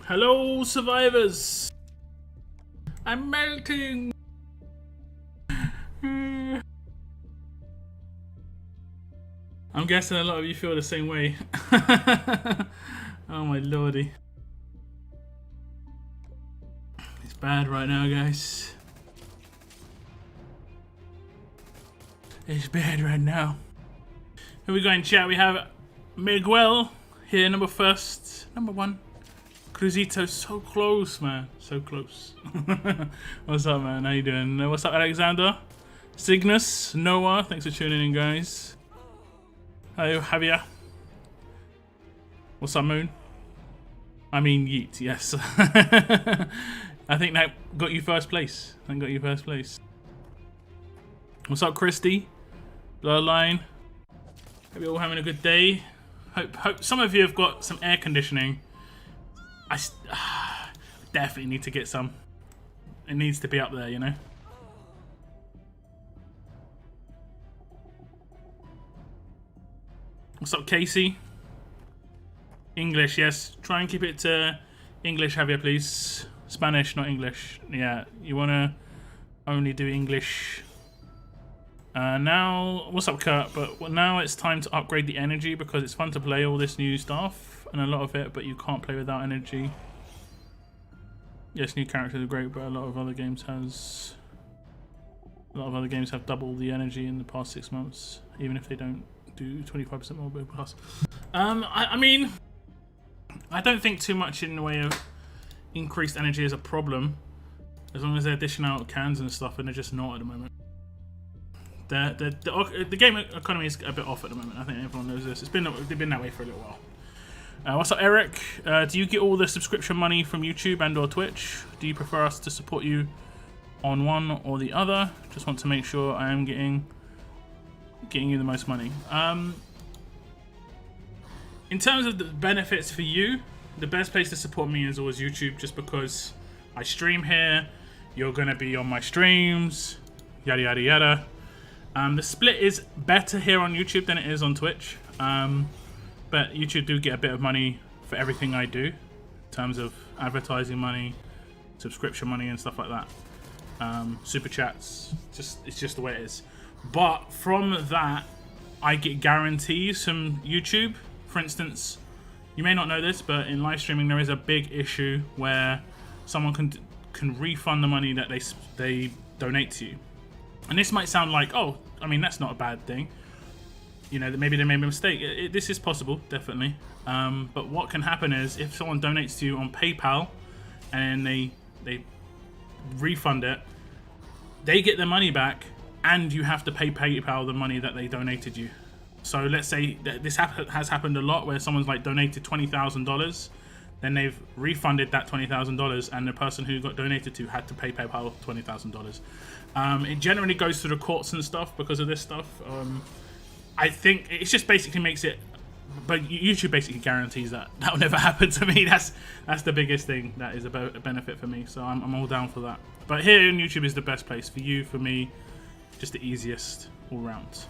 Hello, survivors! I'm melting! I'm guessing a lot of you feel the same way. Oh my lordy. It's bad right now, guys. It's bad right now. Here we go in chat. We have Miguel here, number one. Cruzito, so close, man. So close. What's up, man? How you doing? What's up, Alexander? Cygnus, Noah, thanks for tuning in, guys. Hello, Javier. What's up, Moon? I mean, Yeet, yes. I think that got you first place. What's up, Christy? Bloodline. Hope you're all having a good day. Hope some of you have got some air conditioning. I definitely need to get some. It needs to be up there, you know. What's up, Casey? English, yes. Try and keep it to English, Javier, please. Spanish, not English. Yeah, you want to only do English. Now, what's up, Kurt? But now it's time to upgrade the energy because it's fun to play all this new stuff and a lot of it, but you can't play without energy. Yes, new characters are great, but a lot of other games have double the energy in the past 6 months, even if they don't do 25% more plus. I mean, I don't think too much in the way of increased energy is a problem, as long as they're dishing out cans and stuff, and they're just not at the moment. The game economy is a bit off at the moment. I think everyone knows this. They've been that way for a little while. What's up, Eric? Do you get all the subscription money from YouTube and/or Twitch? Do you prefer us to support you on one or the other? Just want to make sure I am getting you the most money. In terms of the benefits for you, the best place to support me is always YouTube, just because I stream here. You're gonna be on my streams, yada yada yada. The split is better here on YouTube than it is on Twitch. But YouTube do get a bit of money for everything I do, in terms of advertising money, subscription money, and stuff like that. Super chats, it's just the way it is. But from that, I get guarantees from YouTube. For instance, you may not know this, but in live streaming there is a big issue where someone can refund the money that they donate to you. And this might sound like, oh, I mean, that's not a bad thing. You know, that maybe they made a mistake. This is possible, definitely. But what can happen is if someone donates to you on PayPal and they refund it, they get their money back, and you have to pay PayPal the money that they donated you. So let's say that this has happened a lot, where someone's like donated $20,000, then they've refunded that $20,000, and the person who got donated to had to pay PayPal $20,000. It generally goes through the courts and stuff because of this stuff. I think it just basically makes it, but YouTube basically guarantees that will never happen to me. That's the biggest thing that is a benefit for me. So I'm all down for that. But here in YouTube is the best place for you, for me, just the easiest all round.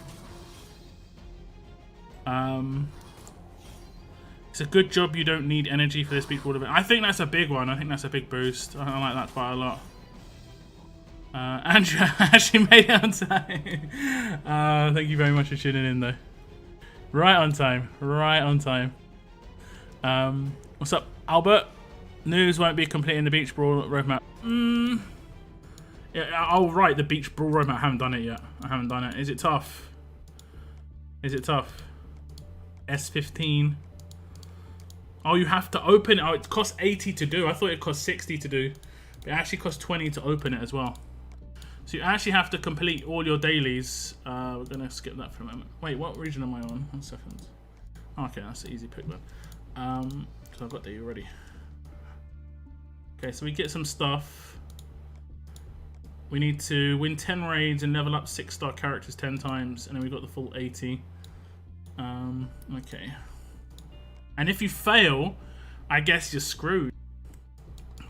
It's a good job you don't need energy for this beach ball event. I think that's a big one. I think that's a big boost. I like that quite a lot. Andrew actually made it on time. Thank you very much for tuning in, though. Right on time. What's up, Albert? News won't be completing the beach brawl roadmap. Yeah, oh right, the beach brawl roadmap. I haven't done it yet. Is it tough? S15. Oh, you have to open it. Oh, it costs 80 to do. I thought it cost 60 to do. But it actually costs 20 to open it as well. So you actually have to complete all your dailies. We're going to skip that for a moment. Wait, what region am I on? 1 second. Okay, that's an easy pick then. So I've got that already. Okay, so we get some stuff. We need to win 10 raids and level up 6-star characters 10 times. And then we got the full 80. Okay. And if you fail, I guess you're screwed.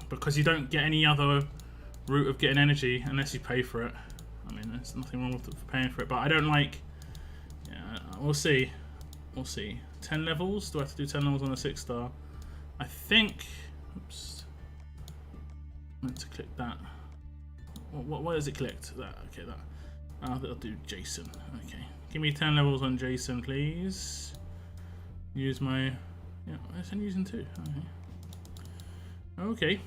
Because you don't get any other route of getting energy unless you pay for it. I mean, there's nothing wrong with paying for it, but I don't like... Yeah, we'll see. 10 levels? Do I have to do 10 levels on a 6-star? I think Oops. I meant to click that. What is it clicked? That. Okay, that. I'll do Jason. Okay. Give me 10 levels on Jason, please. Use my... Yeah, I'm using 2. Okay. Okay.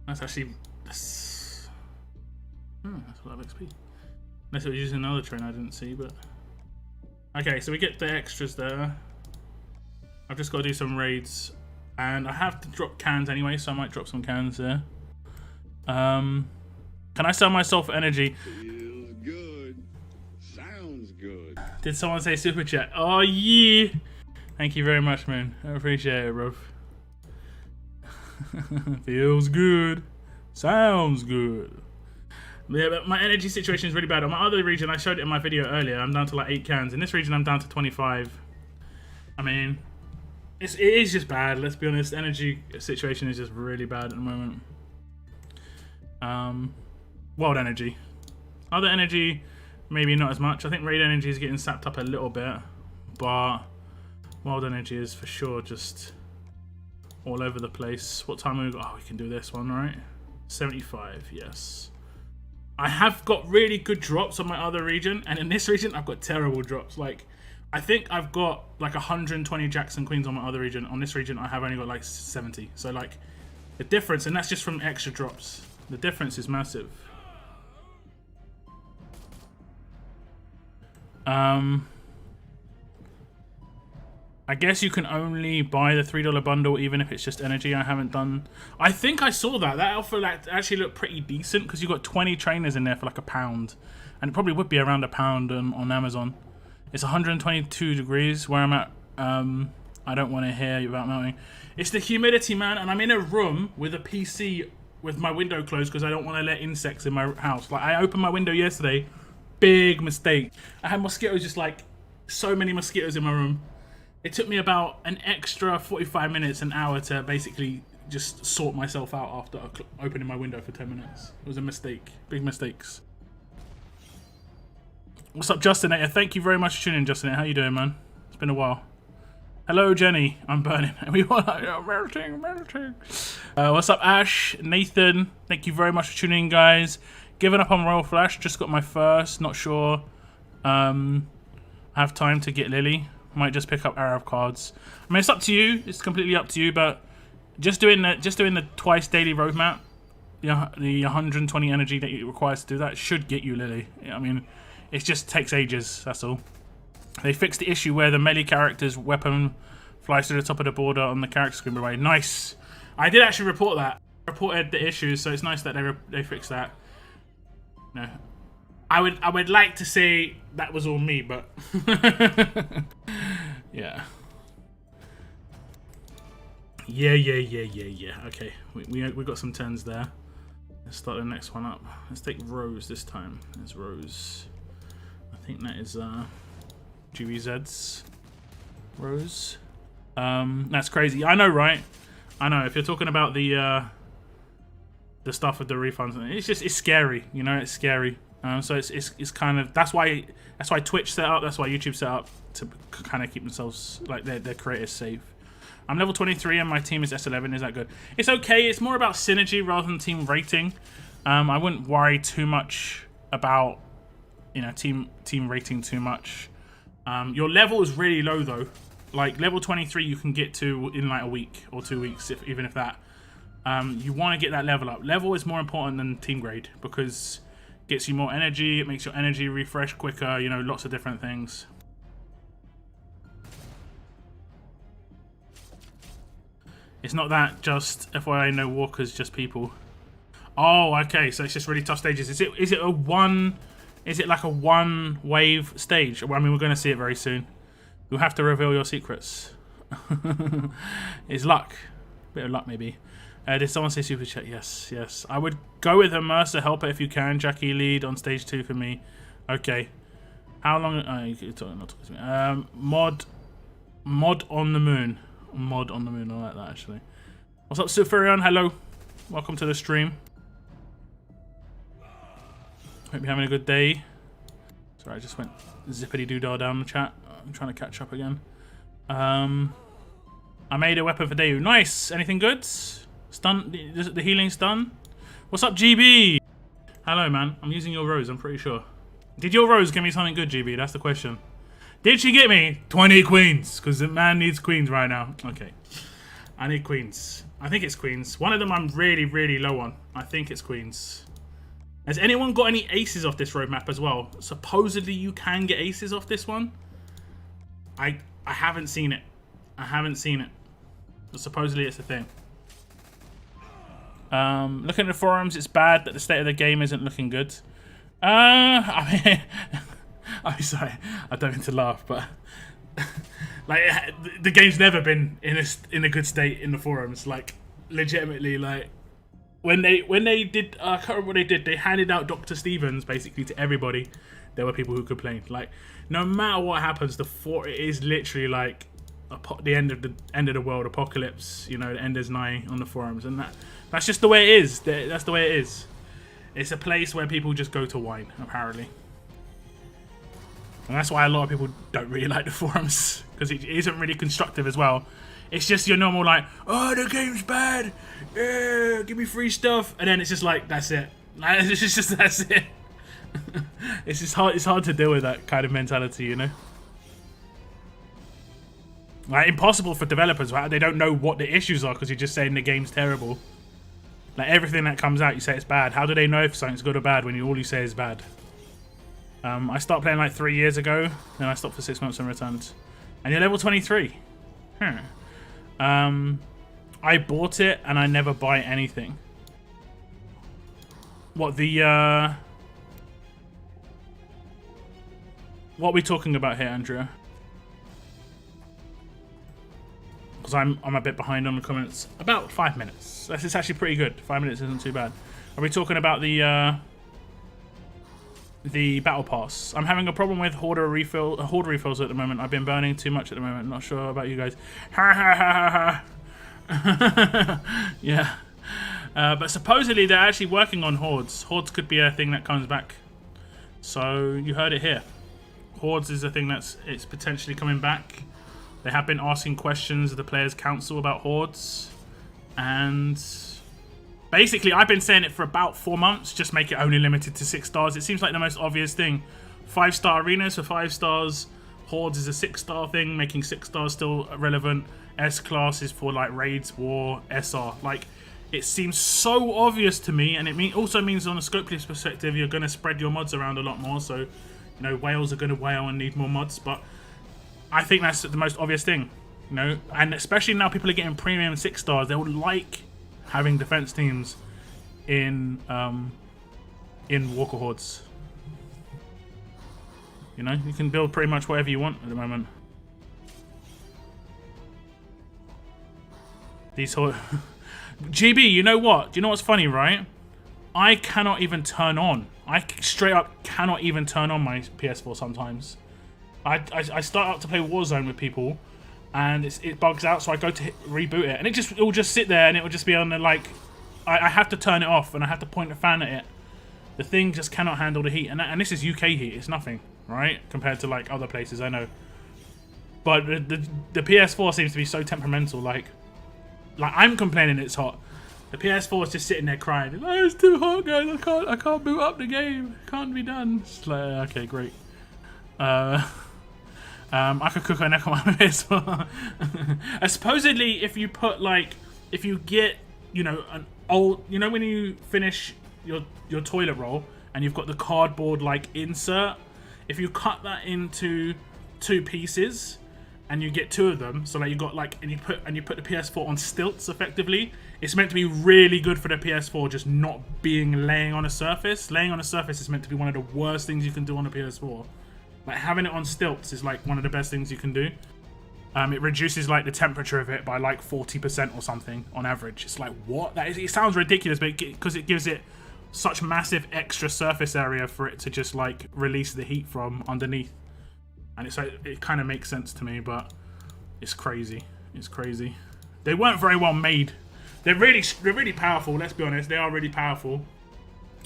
That's actually... That's a lot of XP. Unless it was using another train I didn't see, but... Okay, so we get the extras there. I've just got to do some raids. And I have to drop cans anyway, so I might drop some cans there. Can I sell myself energy? Feels good. Sounds good. Did someone say super chat? Oh yeah! Thank you very much, man. I appreciate it, bro. Feels good. Sounds good. Yeah, but my energy situation is really bad. On my other region, I showed it in my video earlier, I'm down to like 8 cans. In this region, I'm down to 25. I mean, it is just bad, let's be honest. Energy situation is just really bad at the moment. Wild energy. Other energy, maybe not as much. I think raid energy is getting sapped up a little bit, but wild energy is for sure just all over the place. What time have we got? Oh, we can do this one, right? 75, yes. I have got really good drops on my other region, and in this region, I've got terrible drops. Like, I think I've got like 120 jacks and queens on my other region. On this region, I have only got like 70. So, like, the difference, and that's just from extra drops. The difference is massive. I guess you can only buy the $3 bundle even if it's just energy. I haven't done... I think I saw that. That offer actually looked pretty decent because you got 20 trainers in there for like £1. And it probably would be around £1 on Amazon. It's 122 degrees where I'm at. I don't want to hear about melting. It's the humidity, man. And I'm in a room with a PC with my window closed because I don't want to let insects in my house. Like, I opened my window yesterday. Big mistake. I had mosquitoes, just like so many mosquitoes in my room. It took me about an extra 45 minutes, an hour to basically just sort myself out after opening my window for 10 minutes. It was a mistake. Big mistakes. What's up, Justinator? Thank you very much for tuning in, Justinator. How you doing, man? It's been a while. Hello, Jenny. I'm burning. We want melting. What's up, Ash? Nathan. Thank you very much for tuning in, guys. Giving up on Royal Flash. Just got my first. Not sure. I have time to get Lily. Might just pick up Arab cards. I mean, it's up to you. It's completely up to you. But just doing the twice daily roadmap, the 120 energy that it requires to do that should get you Lily. I mean, it just takes ages. That's all. They fixed the issue where the melee character's weapon flies to the top of the border on the character screen. Right, nice. I did actually report that. I reported the issue, so it's nice that they fixed that. No. I would like to say that was all me, but yeah. Okay, we got some 10s there. Let's start the next one up. Let's take Rose this time. There's Rose. I think that is GBZ's Rose. That's crazy. I know, right? I know. If you're talking about the stuff with the refunds, it's scary. You know, it's scary. So it's kind of that's why Twitch set up, that's why YouTube set up to kind of keep themselves like their creators safe. I'm level 23 and my team is S11. Is that good? It's okay. It's more about synergy rather than team rating. I wouldn't worry too much about team rating too much. Your level is really low though. Like level 23 you can get to in like a week or 2 weeks, even if that. You want to get that level up. Level is more important than team grade because gets you more energy, it makes your energy refresh quicker, lots of different things. It's not that just FYI, no walkers, just people. Oh, okay, so it's just really tough stages. Is it like a one wave stage? Well, I mean, we're going to see it very soon. You'll have to reveal your secrets. It's luck. Bit of luck, maybe. Did someone say super chat? Yes. I would go with a Mercer helper if you can. Jackie lead on stage 2 for me. Okay. How long? You're not talking to me. Mod on the moon. Mod on the moon. I like that actually. What's up, Sufurion? Hello. Welcome to the stream. Hope you're having a good day. Sorry, I just went zippity doo dah down the chat. I'm trying to catch up again. I made a weapon for Dayu. Nice. Anything good? Stun. The healing's done. What's up, GB? Hello, man. I'm using your rose. I'm pretty sure. Did your rose give me something good, GB? That's the question. Did she get me 20 queens? Because the man needs queens right now. Okay. I need queens. I think it's queens. One of them I'm really, really low on. I think it's queens. Has anyone got any aces off this roadmap as well? Supposedly you can get aces off this one. I haven't seen it. I haven't seen it. But supposedly it's a thing. Looking at the forums, it's bad that the state of the game isn't looking good. I mean, I'm sorry, I don't mean to laugh, but like the game's never been in a good state in the forums. Like legitimately, like when they did, I can't remember what they did. They handed out Dr. Stevens basically to everybody. There were people who complained. Like no matter what happens, it is literally like the end of the world apocalypse. You know, the end is nigh on the forums, and that's just the way it is. That's the way it is. It's a place where people just go to whine, apparently. And that's why a lot of people don't really like the forums, because it isn't really constructive as well. It's just your normal like, oh, the game's bad, yeah, give me free stuff, and then it's just like, that's it. It's just that's it. It's just hard. It's hard to deal with that kind of mentality, you know. Like impossible for developers, right? They don't know what the issues are because you're just saying the game's terrible. Like everything that comes out, you say it's bad. How do they know if something's good or bad when all you say is bad? I started playing like 3 years ago, then I stopped for 6 months and returned. And you're level 23. I bought it and I never buy anything. What the what are we talking about here, Andrea? Because I'm a bit behind on the comments. About 5 minutes. It's actually pretty good. 5 minutes isn't too bad. Are we talking about the battle pass? I'm having a problem with horde refills at the moment. I've been burning too much at the moment. Not sure about you guys. Ha ha ha ha ha. Yeah. But supposedly they're actually working on hordes. Hordes could be a thing that comes back. So you heard it here. Hordes is a thing it's potentially coming back. They have been asking questions of the Players' Council about hordes. And basically, I've been saying it for about 4 months. Just make it only limited to 6 stars. It seems like the most obvious thing. 5-star arenas for 5 stars. Hordes is a 6-star thing, making 6 stars still relevant. S-class is for like raids, war, SR. Like, it seems so obvious to me. And it also means on a scopeless perspective, you're going to spread your mods around a lot more. So, you know, whales are going to whale and need more mods. But I think that's the most obvious thing, you know, and especially now people are getting premium 6 stars. They would like having defense teams in Walker Hordes. You know, you can build pretty much whatever you want at the moment. These Horde GB, you know what? Do you know what's funny, right? I cannot even turn on. I straight up cannot even turn on my PS4 sometimes. I start out to play Warzone with people, and it bugs out, so I go to reboot it, and it will just sit there, and it will just be on the like. I have to turn it off, and I have to point a fan at it. The thing just cannot handle the heat, and this is UK heat. It's nothing, right, compared to like other places I know. But the PS4 seems to be so temperamental. Like I'm complaining it's hot. The PS4 is just sitting there crying. Oh, it's too hot, guys. I can't boot up the game. It can't be done. It's like, okay, great. I could cook a neck on my PS4. Supposedly, if you put if you get, you know, an old, you know, when you finish your toilet roll and you've got the cardboard like insert, if you cut that into 2 pieces and you get 2 of them, so like you got like, and you put the PS4 on stilts effectively, it's meant to be really good for the PS4 just not being laying on a surface. Laying on a surface is meant to be one of the worst things you can do on a PS4. Like having it on stilts is like one of the best things you can do. It reduces like the temperature of it by like 40% or something on average. It's like, what? It sounds ridiculous, but because it gives it such massive extra surface area for it to just like release the heat from underneath. And it's like, it kind of makes sense to me, but it's crazy. It's crazy. They weren't very well made. They're really powerful, let's be honest. They are really powerful,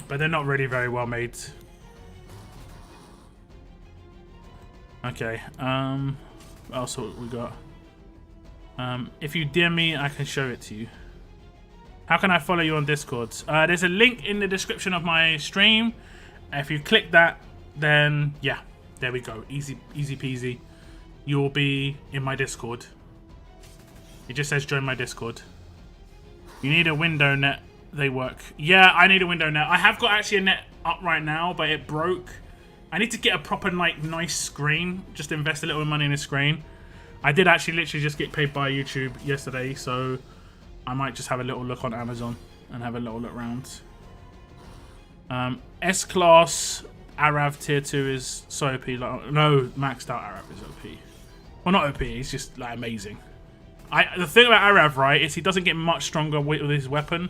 but they're not really very well made. Okay, what else we got? If you DM me, I can show it to you. How can I follow you on Discord? There's a link in the description of my stream. If you click that, then yeah, there we go. Easy peasy. You'll be in my Discord. It just says join my Discord. You need a window net. They work. Yeah, I need a window net. I have got actually a net up right now, but it broke. I need to get a proper like nice screen. Just invest a little money in a screen. I did actually literally just get paid by YouTube yesterday, so I might just have a little look on Amazon and have a little look around. S-Class Arav tier 2 is so OP. Like, no, maxed out Arav is OP. Well, not OP, he's just like amazing. The thing about Arav, right, is he doesn't get much stronger with his weapon,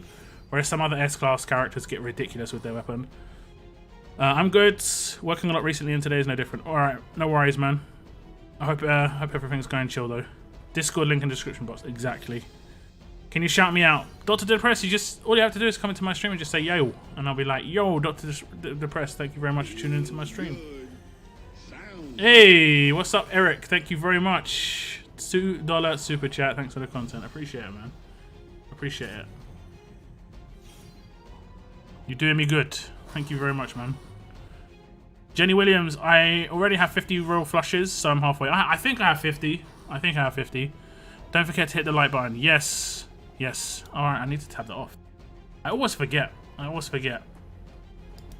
whereas some other S-Class characters get ridiculous with their weapon. I'm good. Working a lot recently, and today is no different. Alright, no worries, man. I hope everything's going chill, though. Discord link in the description box. Exactly. Can you shout me out? Dr. Depressed, all you have to do is come into my stream and just say yo, and I'll be like, yo, Dr. Depressed, thank you very much for tuning into my stream. Hey, what's up, Eric? Thank you very much. $2 super chat. Thanks for the content. I appreciate it, man. Appreciate it. You're doing me good. Thank you very much, man. Jenny Williams, I already have 50 royal flushes, so I'm halfway. I think I have 50. I think I have 50. Don't forget to hit the like button. Yes. Yes. Alright, I need to tab that off. I always forget.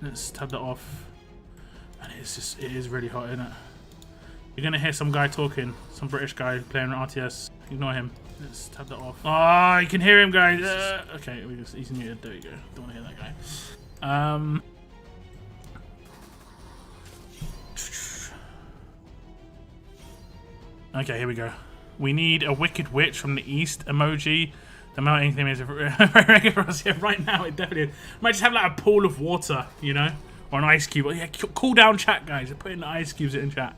Let's tab that off. And it is really hot, isn't it? You're gonna hear some guy talking. Some British guy playing RTS. Ignore him. Let's tab that off. Oh, you can hear him, guys. Okay, he's muted. There we go. Don't want to hear that guy. Okay, here we go. We need a Wicked Witch from the East emoji. The melting thing is very regular for us here right now. It definitely is. Might just have like a pool of water, you know, or an ice cube. Yeah, cool down chat, guys. Put in the ice cubes in chat.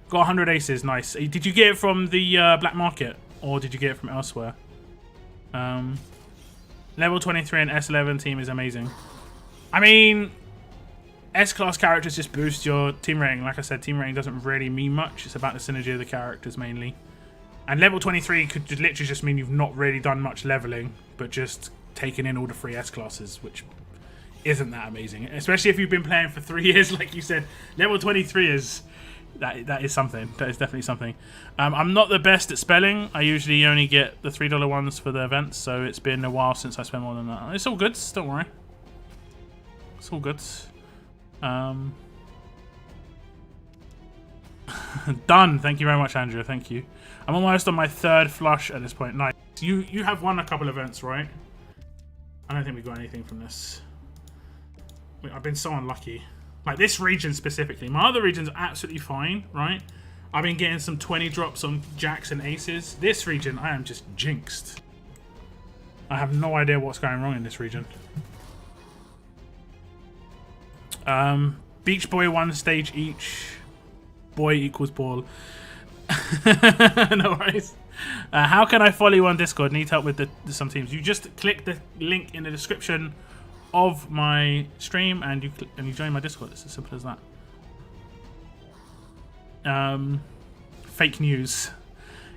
Got 100 aces, nice. Did you get it from the black market, or did you get it from elsewhere? Level 23 and S11 team is amazing. I mean, S-Class characters just boost your team rating. Like I said, team rating doesn't really mean much. It's about the synergy of the characters mainly. And level 23 could literally just mean you've not really done much leveling, but just taken in all the 3 S-Classes, which isn't that amazing. Especially if you've been playing for 3 years, like you said. Level 23 is... That is something. That is definitely something. I'm not the best at spelling. I usually only get the $3 ones for the events, so it's been a while since I spent more than that. It's all good. Don't worry. It's all good. Done. Thank you very much, Andrew. Thank you. I'm almost on my 3rd flush at this point. Nice. You have won a couple events, right? I don't think we got anything from this. I've been so unlucky. Like this region specifically. My other regions are absolutely fine, right? I've been getting some 20 drops on jacks and aces. This region, I am just jinxed. I have no idea what's going wrong in this region. Beach Boy 1 stage each. Boy equals ball. No worries. How can I follow you on Discord? Need help with some teams. You just click the link in the description of my stream and you join my Discord. It's as simple as that. Fake news.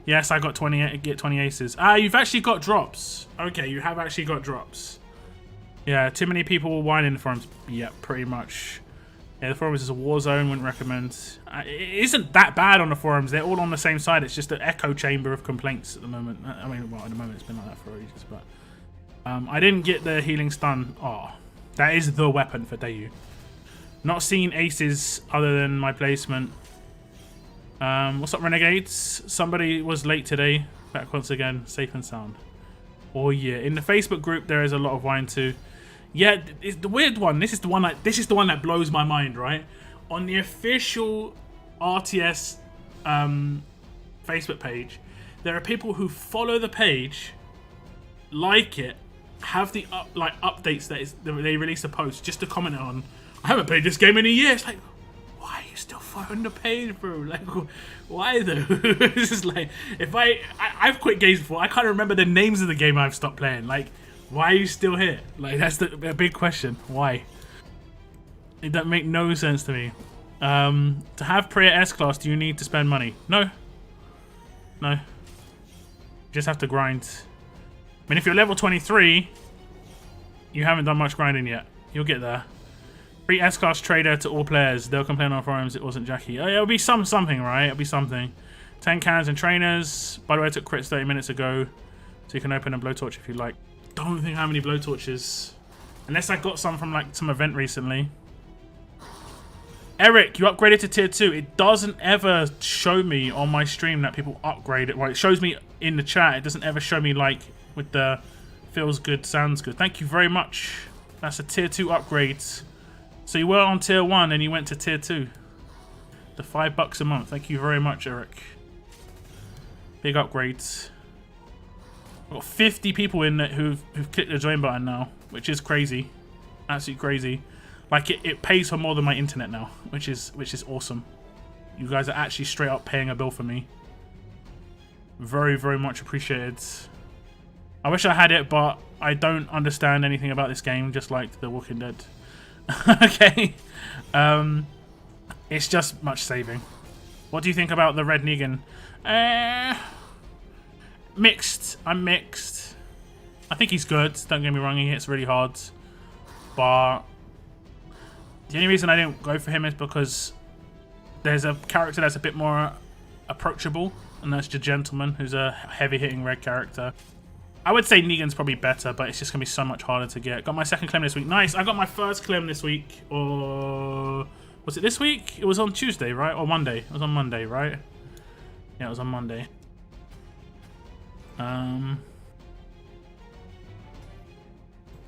Yes, I got 20 aces. You've actually got drops. Okay, you have actually got drops. Yeah, too many people will whine in the forums. Yeah, pretty much. Yeah, the forums is a war zone. Wouldn't recommend. It isn't that bad on the forums. They're all on the same side. It's just an echo chamber of complaints at the moment. I mean, well, at the moment it's been like that for ages, but I didn't get the healing stun. Oh, that is the weapon for Dayu. Not seen aces other than my placement. What's up, Renegades? Somebody was late today. Back once again, safe and sound. Oh yeah, in the Facebook group there is a lot of wine too. Yeah, it's the weird one. This is the one that blows my mind, right? On the official RTS Facebook page, there are people who follow the page, like it, have the updates that they release a post just to comment on. I haven't played this game in a year. It's like, why are you still following the page, bro? Like, why though? It's just like, if I've quit games before. I can't remember the names of the game I've stopped playing. Like, why are you still here? Like, that's a big question. Why? It doesn't make no sense to me. To have Prayer S-Class, do you need to spend money? No. No. You just have to grind. I mean, if you're level 23, you haven't done much grinding yet. You'll get there. Free S-Class trader to all players. They'll complain on forums it wasn't Jackie. Oh, yeah, it'll be something, right? It'll be something. 10 cans and trainers. By the way, I took crits 30 minutes ago. So you can open a blowtorch if you like. Don't think I have any blowtorches. Unless I got some from like some event recently. Eric, you upgraded to tier 2. It doesn't ever show me on my stream that people upgrade it. Well, it shows me in the chat. It doesn't ever show me like with the feels good, sounds good. Thank you very much. That's a tier 2 upgrade. So you were on tier 1 and you went to tier 2. The $5 a month. Thank you very much, Eric. Big upgrades. I've got 50 people in it who've clicked the join button now, which is crazy. Absolutely crazy. Like it pays for more than my internet now, which is awesome. You guys are actually straight up paying a bill for me. Very, very much appreciated. I wish I had it, but I don't understand anything about this game, just like The Walking Dead. Okay. It's just much saving. What do you think about the Red Negan? Mixed. I'm mixed. I think he's good. Don't get me wrong, he hits really hard. But the only reason I didn't go for him is because there's a character that's a bit more approachable, and that's the Gentleman, who's a heavy-hitting red character. I would say Negan's probably better, but it's just going to be so much harder to get. Got my second claim this week. Nice. I got my first claim this week. Or was it this week? It was on Tuesday, right? Or Monday? It was on Monday, right? Yeah, it was on Monday. I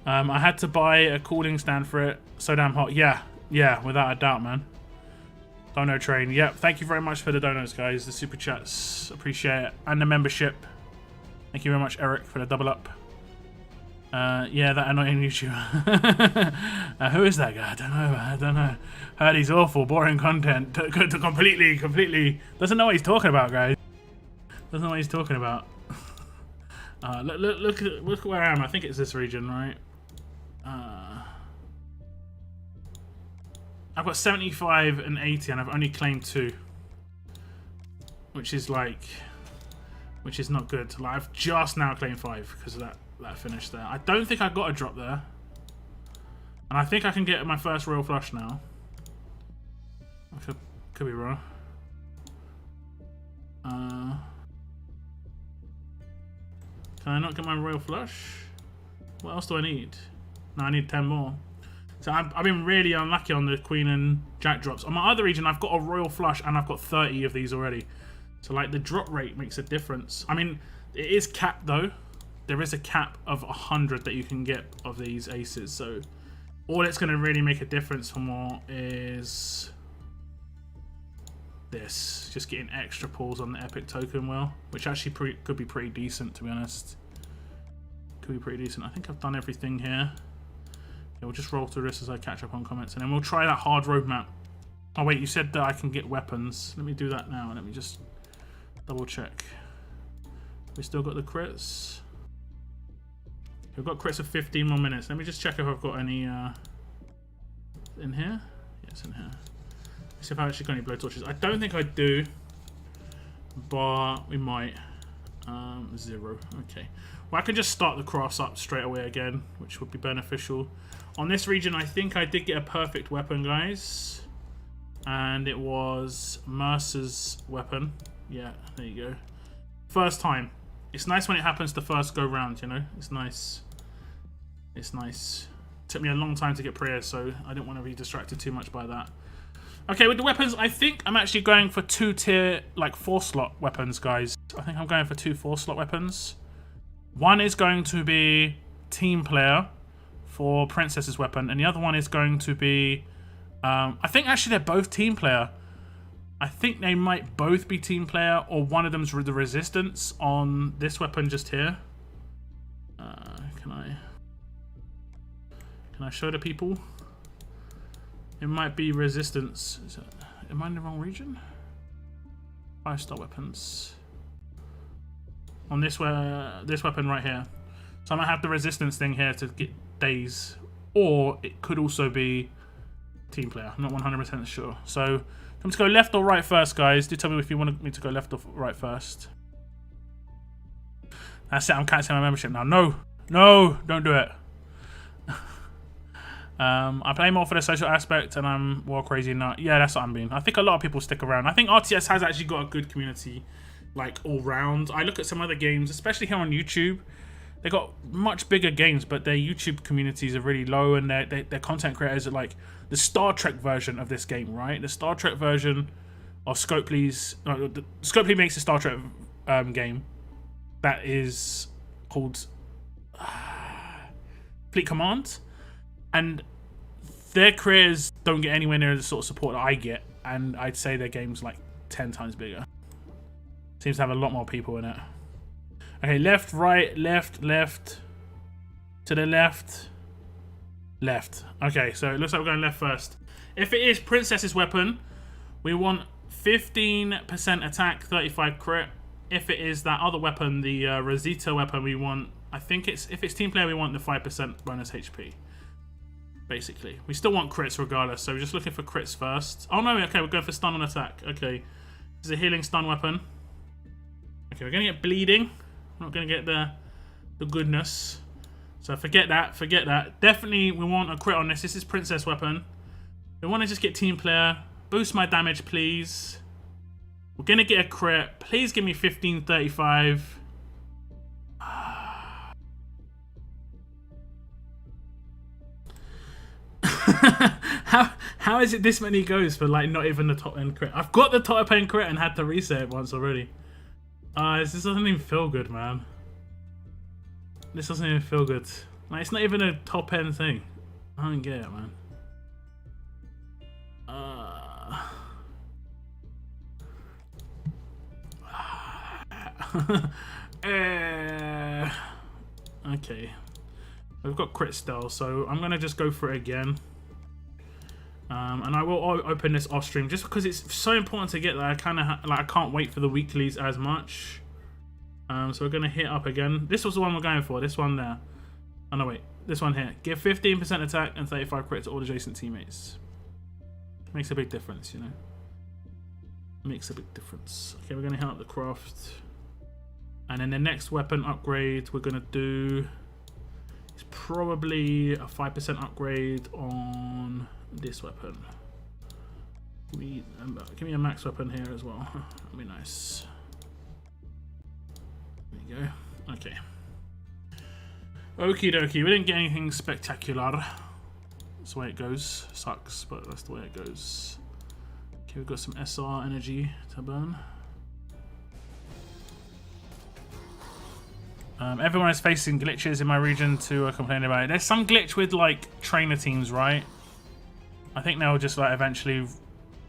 had to buy a cooling stand for it. So damn hot. Yeah, without a doubt, man. Dono train. Yep. Thank you very much for the donos, guys. The super chats. Appreciate it. And the membership. Thank you very much, Eric, for the double up. Yeah, that annoying YouTuber. Who is that guy? I don't know. Heard he's awful, boring content. Completely doesn't know what he's talking about, guys. Doesn't know what he's talking about. Look where I am. I think it's this region, right? I've got 75 and 80, and I've only claimed 2, which is not good. Like, I've just now claimed 5 because of that finish there. I don't think I got a drop there, and I think I can get my first royal flush now. I could be wrong. Can I not get my royal flush? What else do I need? No, I need 10 more. So I've been really unlucky on the Queen and Jack drops. On my other region, I've got a royal flush and I've got 30 of these already. So like the drop rate makes a difference. I mean, it is capped though. There is a cap of 100 that you can get of these aces. So all it's going to really make a difference for more is this. Just getting extra pulls on the epic token wheel, which actually could be pretty decent, to be honest. Could be pretty decent. I think I've done everything here. Yeah, we'll just roll through this as I catch up on comments, and then we'll try that hard roadmap. Oh wait, you said that I can get weapons. Let me do that now. Let me just double check. We still got the crits. We've got crits of 15 more minutes. Let me just check if I've got any in here. Yes, in here. Let's see if I actually got any blowtorches. I don't think I do, but we might. 0. Okay. Well, I can just start the cross up straight away again, which would be beneficial. On this region, I think I did get a perfect weapon, guys. And it was Mercer's weapon. Yeah, there you go. First time. It's nice when it happens the first go round, you know? It's nice. It's nice. Took me a long time to get prayer, so I didn't want to be distracted too much by that. Okay, with the weapons, I think I'm actually going for 2 tier, like 4-slot weapons, guys. I think I'm going for 2 4-slot weapons. One is going to be team player for Princess's weapon, and the other one is going to be, I think actually they're both team player. I think they might both be team player, or one of them's the resistance on this weapon just here. Can I show the people? It might be resistance. Am I in the wrong region? 5-star weapons. On this weapon right here. So I might have the resistance thing here to get days. Or it could also be team player. I'm not 100% sure. So I'm going to go left or right first, guys. Do tell me if you want me to go left or right first. That's it. I'm canceling my membership now. No, no, don't do it. I play more for the social aspect, and I'm more crazy now. Yeah, that's what I'm being. I think a lot of people stick around. I think RTS has actually got a good community, like all round. I look at some other games, especially here on YouTube. They got much bigger games, but their YouTube communities are really low, and their content creators are like the Star Trek version of this game, right? The Star Trek version of Scopely's. Scopely makes a Star Trek game that is called Fleet Command, and their creators don't get anywhere near the sort of support that I get, and I'd say their game's like 10 times bigger. Seems to have a lot more people in it. Okay, left, right, left, left, to the left, left. Okay, so it looks like we're going left first. If it is Princess's weapon, we want 15% attack, 35 crit. If it is that other weapon, the Rosita weapon, we want, I think it's, if it's team player, we want the 5% bonus HP. Basically. We still want crits regardless, so we're just looking for crits first. Oh no, okay, we're going for stun on attack. Okay. This is a healing stun weapon. Okay, we're going to get bleeding. We're not going to get the goodness. So forget that, forget that. Definitely we want a crit on this. This is Princess weapon. We want to just get team player. Boost my damage, please. We're going to get a crit. Please give me 1535. How is it this many goes for like not even the top end crit? I've got the top end crit and had to reset it once already. This doesn't even feel good, man. This doesn't even feel good. Like, it's not even a top end thing. I don't get it, man. Okay. We've got crit still, so I'm gonna just go for it again. And I will open this off stream just because it's so important to get that. I kind of I can't wait for the weeklies as much. So we're gonna hit up again. This was the one we're going for. This one there. Oh no, wait. This one here. Give 15% attack and 35 crit to all adjacent teammates. Makes a big difference, you know. Makes a big difference. Okay, we're gonna hit up the craft, and then the next weapon upgrade we're gonna do is probably a 5% upgrade on this weapon. Give me a max weapon here as well. That'd be nice. There you go. Okay. Okie dokie. We didn't get anything spectacular. That's the way it goes. Sucks, but that's the way it goes. Okay, we've got some SR energy to burn. Everyone is facing glitches in my region to complain about it. There's some glitch with like trainer teams, right? I think they'll just like eventually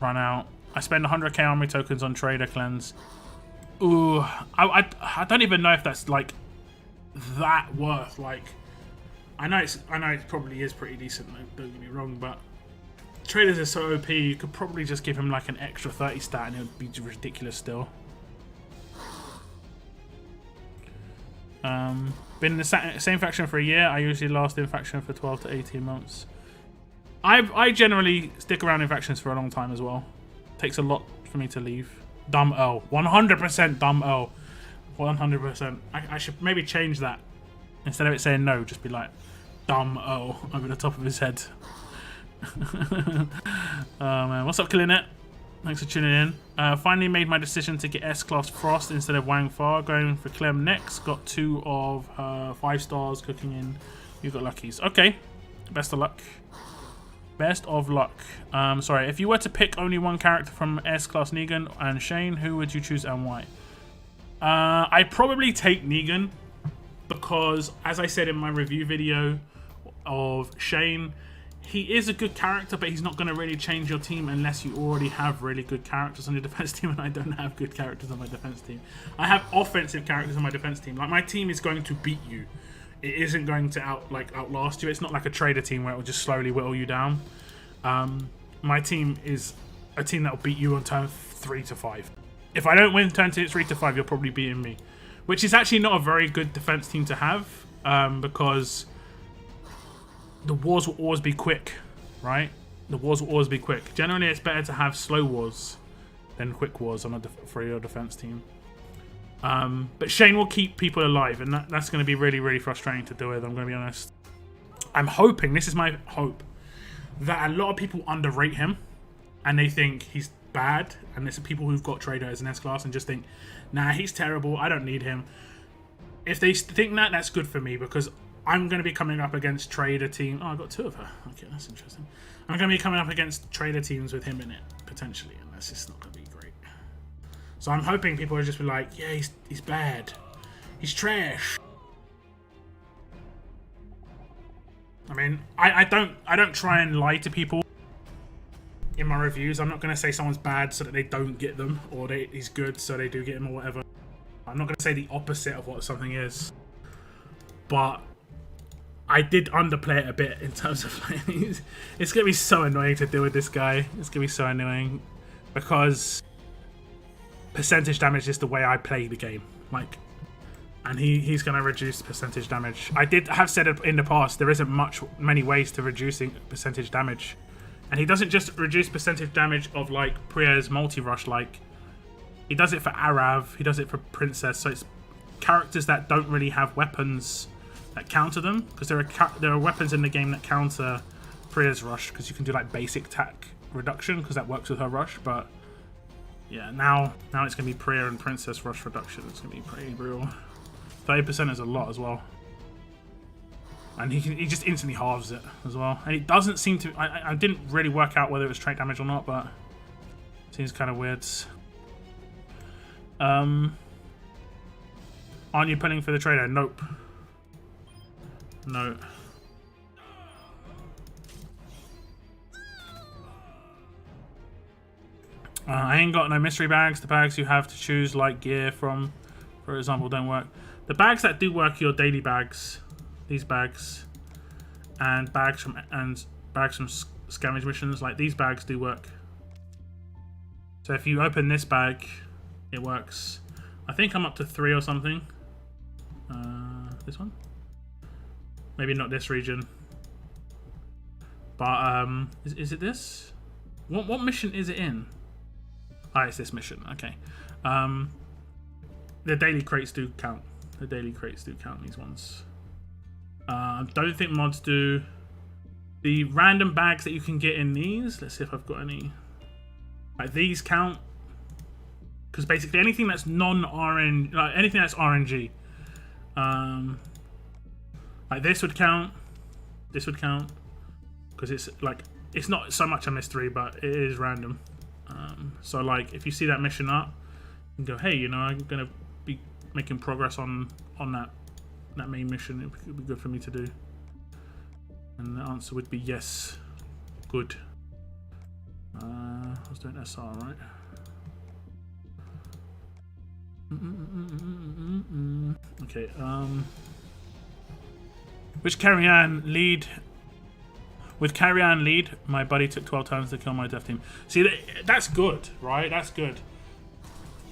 run out. I spend 100k armory tokens on trader cleanse. Ooh, I don't even know if that's like that worth. Like, I know it probably is pretty decent. Don't get me wrong, but traders are so OP. You could probably just give him like an extra 30 stat, and it would be ridiculous still. Been in the same faction for a year. I usually last in faction for 12 to 18 months. I generally stick around in factions for a long time as well. Takes a lot for me to leave. Dumb L. 100% dumb L. 100%. I should maybe change that. Instead of it saying no, just be like dumb L over the top of his head. Oh man, what's up, Killing It? Thanks for tuning in. Finally made my decision to get S-Class Frost instead of Wang Fa. Going for Clem next. Got 2 of her 5 stars cooking in. You got luckies. Okay. Best of luck. Best of luck. Sorry, if you were to pick only one character from S-Class Negan and Shane, who would you choose and why? I'd probably take Negan because, as I said in my review video of Shane, he is a good character, but he's not going to really change your team unless you already have really good characters on your defense team, and I don't have good characters on my defense team. I have offensive characters on my defense team. Like, my team is going to beat you. It isn't going to outlast you. It's not like a trader team where it will just slowly whittle you down. My team is a team that will beat you on turn 3 to 5. If I don't win turn 3 to 5, you're probably beating me. Which is actually not a very good defense team to have, because the wars will always be quick, right? The wars will always be quick. Generally, it's better to have slow wars than quick wars on for your defense team. But Shane will keep people alive, and that's going to be really, really frustrating to deal with, I'm going to be honest. I'm hoping, this is my hope, that a lot of people underrate him, and they think he's bad, and there's people who've got Trader as an S-class and just think, nah, he's terrible, I don't need him. If they think that, that's good for me, because I'm going to be coming up against Trader team. Oh, I got 2 of her. Okay, that's interesting. I'm going to be coming up against Trader teams with him in it, potentially, and that's just not going to be great. So I'm hoping people will just be like, yeah, he's bad. He's trash. I mean, I don't try and lie to people in my reviews. I'm not going to say someone's bad so that they don't get them, or he's good so they do get him, or whatever. I'm not going to say the opposite of what something is. But I did underplay it a bit in terms of like, it's going to be so annoying to deal with this guy. It's going to be so annoying because percentage damage is the way I play the game. Like, and he's going to reduce percentage damage. I have said it in the past, there isn't many ways to reducing percentage damage. And he doesn't just reduce percentage damage of like Priya's multi-rush, like he does it for Arav, he does it for Princess, so it's characters that don't really have weapons that counter them, because there are weapons in the game that counter Priya's rush, because you can do like basic attack reduction, because that works with her rush, but yeah, now it's going to be Priya and Princess rush reduction. It's going to be pretty brutal. 30% is a lot as well. And he just instantly halves it as well. And it doesn't seem to... I didn't really work out whether it was trait damage or not, but it seems kind of weird. Aren't you pulling for the trader? Nope. No. I ain't got no mystery bags. The bags you have to choose like gear from, for example, don't work. The bags that do work are your daily bags. These bags. And bags from scavenge missions. Like these bags do work. So if you open this bag, it works. I think I'm up to 3 or something. This one? Maybe not this region. But is it this? What mission is it in? Ah, it's this mission. Okay. The daily crates do count. The daily crates do count, these ones. Don't think mods do. The random bags that you can get in these. Let's see if I've got any. Like these count. Because basically anything that's non-RNG, like anything that's RNG. Like this would count. This would count. Because it's like, it's not so much a mystery, but it is random. So like, if you see that mission up, you can go, hey, you know, I'm going to be making progress on that main mission. It would be good for me to do. And the answer would be yes. Good. I was doing SR, right? Okay, which Carry-On lead? With Carry-On lead, my buddy took 12 turns to kill my death team. See, that's good, right? That's good.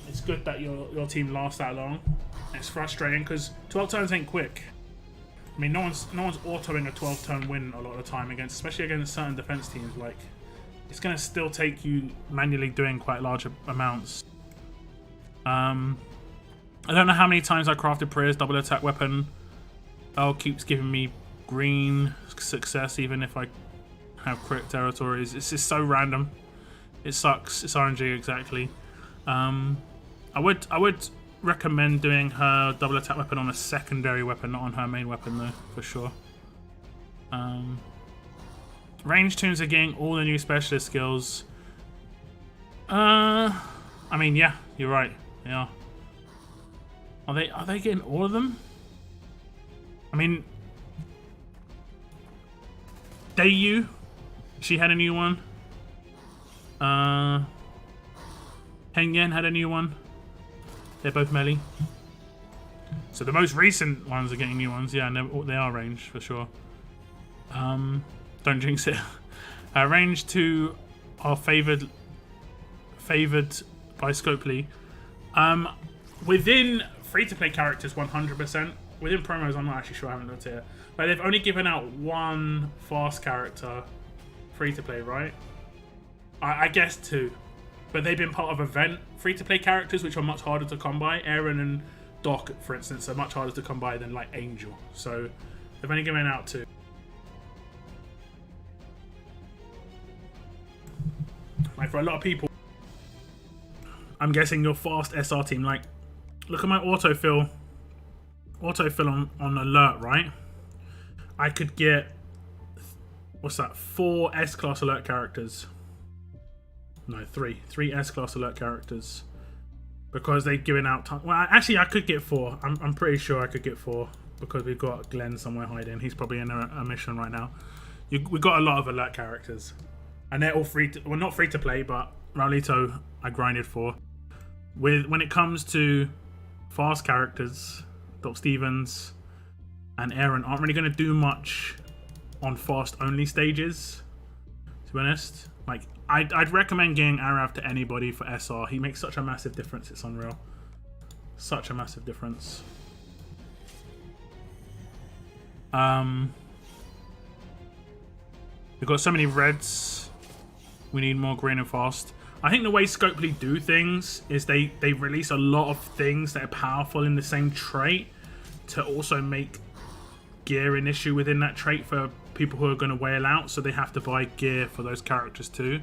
It's good that your team lasts that long. It's frustrating because 12 turns ain't quick. I mean, no one's autoing a 12-turn win a lot of the time against, especially against certain defense teams. Like, it's gonna still take you manually doing quite large amounts. I don't know how many times I crafted Priya's double attack weapon. Oh, keeps giving me green success even if I have crit territories. It's just so random. It sucks. It's RNG exactly. I would recommend doing her double attack weapon on a secondary weapon, not on her main weapon though, for sure. Range tunes are getting all the new specialist skills. I mean, yeah, you're right. They are. Are they getting all of them? I mean, Dayu, she had a new one. Hengen had a new one. They're both melee. So the most recent ones are getting new ones. Yeah, they are ranged for sure. Don't jinx it. Range 2 are favored by Scopely. Within free-to-play characters, 100%. Within promos, I'm not actually sure. I haven't looked here. But they've only given out one fast character free-to-play, right? I guess 2. but they've been part of event free-to-play characters, which are much harder to come by. Aaron and Doc, for instance, are much harder to come by than like Angel. So they've only given out 2. Like for a lot of people, I'm guessing your fast SR team. Like, look at my autofill on alert, right? I could get, what's that? 4 S-class alert characters. No, 3 S-class alert characters. Because they've given out time. Well, actually, I could get 4. I'm pretty sure I could get 4 because we've got Glenn somewhere hiding. He's probably in a mission right now. We got a lot of alert characters, and they're all free. Well, not free to play, but Raulito I grinded for. When it comes to fast characters, Doc Stevens and Aaron aren't really going to do much on fast only stages. To be honest, like. I'd recommend getting Arav to anybody for SR. He makes such a massive difference, it's unreal. Such a massive difference. We've got so many reds. We need more green and fast. I think the way Scopely do things is they release a lot of things that are powerful in the same trait to also make gear an issue within that trait for people who are going to whale out, so they have to buy gear for those characters too.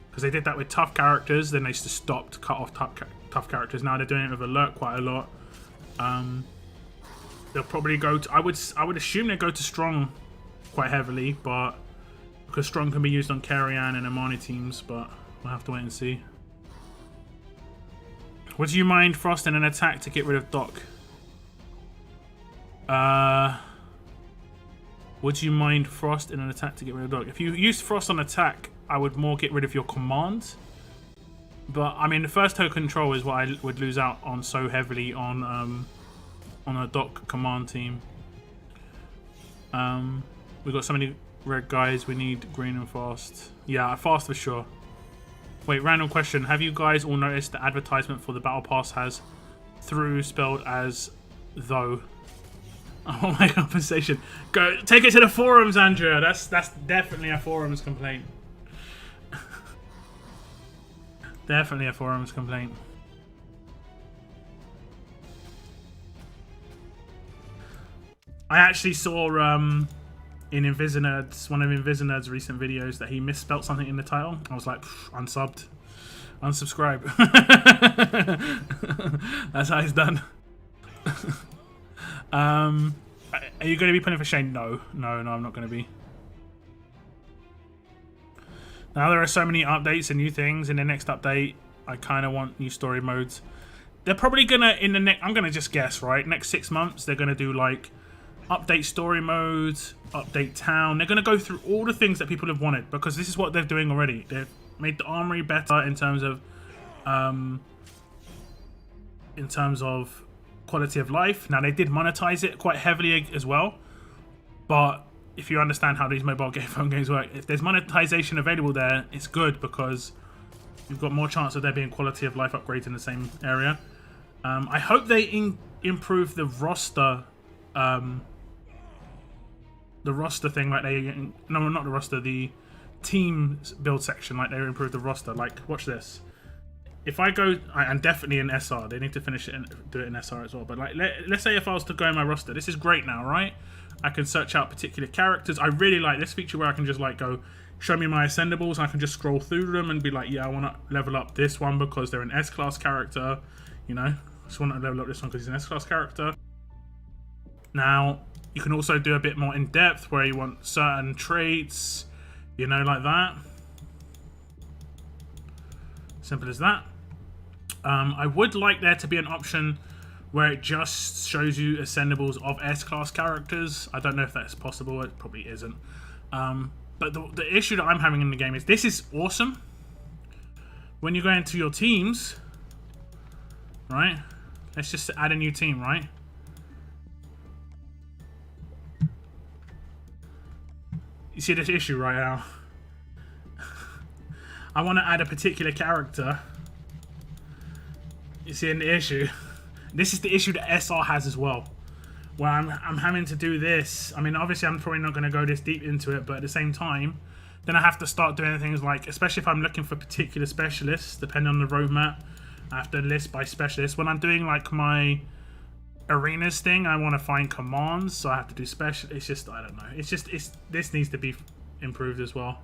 Because they did that with tough characters, then they just stopped, cut off tough characters. Now they're doing it with alert quite a lot. They'll probably go to, I would assume they go to strong quite heavily, but because strong can be used on Carrion and Amani teams, but we'll have to wait and see. Would you mind Frost in an attack to get rid of Doc? Would you mind Frost in an attack to get rid of Doc? If you use Frost on attack, I would more get rid of your command. But I mean, the first toe control is what I would lose out on so heavily on a Doc command team. We've got so many red guys. We need green and fast. Yeah, fast for sure. Wait, random question. Have you guys all noticed the advertisement for the Battle Pass has through spelled as though? Oh my compensation. Go take it to the forums, Andrea. That's definitely a forums complaint. Definitely a forums complaint. I actually saw in Invisinerd's, one of Invisinerd's recent videos, that he misspelt something in the title. I was like, unsubbed. Unsubscribe. That's how it's done. Are you going to be playing for Shane? No, I'm not going to be. Now there are so many updates and new things. In the next update, I kind of want new story modes. They're probably going to, I'm going to just guess, right? Next 6 months, they're going to do like update story modes, update town. They're going to go through all the things that people have wanted, because this is what they're doing already. They've made the armory better in terms of quality of life. Now they did monetize it quite heavily as well, but if you understand how these mobile phone games work, if there's monetization available there, it's good, because you've got more chance of there being quality of life upgrades in the same area. I hope they improve the roster, thing, like no, not the roster, the team build section, like they improve the roster. Like, watch this. If I go, and definitely in SR, they need to finish it and do it in SR as well. But like, let's say if I was to go in my roster, this is great now, right? I can search out particular characters. I really like this feature where I can just like go, show me my ascendables, and I can just scroll through them and be like, yeah, I want to level up this one because they're an S-class character, you know? I just want to level up this one because he's an S-class character. Now, you can also do a bit more in depth where you want certain traits, you know, like that. Simple as that. I would like there to be an option where it just shows you ascendables of S-class characters. I don't know if that's possible. It probably isn't. But the issue that I'm having in the game is this is awesome. When you go into your teams, right? Let's just add a new team, right? You see this issue right now? I want to add a particular character. You see in the issue? This is the issue that SR has as well. Where I'm having to do this. I mean, obviously I'm probably not going to go this deep into it, but at the same time, Then I have to start doing things like, especially if I'm looking for particular specialists, depending on the roadmap, I have to list by specialist. When I'm doing like my arenas thing, I want to find commands, so I have to do special. It's just, I don't know. This needs to be improved as well.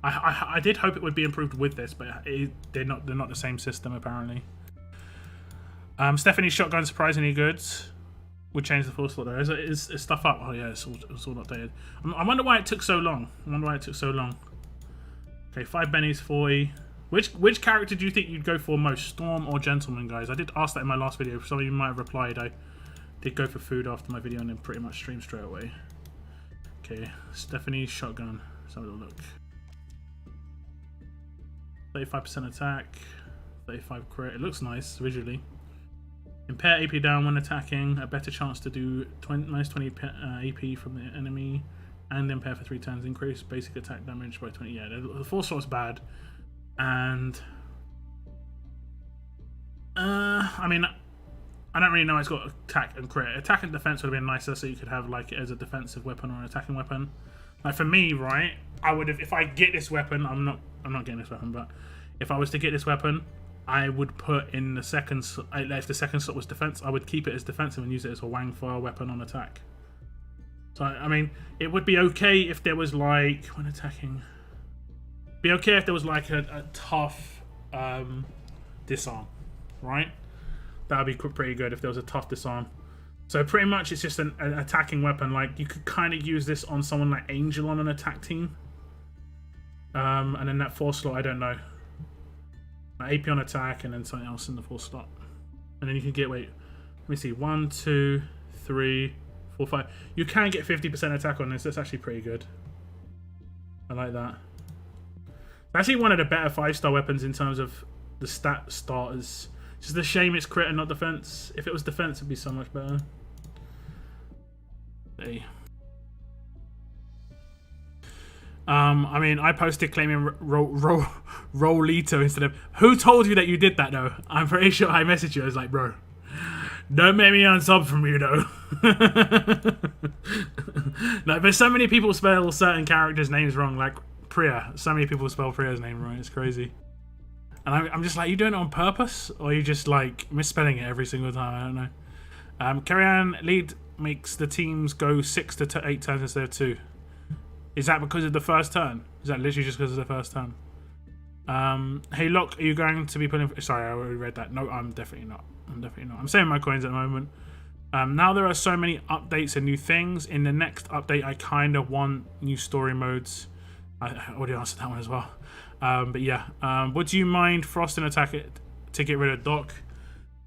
I did hope it would be improved with this, but they're not the same system apparently. Stephanie's shotgun surprisingly good. Would change the full slot though. Is stuff up? Oh yeah, it's all updated. I wonder why it took so long. Okay, 5 bennies, 40. Which character do you think you'd go for most, Storm or Gentleman, guys? I did ask that in my last video. Some of you might have replied. I did go for food after my video and then pretty much streamed straight away. Okay, Stephanie's shotgun. Let's have a little look. 35% attack, 35 crit. It looks nice visually. Impair AP down when attacking. A better chance to do minus 20 AP from the enemy. And impair for 3 turns. Increase basic attack damage by 20. Yeah, the full slot's bad. And I mean, I don't really know. It's got attack and crit. Attack and defense would have been nicer, so you could have like it as a defensive weapon or an attacking weapon. Like for me, right? I would have, if I get this weapon. I'm not getting this weapon, but if I was to get this weapon, I would put in the second. If the second slot was defense, I would keep it as defensive and use it as a wang fire weapon on attack. So I mean, it would be okay if there was like when attacking. Be okay if there was like a tough disarm, right? That would be pretty good if there was a tough disarm. So pretty much it's just an attacking weapon. Like you could kind of use this on someone like Angel on an attack team. And then that 4 slot, I don't know. AP on attack and then something else in the 4 slot. And then you can get, wait, let me see, 1, 2, 3, 4, 5. You can get 50% attack on this. That's actually pretty good. I like that. It's actually one of the better 5-star weapons in terms of the stat starters. It's just a shame it's crit and not defense. If it was defense, it'd be so much better. Hey. I mean, I posted claiming Rolito instead of... Who told you that you did that, though? I'm pretty sure I messaged you. I was like, bro, don't make me unsub from you, though. No, but so many people spell certain characters' names wrong, like Priya. So many people spell Priya's name wrong. It's crazy. And I'm just like, you doing it on purpose? Or are you just, like, misspelling it every single time? I don't know. Carry-on lead makes the teams go 6 to 8 turns instead of 2. Is that because of the first turn? Is that literally just because of the first turn? Hey, Locke, are you going to be putting... Sorry, I already read that. No, I'm definitely not. I'm saving my coins at the moment. Now there are so many updates and new things. In the next update, I kind of want new story modes. I already answered that one as well. But yeah. Would you mind Frost and attack it to get rid of Doc?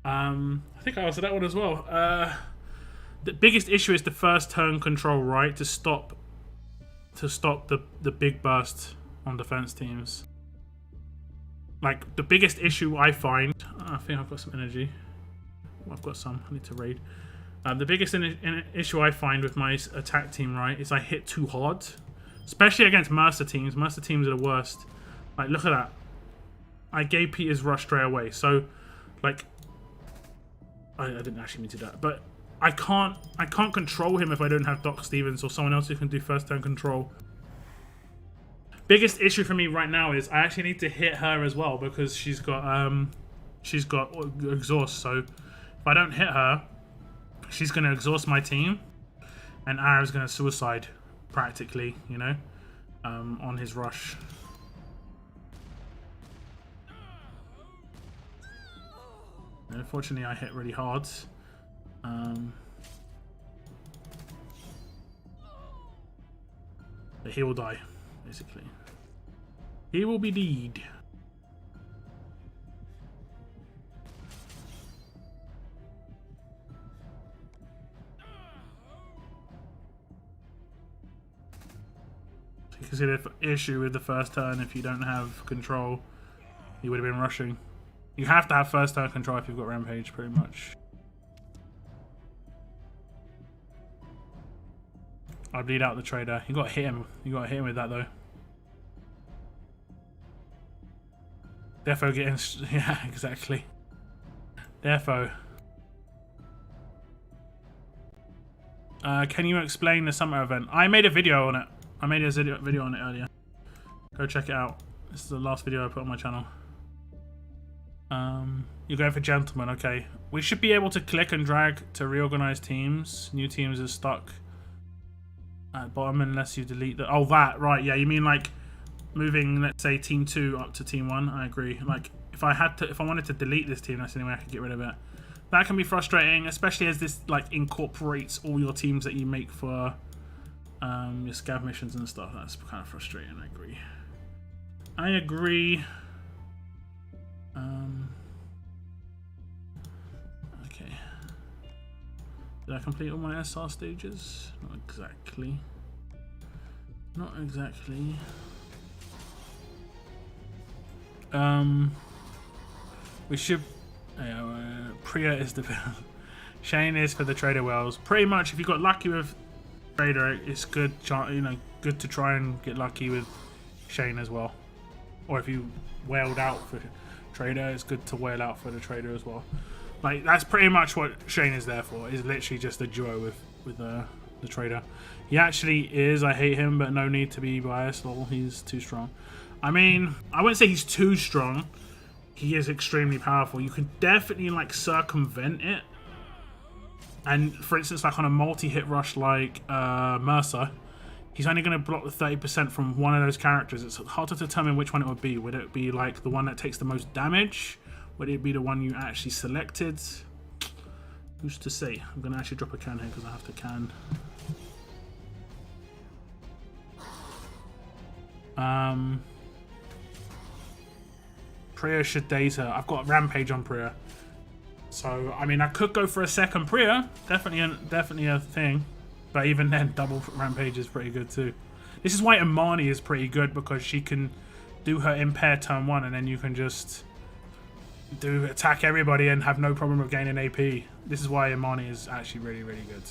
I think I answered that one as well. The biggest issue is the first turn control, right? To stop the big burst on defense teams. Like the biggest issue I find, I think I've got some energy. I've got some. I need to raid. The biggest issue I find with my attack team, right, is I hit too hard, especially against Mercer teams. Mercer teams are the worst. Like look at that. I gave Peter's rush straight away. So, like, I didn't actually mean to do that, but I can't control him if I don't have Doc Stevens or someone else who can do first turn control. Biggest issue for me right now is I actually need to hit her as well because she's got exhaust. So if I don't hit her, she's gonna exhaust my team, and Ara's gonna suicide practically, you know, on his rush. And unfortunately, I hit really hard. But he will die, basically. He will be dead. You can see the issue with the first turn. If you don't have control, you would have been rushing. You have to have first turn control if you've got Rampage, pretty much. I bleed out the trader. You got to hit him. You got to hit him with that though. Defo getting... Yeah, exactly. Defo. Can you explain the summer event? I made a video on it. I made a video on it earlier. Go check it out. This is the last video I put on my channel. You're going for gentlemen, okay. We should be able to click and drag to reorganize teams. New teams are stuck at bottom unless you delete the... Oh, that, right, yeah. You mean like moving, let's say, team 2 up to team 1? I agree. Like, if I wanted to delete this team, that's the only way I could get rid of it. That can be frustrating, especially as this like incorporates all your teams that you make for your scav missions and stuff. That's kind of frustrating. I agree. I agree. Okay. Did I complete all my SR stages? Not exactly. Not exactly. We should. Priya is the Shane is for the trader wells. Pretty much, if you got lucky with trader, it's good. You know, good to try and get lucky with Shane as well. Or if you whaled out for trader, it's good to whale out for the trader as well. Like that's pretty much what Shane is there for. Is literally just a duo with the trader. He actually is. I hate him, but no need to be biased. Lol, he's too strong. I mean, I wouldn't say he's too strong. He is extremely powerful. You can definitely like circumvent it. And for instance, like on a multi-hit rush like Mercer, he's only going to block the 30% from one of those characters. It's hard to determine which one it would be. Would it be like the one that takes the most damage? Would it be the one you actually selected? Who's to say? I'm going to actually drop a can here because I have to can. Priya should date her. I've got Rampage on Priya. So, I mean, I could go for a second Priya. Definitely a thing. But even then, double Rampage is pretty good too. This is why Imani is pretty good, because she can do her impair turn 1 and then you can just attack everybody and have no problem with gaining AP. This is why Imani is actually really, really good.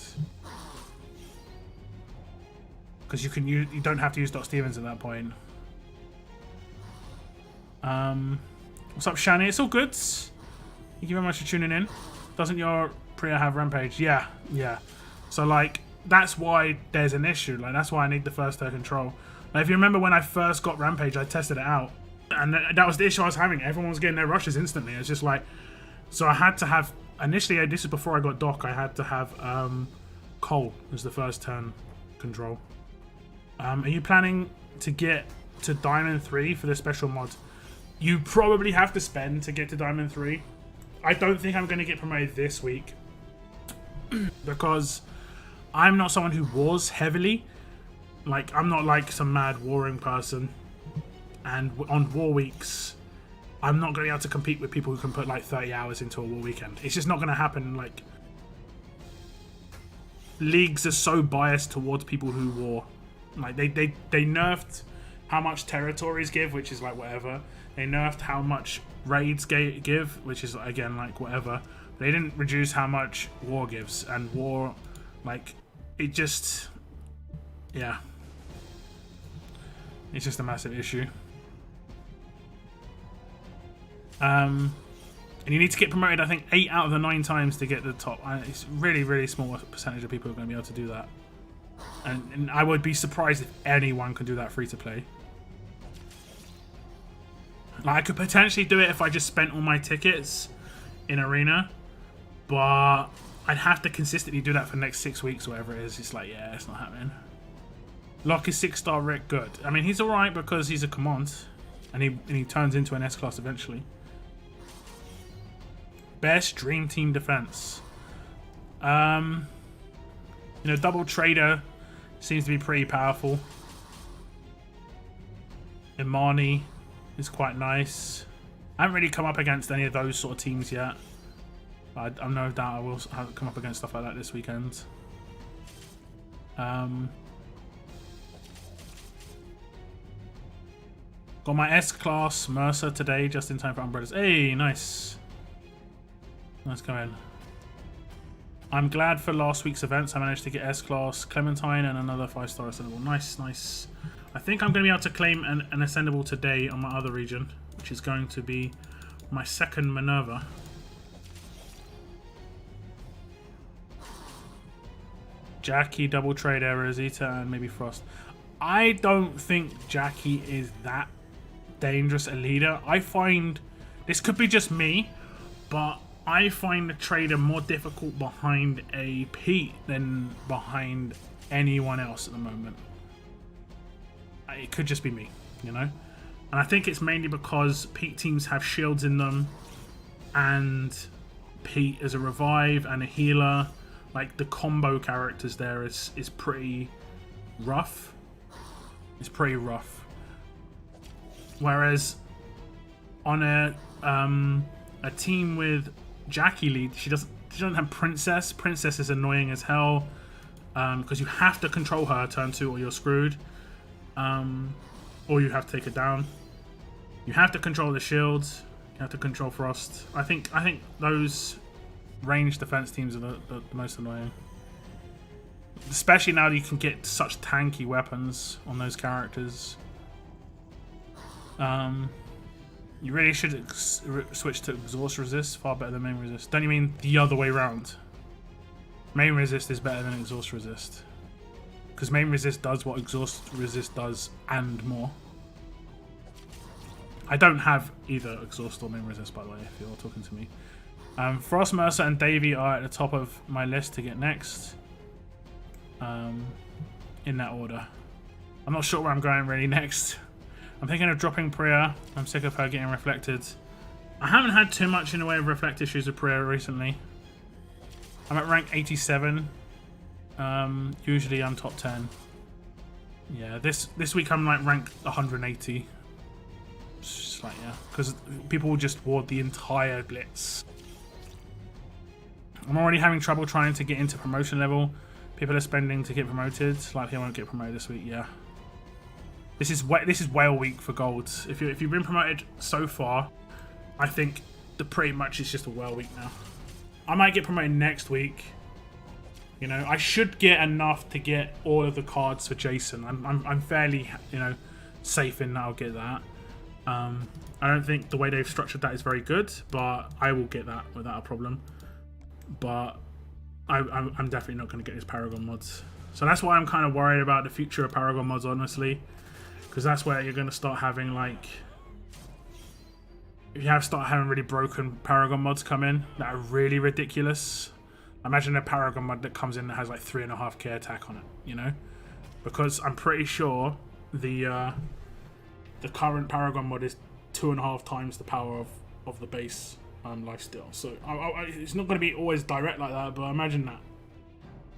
Because you don't have to use Doc Stevens at that point. What's up, Shani? It's all good. Thank you very much for tuning in. Doesn't your Priya have Rampage? Yeah. So, like, that's why there's an issue. Like, that's why I need the first her control. Like, if you remember when I first got Rampage, I tested it out. And that was the issue I was having. Everyone was getting their rushes instantly. It's just like... So I had to have... Initially, this is before I got Doc, I had to have Cole as the first turn control. Are you planning to get to Diamond 3 for the special mod? You probably have to spend to get to Diamond 3. I don't think I'm going to get promoted this week. Because I'm not someone who wars heavily. Like, I'm not like some mad warring person. And on war weeks, I'm not going to be able to compete with people who can put like 30 hours into a war weekend. It's just not going to happen. Like, leagues are so biased towards people who war. Like, they nerfed how much territories give, which is like whatever. They nerfed how much raids give, which is again like whatever. They didn't reduce how much war gives, and war, like, it just, yeah, it's just a massive issue. And you need to get promoted, I think, 8 out of the 9 times to get the top. It's really, really small percentage of people who are going to be able to do that. And I would be surprised if anyone could do that free to play. Like, I could potentially do it if I just spent all my tickets in Arena, but I'd have to consistently do that for the next 6 weeks or whatever it is. It's like, yeah, it's not happening. Locke is 6-star Rick, good. I mean, he's alright because he's a command, and he turns into an S-class eventually. Best Dream Team defense. You know, double trader seems to be pretty powerful. Imani is quite nice. I haven't really come up against any of those sort of teams yet. I'm no doubt I will come up against stuff like that this weekend. Got my S-class Mercer today, just in time for Umbrellas. Hey, nice. Nice going. I'm glad for last week's events I managed to get S-class Clementine and another 5-star ascendable. Nice, nice. I think I'm going to be able to claim an ascendable today on my other region, which is going to be my second Minerva. Jackie, double trade error, Zeta, and maybe Frost. I don't think Jackie is that dangerous a leader. I find, this could be just me, but I find the trader more difficult behind a Pete than behind anyone else at the moment. It could just be me, you know? And I think it's mainly because Pete teams have shields in them, and Pete is a revive and a healer. Like, the combo characters there is pretty rough. It's pretty rough. Whereas on a team with Jackie lead, she doesn't have Princess. Princess is annoying as hell because you have to control her turn 2 or you're screwed. Or you have to take her down. You have to control the shields. You have to control Frost. I think those ranged defense teams are the most annoying. Especially now that you can get such tanky weapons on those characters. You really should switch to exhaust resist, far better than main resist. Don't you mean the other way around? Main resist is better than exhaust resist. Because main resist does what exhaust resist does and more. I don't have either exhaust or main resist, by the way, if you're talking to me. Frost, Mercer, and Davey are at the top of my list to get next. In that order. I'm not sure where I'm going really next. I'm thinking of dropping Priya. I'm sick of her getting reflected. I haven't had too much in the way of reflect issues with Priya recently. I'm at rank 87. Usually I'm top 10. Yeah, this week I'm like rank 180. It's just like, yeah, because people will just ward the entire blitz. I'm already having trouble trying to get into promotion level. People are spending to get promoted. Likely I won't get promoted this week. Yeah, this is whale week for gold. If you've been promoted so far, I think pretty much it's just a whale week now. I might get promoted next week. You know, I should get enough to get all of the cards for Jason. I'm fairly, you know, safe in that I'll get that. I don't think the way they've structured that is very good, but I will get that without a problem. But I'm definitely not going to get his Paragon mods. So that's why I'm kind of worried about the future of Paragon mods, honestly. Because that's where you're going to start having, like... If you start having really broken Paragon mods come in that are really ridiculous. Imagine a Paragon mod that comes in that has like 3.5k attack on it, you know? Because I'm pretty sure the current Paragon mod is 2.5 times the power of the base lifesteal. So it's not going to be always direct like that, but imagine that.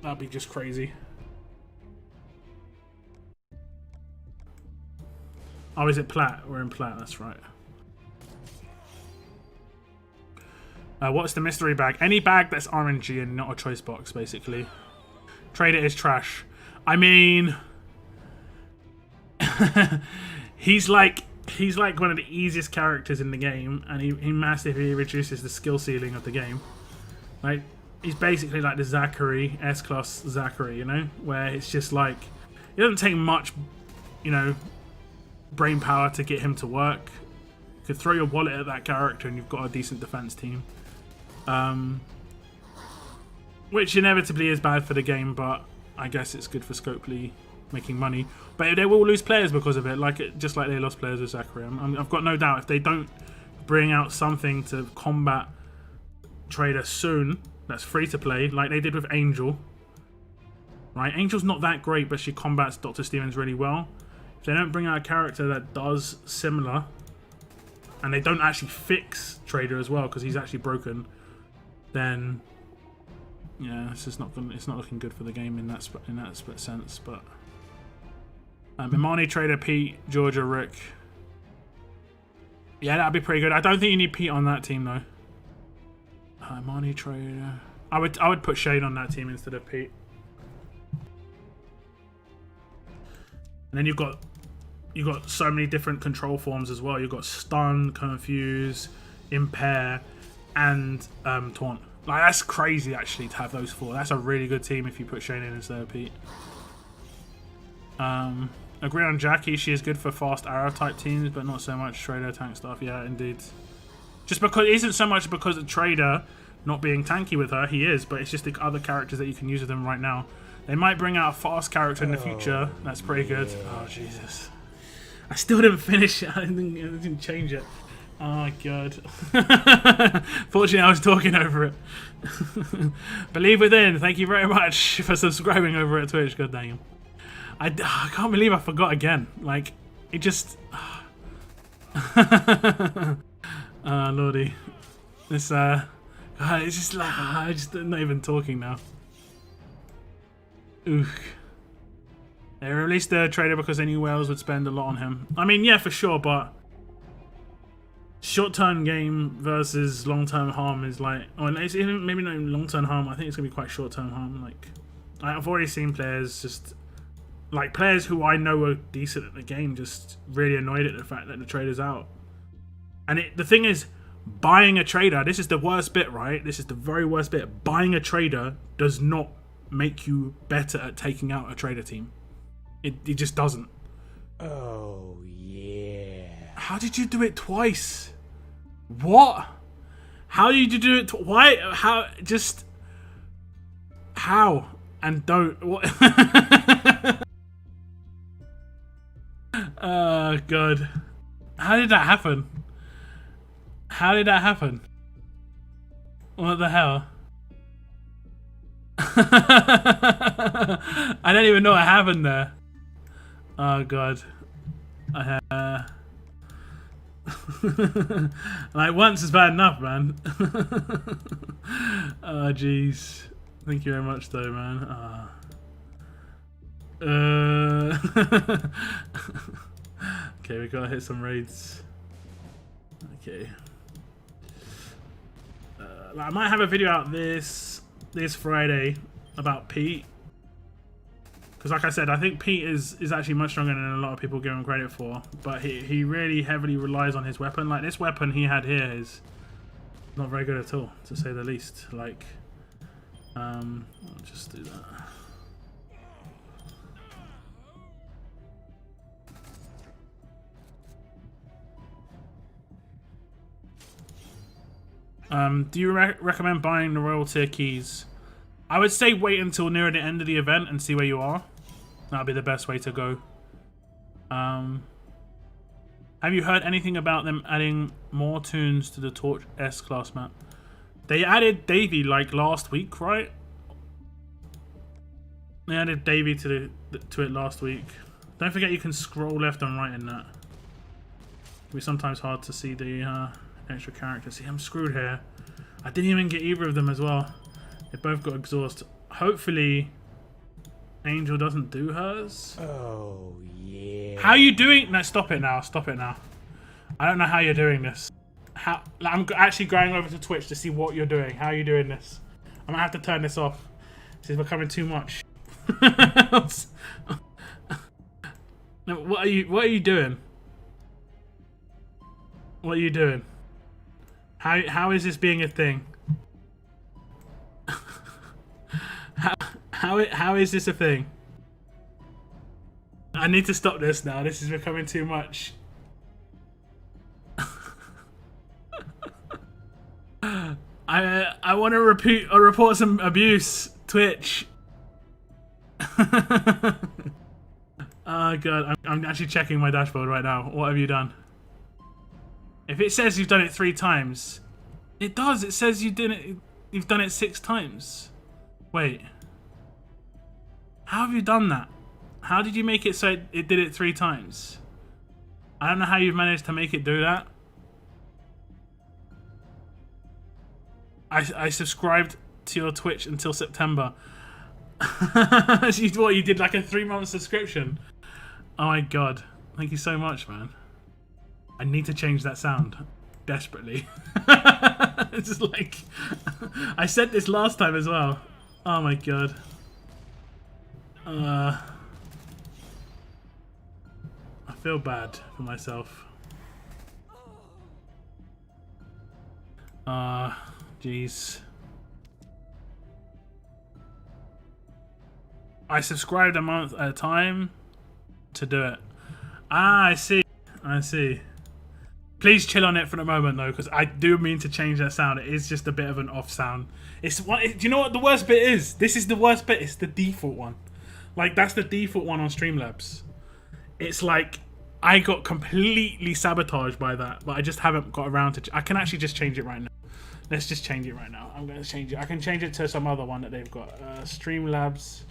That'd be just crazy. Oh, is it plat? We're in plat, that's right. What's the mystery bag? Any bag that's RNG and not a choice box, basically. Trader is trash. I mean... he's like one of the easiest characters in the game, and he massively reduces the skill ceiling of the game. Like, he's basically like the Zachary, S-Class Zachary, you know? Where it's just like... It doesn't take much, you know, brain power to get him to work. You could throw your wallet at that character and you've got a decent defense team. Which inevitably is bad for the game, but I guess it's good for Scopely making money. But they will lose players because of it, just like they lost players with Zachary. I've got no doubt if they don't bring out something to combat Trader soon that's free to play, like they did with Angel. Right, Angel's not that great, but she combats Dr. Stevens really well. If they don't bring out a character that does similar, and they don't actually fix Trader as well because he's actually broken, then yeah, it's not looking good for the game in that split sense. But Imani, Trader, Pete, Georgia, Rick. Yeah, that'd be pretty good. I don't think you need Pete on that team though. Imani, Trader. I would put Shane on that team instead of Pete. And then you've got so many different control forms as well. You've got Stun, Confuse, Impair, and Taunt. Like, that's crazy actually to have those 4. That's a really good team if you put Shane in instead of Pete. Agree on Jackie. She is good for fast arrow type teams, but not so much Trader tank stuff. Yeah, indeed. Just because it isn't so much because of Trader not being tanky with her. He is, but it's just the other characters that you can use with him right now. They might bring out a fast character in the future. That's pretty good. Oh, Jesus. I still didn't finish it. I didn't change it. Oh, my God. Fortunately, I was talking over it. Believe Within, thank you very much for subscribing over at Twitch. God dang. I can't believe I forgot again. Like, it just... Lordy. This, God, it's just like, I'm not even talking now. Oof. They released the trailer because they knew Wales would spend a lot on him. I mean, yeah, for sure, but short-term game versus long-term harm is like, or it's even maybe not even long-term harm. I think it's gonna be quite short-term harm. Like, I've already seen players just like players who I know are decent at the game just really annoyed at the fact that the trader's out. And the thing is, buying a trader, this is the worst bit, right? This is the very worst bit. Buying a trader does not make you better at taking out a trader team. It just doesn't. Oh, yeah. How did you do it twice? What? How did you do it? Why? How? Just... How? And don't... What? Oh, God. How did that happen? How did that happen? What the hell? I don't even know what happened there. Oh, God. Like, once is bad enough, man. Oh, jeez. Thank you very much, though, man. Okay, we gotta hit some raids. Okay. I might have a video out this Friday about Pete. Because like I said, I think Pete is actually much stronger than a lot of people give him credit for. But he really heavily relies on his weapon. Like, this weapon he had here is not very good at all, to say the least. Like, I'll just do that. Do you recommend buying the Royal Tier keys? I would say wait until near the end of the event and see where you are. That'll be the best way to go. Have you heard anything about them adding more tunes to the Torch S class map? They added Davy like last week, right? They added Davy to it last week. Don't forget you can scroll left and right in that. It'll be sometimes hard to see the extra characters. See, I'm screwed here. I didn't even get either of them as well. They both got exhaust. Hopefully Angel doesn't do hers. Oh, yeah. How are you doing? No, stop it now. Stop it now. I don't know how you're doing this. I'm actually going over to Twitch to see what you're doing. How are you doing this? I'm gonna have to turn this off. This is becoming too much. No, what are you doing? What are you doing? How is this being a thing? How is this a thing? I need to stop this now. This is becoming too much. I want to report some abuse. Twitch. Oh, God, I'm actually checking my dashboard right now. What have you done? If it says you've done it 3 times, it does. It says you've done it 6 times. Wait. How have you done that? How did you make it so it did it 3 times? I don't know how you've managed to make it do that. I subscribed to your Twitch until September. What, you did like a 3-month subscription? Oh my God. Thank you so much, man. I need to change that sound desperately. It's just like I said this last time as well. Oh my God. I feel bad for myself. Jeez. I subscribed a month at a time to do it. Ah, I see. I see. Please chill on it for the moment though, because I do mean to change that sound. It is just a bit of an off sound. It's what. Do you know what the worst bit is? This is the worst bit. It's the default one. Like that's the default one on Streamlabs. It's like I got completely sabotaged by that, but I just haven't got around to. I can actually just change it right now. Let's just change it right now. I'm going to change it. I can change it to some other one that they've got. Streamlabs,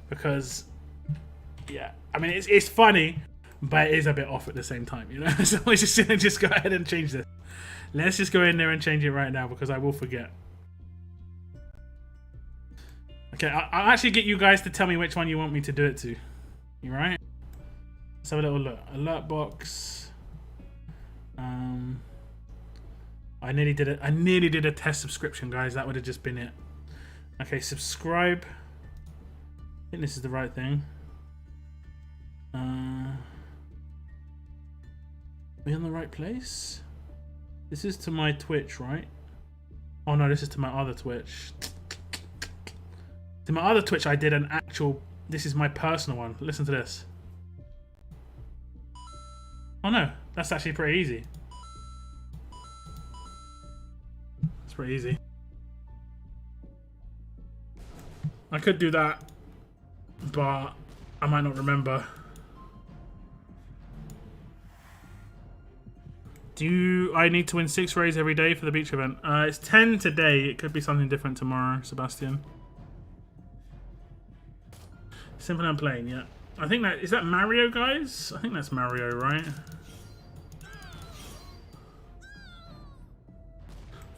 because yeah, I mean it's funny. But it is a bit off at the same time, you know? So we're just going to just go ahead and change this. Let's just go in there and change it right now because I will forget. Okay, I'll actually get you guys to tell me which one you want me to do it to. You right? Let's have a little look. Alert box. I nearly did it. I nearly did a test subscription, guys. That would have just been it. Okay, subscribe. I think this is the right thing. Are we on the right place? This is to my Twitch, right? Oh no, this is to my other Twitch. To my other Twitch, I did an actual. This is my personal one. Listen to this. Oh no, that's actually pretty easy. It's pretty easy. I could do that, but I might not remember. Do I need to win 6 raids every day for the beach event? It's 10 today. It could be something different tomorrow, Sebastian. Simple and plain, yeah. I think that... Is that Mario, guys? I think that's Mario, right?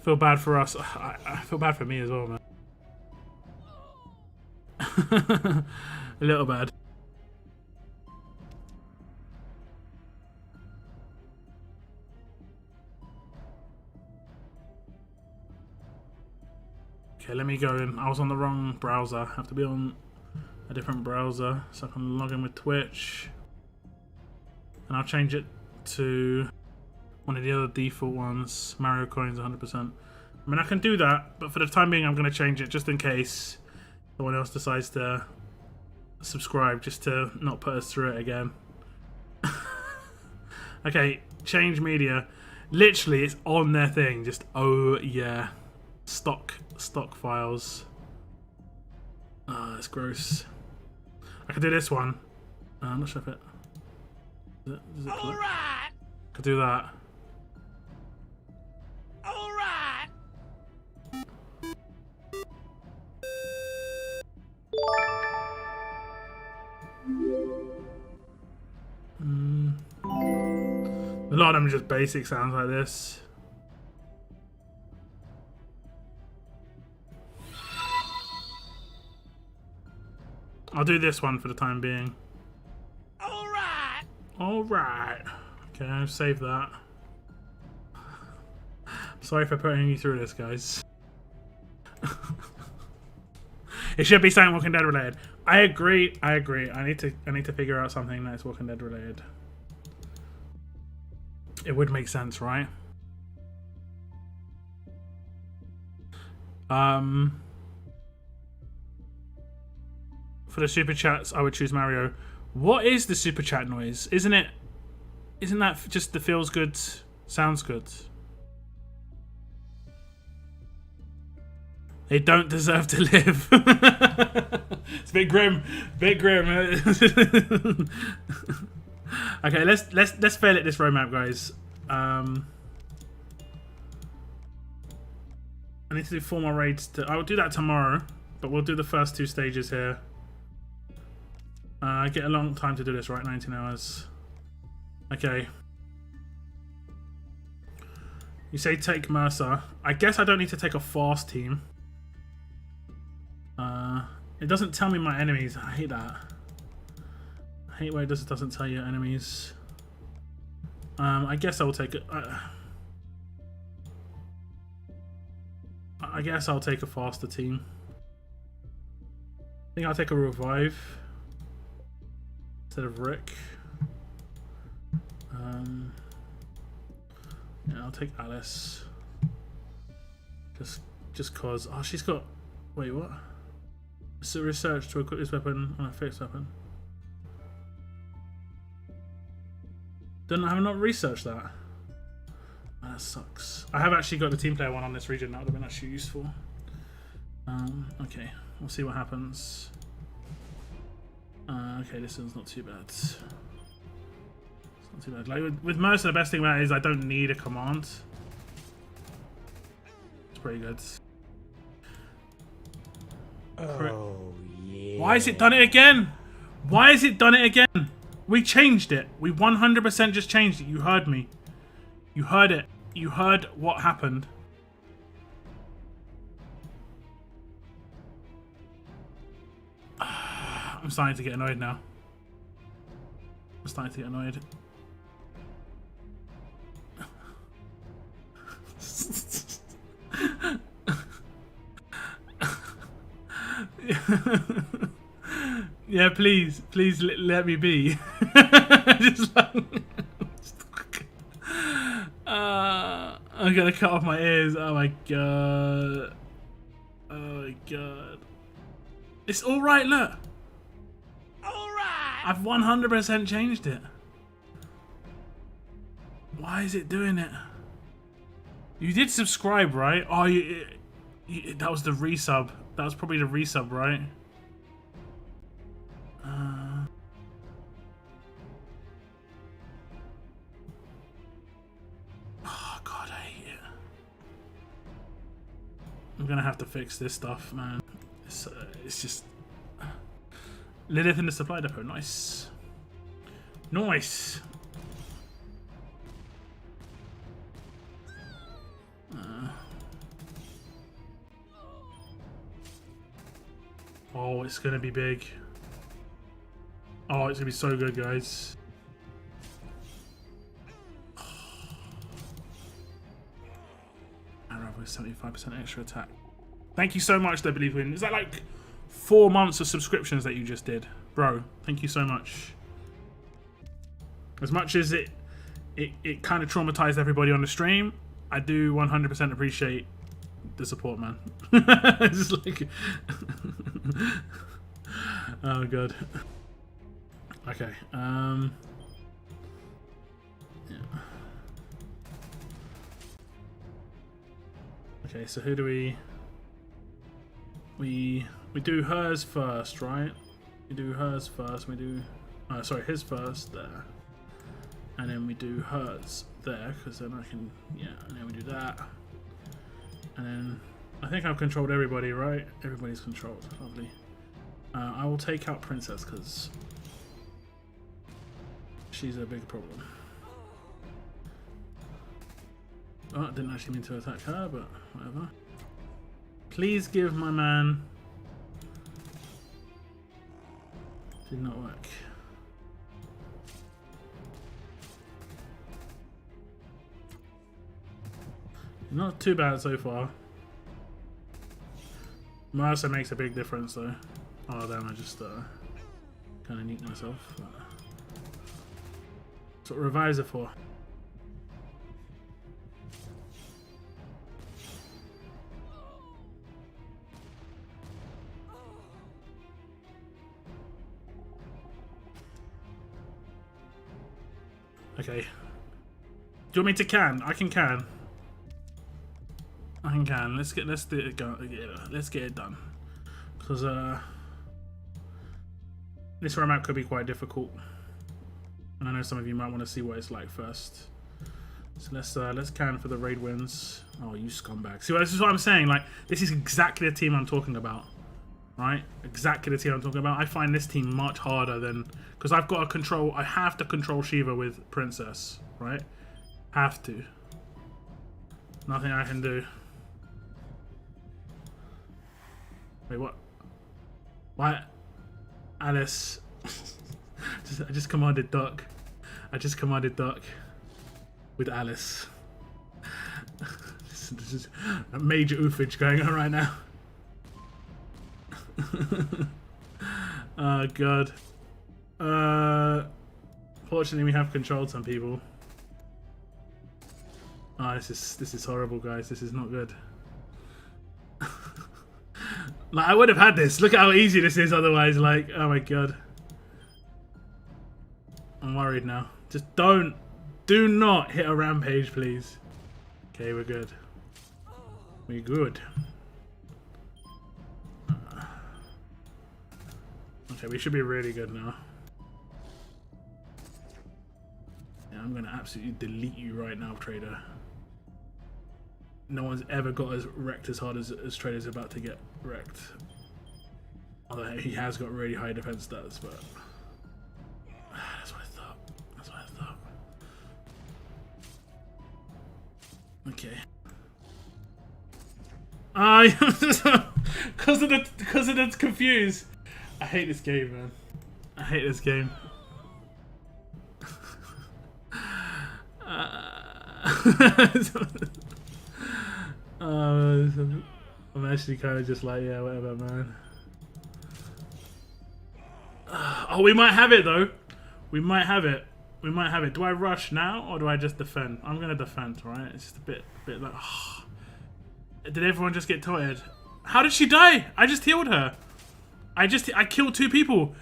Feel bad for us. I feel bad for me as well, man. A little bad. Okay, let me go in. I was on the wrong browser. I have to be on a different browser so I can log in with Twitch. And I'll change it to one of the other default ones. Mario Coins 100%. I mean, I can do that, but for the time being, I'm going to change it just in case someone else decides to subscribe, just to not put us through it again. Okay, change media. Literally, it's on their thing. Just, oh yeah. Stock files. Ah, that's gross. I could do this one. I'm not sure if it. Does it all right. I could do that. All right. A lot of them are just basic sounds like this. I'll do this one for the time being. Alright! Alright. Okay, I'll save that. Sorry for putting you through this, guys. It should be something Walking Dead related. I agree. I need to figure out something that's Walking Dead related. It would make sense, right? For the super chats, I would choose Mario. What is the super chat noise? Isn't that just the feels good, sounds good? They don't deserve to live. It's a bit grim, Okay, let's fail at this roadmap, guys. I need to do 4 more raids. I will do that tomorrow, but we'll do the first 2 stages here. I get a long time to do this, right? 19 hours. Okay. You say take Mercer. I guess I don't need to take a fast team. It doesn't tell me my enemies. I hate that. I hate where it doesn't tell you enemies. I guess I will take it. I guess I'll take a faster team. I think I'll take a revive instead of Rick. Yeah, I'll take Alice. Just cause. Oh, she's got. Wait, what? So research to equip this weapon on a fixed weapon. Have I not researched that? that sucks. I have actually got the team player one on this region. That would have been actually useful. Okay, we'll see what happens. Okay, this one's not too bad. It's not too bad. Like with most of the best thing about it is I don't need a command. It's pretty good. Oh, yeah. Why has it done it again? Why has it done it again? We changed it. We 100% just changed it. You heard me. You heard it. You heard what happened. I'm starting to get annoyed now. I'm starting to get annoyed. Yeah, please let me be. Just like, I'm gonna cut off my ears. Oh my god. Oh my god. It's all right. Look. All right. I've 100% changed it. Why is it doing it? You did subscribe, right? Oh, that was the resub. That was probably the resub, right? Oh god, I hate it. I'm gonna have to fix this stuff, man. It's just Lilith in the supply depot. Nice, nice. Oh, it's gonna be big. Oh, it's gonna be so good, guys. Arrow with 75% extra attack. Thank you so much, though, Believe In. Is that like 4 months of subscriptions that you just did? Bro, thank you so much. As much as it kind of traumatized everybody on the stream, I do 100% appreciate the support, man. It's like oh god. Okay. Yeah. Okay, so who do we do hers first, right? We do hers first. We do sorry, his first there, and then we do hers there, because then I can, yeah, and then we do that, and then I think I've controlled everybody, right? Everybody's controlled. Lovely. I will take out Princess because she's a big problem. Oh, I didn't actually mean to attack her, but whatever. Please give my man. Did not work. Not too bad so far. Mercer makes a big difference though. Oh damn, I just kind of neat myself. That's what revives it for. Okay. Do you want me to can? I can can. I can. Let's do it. Go. Let's get it done. Because this roadmap could be quite difficult, and I know some of you might want to see what it's like first. So let's can for the raid wins. Oh, you scumbag! See, this is what I'm saying. Like, this is exactly the team I'm talking about, right? Exactly the team I'm talking about. I find this team much harder than, because I've got to control. I have to control Shiva with Princess, right? Have to. Nothing I can do. Wait, what? Why? Alice. I just commanded Duck. I just commanded Duck with Alice. This is a major oofage going on right now. Oh god. Fortunately we have controlled some people. Oh, this is horrible, guys. This is not good. Like, I would have had this. Look at how easy this is otherwise. Like, oh my god. I'm worried now. Just do not hit a rampage, please. Okay, we're good. We're good. Okay, we should be really good now. Yeah, I'm gonna absolutely delete you right now, Trader. No one's ever got as wrecked as hard as Trader's about to get wrecked. Although he has got really high defense stats, but that's what I thought. That's what I thought. Okay. Because of the confused. I hate this game, man. I hate this game. I'm actually kind of just like, yeah, whatever, man. Oh, we might have it though. We might have it. We might have it. Do I rush now or do I just defend? I'm gonna defend, right? It's just a bit like. Oh. Did everyone just get tired? How did she die? I just healed her. I killed 2 people.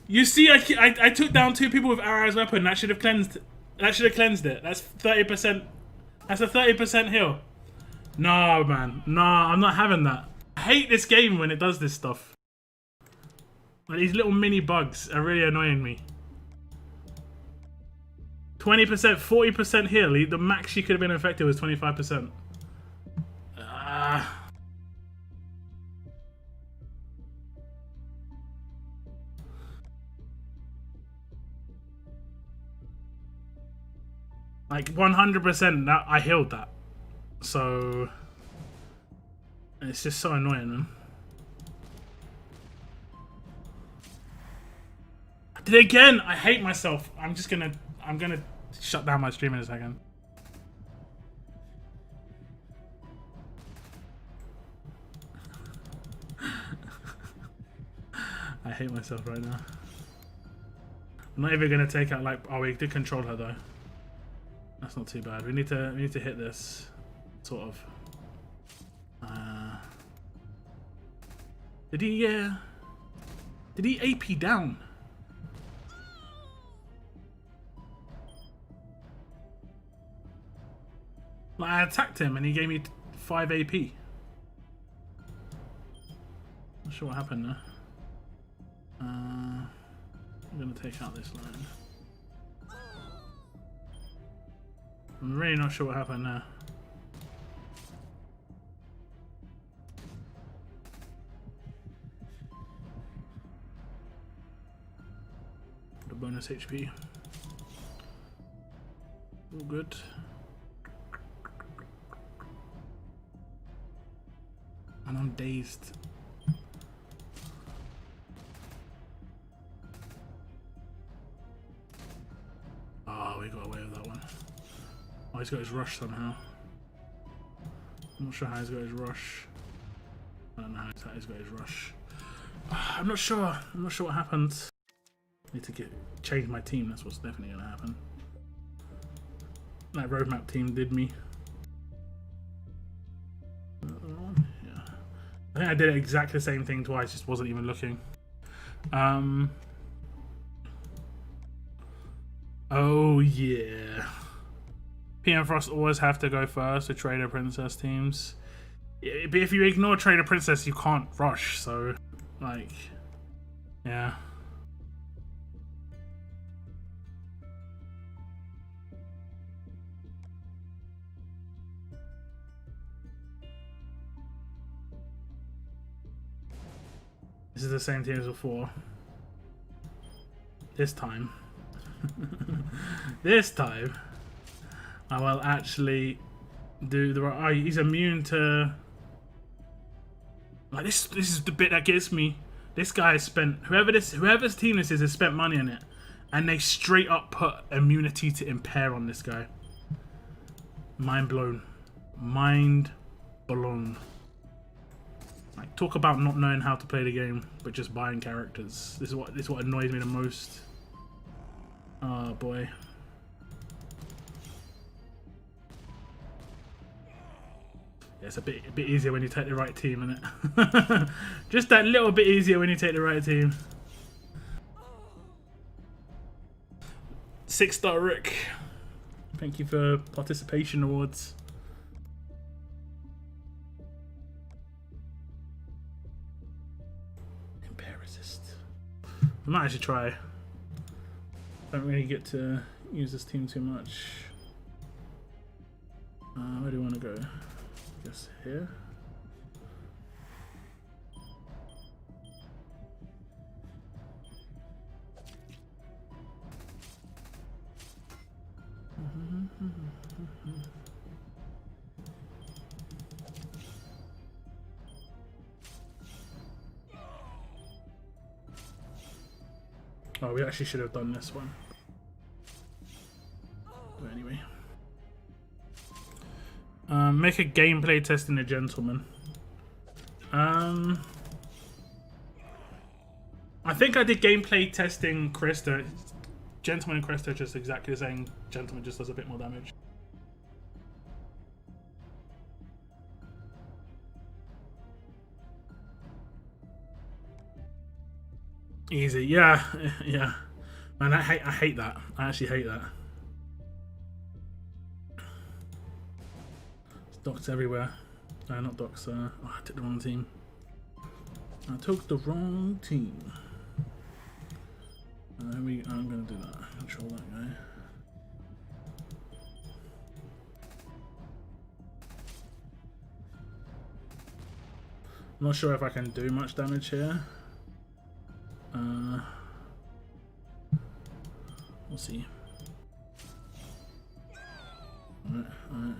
You see, I took down 2 people with Arrow's weapon. That should have cleansed. That should have cleansed it. That's 30%. That's a 30% heal. No, man. No, I'm not having that. I hate this game when it does this stuff. Like, these little mini bugs are really annoying me. 20%, 40% heal. The max she could have been affected was 25%. Like 100% that I healed that. So it's just so annoying, man. I did it again. I hate myself. I'm gonna shut down my stream in a second. I hate myself right now. I'm not even gonna take out like. Oh, we did control her though. That's not too bad. We need to hit this, sort of. Did he AP down? Like, I attacked him and he gave me 5 AP. Not sure what happened there. I'm gonna take out this line. I'm really not sure what happened there. The bonus HP. All good. And I'm dazed. Oh, we got away with that one. Oh, he's got his rush somehow. I'm not sure how he's got his rush. I don't know how he's got his rush. I'm not sure. I'm not sure what happened. I need to change my team. That's what's definitely gonna happen. That roadmap team did me. Yeah. I think I did exactly the same thing twice. Just wasn't even looking. Oh yeah. PM Frost always have to go first with Trader Princess teams. But if you ignore Trader Princess, you can't rush. So, like, yeah. This is the same team as before. This time. This time. I will actually do the right. Oh, he's immune to. Like this is the bit that gets me. This guy has spent whoever's team this is has spent money on it, and they straight up put immunity to impair on this guy. Mind blown. Mind blown. Like, talk about not knowing how to play the game, but just buying characters. This is what annoys me the most. Oh boy. Yeah, it's a bit easier when you take the right team, isn't it? Just that little bit easier when you take the right team. 6-star Rick. Thank you for participation awards. resist. I might actually try. Don't really get to use this team too much. Where do you want to go? I guess here. Oh, we actually should have done this one. But anyway. Make a gameplay test in a gentleman. I think I did gameplay testing Krista. Gentleman and Krista are just exactly the same. Gentleman just does a bit more damage. Easy, yeah, yeah. Man, I hate that. I actually hate that. There's docs everywhere. Not docs. Oh, I took the wrong team. I took the wrong team. I'm gonna do that. Control that guy. I'm not sure if I can do much damage here. We'll see. Alright, alright.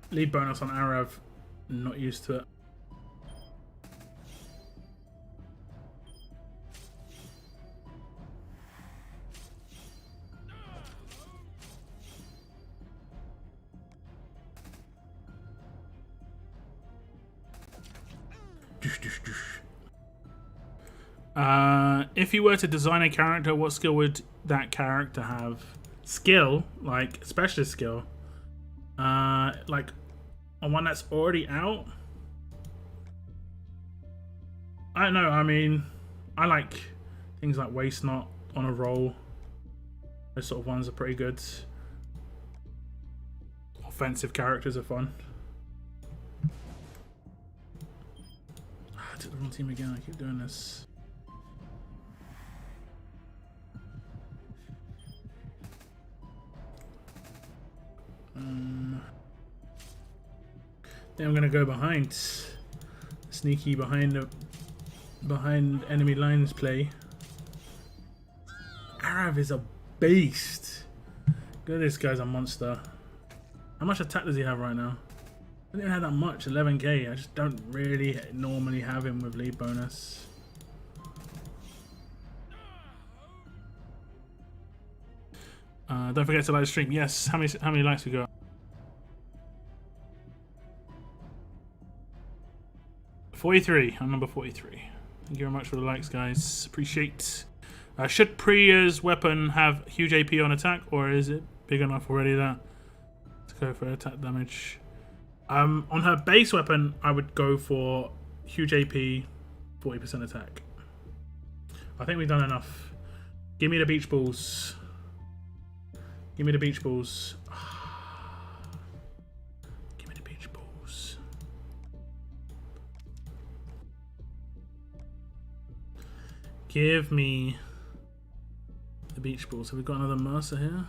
Lead bonus on Arav. Not used to it. If you were to design a character, what skill would that character have? Skill, like specialist skill, like a one that's already out. I don't know. I mean, I like things like Waste Not, On a Roll. Those sort of ones are pretty good. Offensive characters are fun. I took the wrong team again. I keep doing this. Then I'm gonna go behind, sneaky behind enemy lines play. Arav is a beast. Look at this guy's a monster. How much attack does he have right now? I don't even have that much, 11k. I just don't really normally have him with lead bonus. Don't forget to like the stream. Yes, how many likes we got? $43. I'm number 43. Thank you very much for the likes, guys. Appreciate. Should Priya's weapon have huge AP on attack, or is it big enough already that to go for attack damage? On her base weapon, I would go for huge AP, 40% attack. I think we've done enough. Give me the beach balls. Give me the beach balls. Give me the beach balls. Give me the beach balls. Have we got another Mercer here?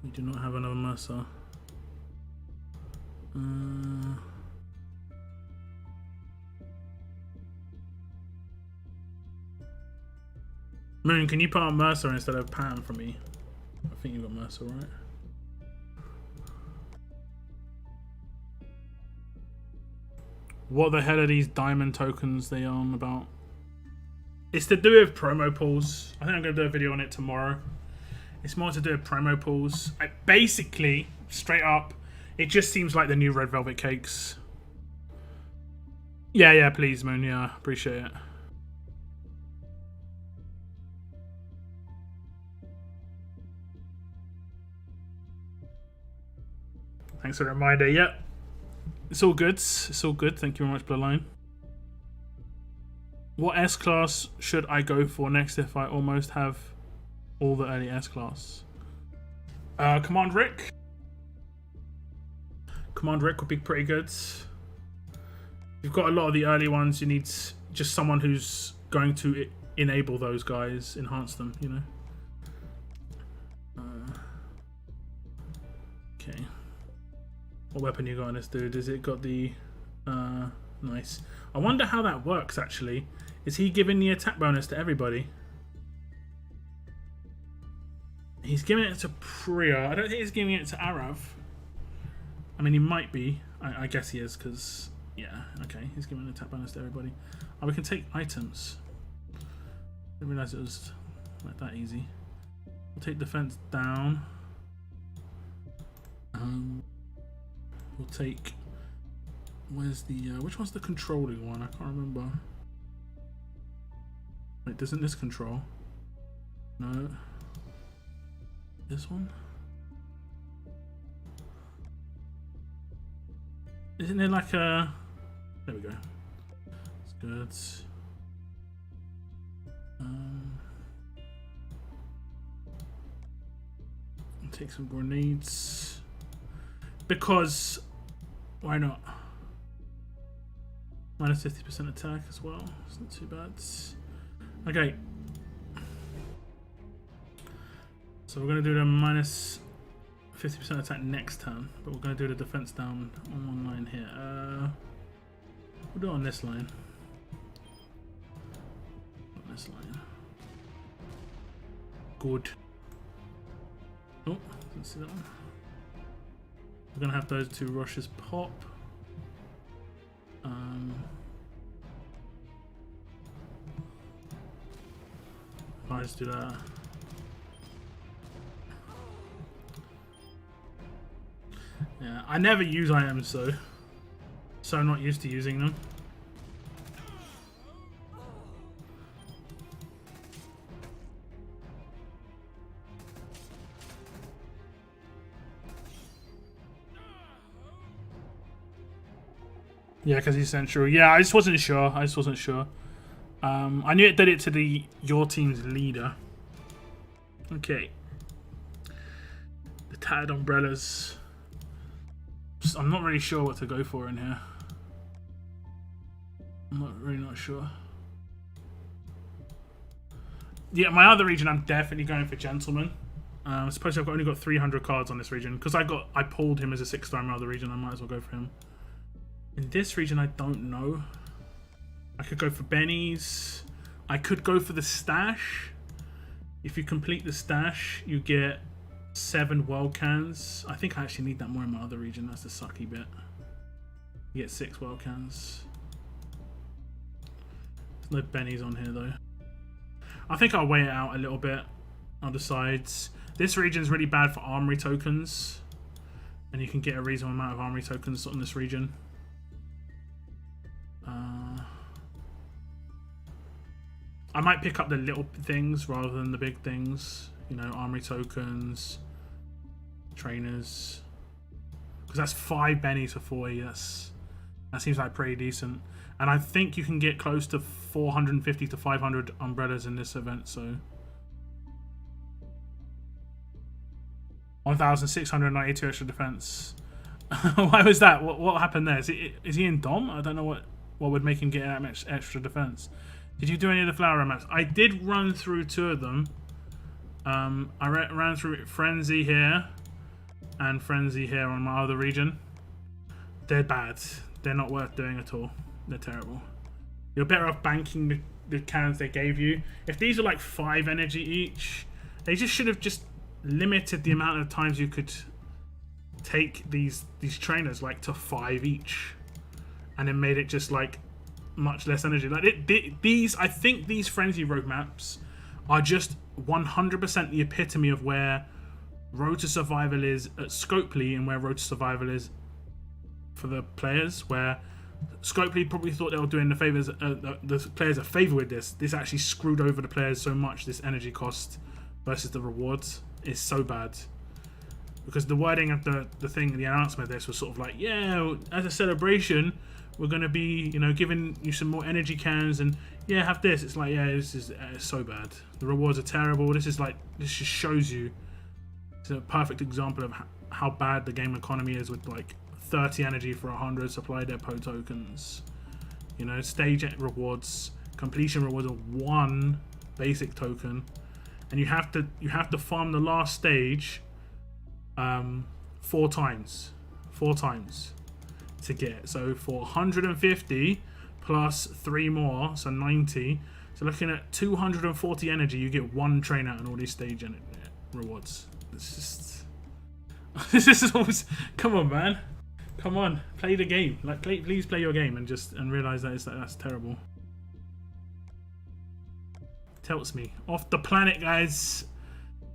We do not have another Mercer. Moon, can you put on Mercer instead of Pam for me? I think you got Mercer, right? What the hell are these diamond tokens they are on about? It's to do with promo pools. I think I'm going to do a video on it tomorrow. It's more to do with promo pools. Basically, straight up, it just seems like the new red velvet cakes. Yeah, please, Moon. Yeah, appreciate it. Thanks for the reminder. Yep. It's all good. It's all good. Thank you very much, Bloodline. What S-Class should I go for next if I almost have all the early S-Class? Command Rick. Command Rick would be pretty good. You've got a lot of the early ones. You need just someone who's going to enable those guys, enhance them, you know. Okay. What weapon you got on this dude? Is it got the... nice. I wonder how that works, actually. Is he giving the attack bonus to everybody? He's giving it to Priya. I don't think he's giving it to Arav. I mean, he might be. I guess he is, because... Yeah, okay. He's giving an attack bonus to everybody. Oh, we can take items. Didn't realise it was like that easy. We'll take defense down. We'll take... Where's the... which one's the controlling one? I can't remember. Wait, doesn't this control? No. This one? Isn't there like a... There we go. That's good. Take some grenades. Because... Why not? Minus 50% attack as well. It's not too bad. Okay. So we're going to do the minus 50% attack next turn, but we're going to do the defense down on one line here. We'll do it on this line. On this line. Good. Oh, didn't see that one. We're going to have those two rushes pop. I'll just do that. Yeah, I never use items though, so I'm not used to using them. Yeah, because he's central. Yeah, I just wasn't sure. I knew it did it to your team's leader. Okay. The tattered umbrellas. I'm not really sure what to go for in here. I'm really not sure. Yeah, my other region, I'm definitely going for Gentleman. I suppose I've only got 300 cards on this region because I pulled him as a 6-star in my other region. I might as well go for him. In this region, I don't know. I could go for Benny's. I could go for the stash. If you complete the stash, you get 7 world cans. I think I actually need that more in my other region. That's the sucky bit. You get 6 world cans. There's no Benny's on here though. I think I'll weigh it out a little bit. I'll decide. This region is really bad for armory tokens, and you can get a reasonable amount of armory tokens on this region. I might pick up the little things rather than the big things. You know, armory tokens, trainers. Because that's 5 bennies for 40. That seems like pretty decent. And I think you can get close to 450 to 500 umbrellas in this event. So 1,692 extra defense. Why was that? What happened there? Is he in Dom? I don't know what would make him get that much extra defense. Did you do any of the flower maps? I did run through 2 of them. I ran through Frenzy here and Frenzy here on my other region. They're bad. They're not worth doing at all. They're terrible. You're better off banking the cans they gave you. If these are like 5 energy each, they just should have just limited the amount of times you could take these trainers like to 5 each, and then made it just like much less energy. Like I think these Frenzy roadmaps are just 100% the epitome of where Road to Survival is at Scopely and where Road to Survival is for the players. Where Scopely probably thought they were doing the players a favor with this. This actually screwed over the players so much. This energy cost versus the rewards is so bad. Because the wording of the announcement of this was sort of like, yeah, as a celebration, we're going to be, you know, giving you some more energy cans, and yeah, have this. It's like, yeah, this is so bad. The rewards are terrible. This just shows you. It's a perfect example of how bad the game economy is with like 30 energy for 100 supply depot tokens. You know, stage rewards, completion rewards are 1 basic token, and you have to farm the last stage 4 times to get it. So for 150 plus 3 more, so 90. So looking at 240 energy, you get 1 trainer and all these stage rewards. It's just this is always, come on, man, come on, play the game. Like, please play your game and realize that's terrible. Tells me off the planet, guys.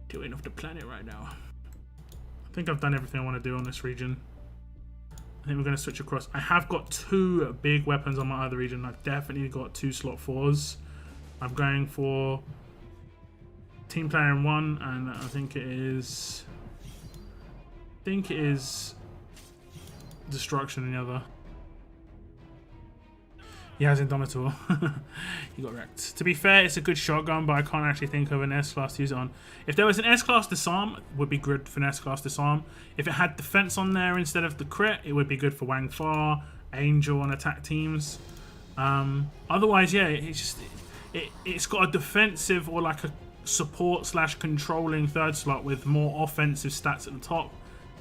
Doing off the planet right now. I think I've done everything I want to do on this region. I think we're going to switch across. I have got 2 big weapons on my other region. I've definitely got 2 slot 4s. I'm going for team player in 1, and I think it is destruction in the other. He has Indomitable. He got wrecked. To be fair, it's a good shotgun, but I can't actually think of an S-Class to use it on. If there was an S-Class disarm, it would be good for an S-Class disarm. If it had defense on there instead of the crit, it would be good for Wang Fa, Angel, and attack teams. Otherwise, yeah, it's got a defensive or like a support / controlling 3rd slot with more offensive stats at the top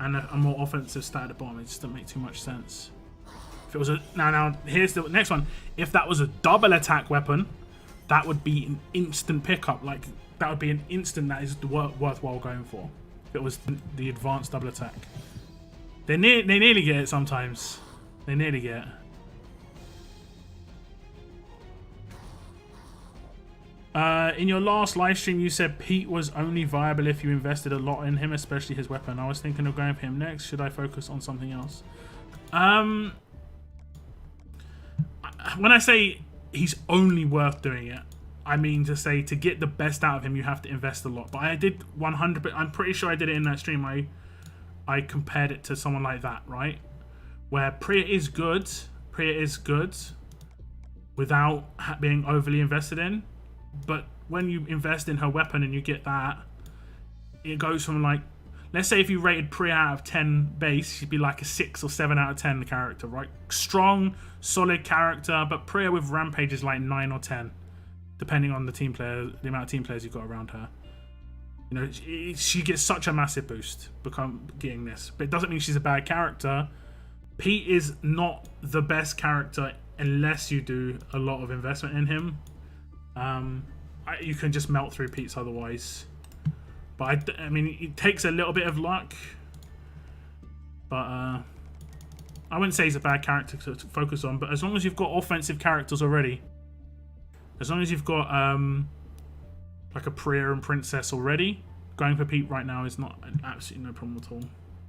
and a more offensive stat at the bottom. It just doesn't make too much sense. If it was now here's the next one. If that was a double attack weapon, that would be an instant pickup. Like, that would be an instant that is worthwhile going for. If it was the advanced double attack, they nearly get it sometimes. They nearly get it. In your last live stream, you said Pete was only viable if you invested a lot in him, especially his weapon. I was thinking of going for him next. Should I focus on something else? When I say he's only worth doing it, I mean to say to get the best out of him, you have to invest a lot. But I did 100. I'm pretty sure I did it in that stream. I compared it to someone like that, right? Where Priya is good without being overly invested in. But when you invest in her weapon and you get that, it goes from like, let's say if you rated Priya out of 10 base, she'd be like a 6 or 7 out of 10 character, right? Strong, solid character, but Priya with Rampage is like 9 or 10, depending on the amount of team players you've got around her. You know, she gets such a massive boost getting this, but it doesn't mean she's a bad character. Pete is not the best character unless you do a lot of investment in him. You can just melt through Pete's otherwise. But I mean, it takes a little bit of luck. But I wouldn't say he's a bad character to focus on. But as long as you've got offensive characters already, as long as you've got like a Priya and Princess already, going for Pete right now is not absolutely no problem at all.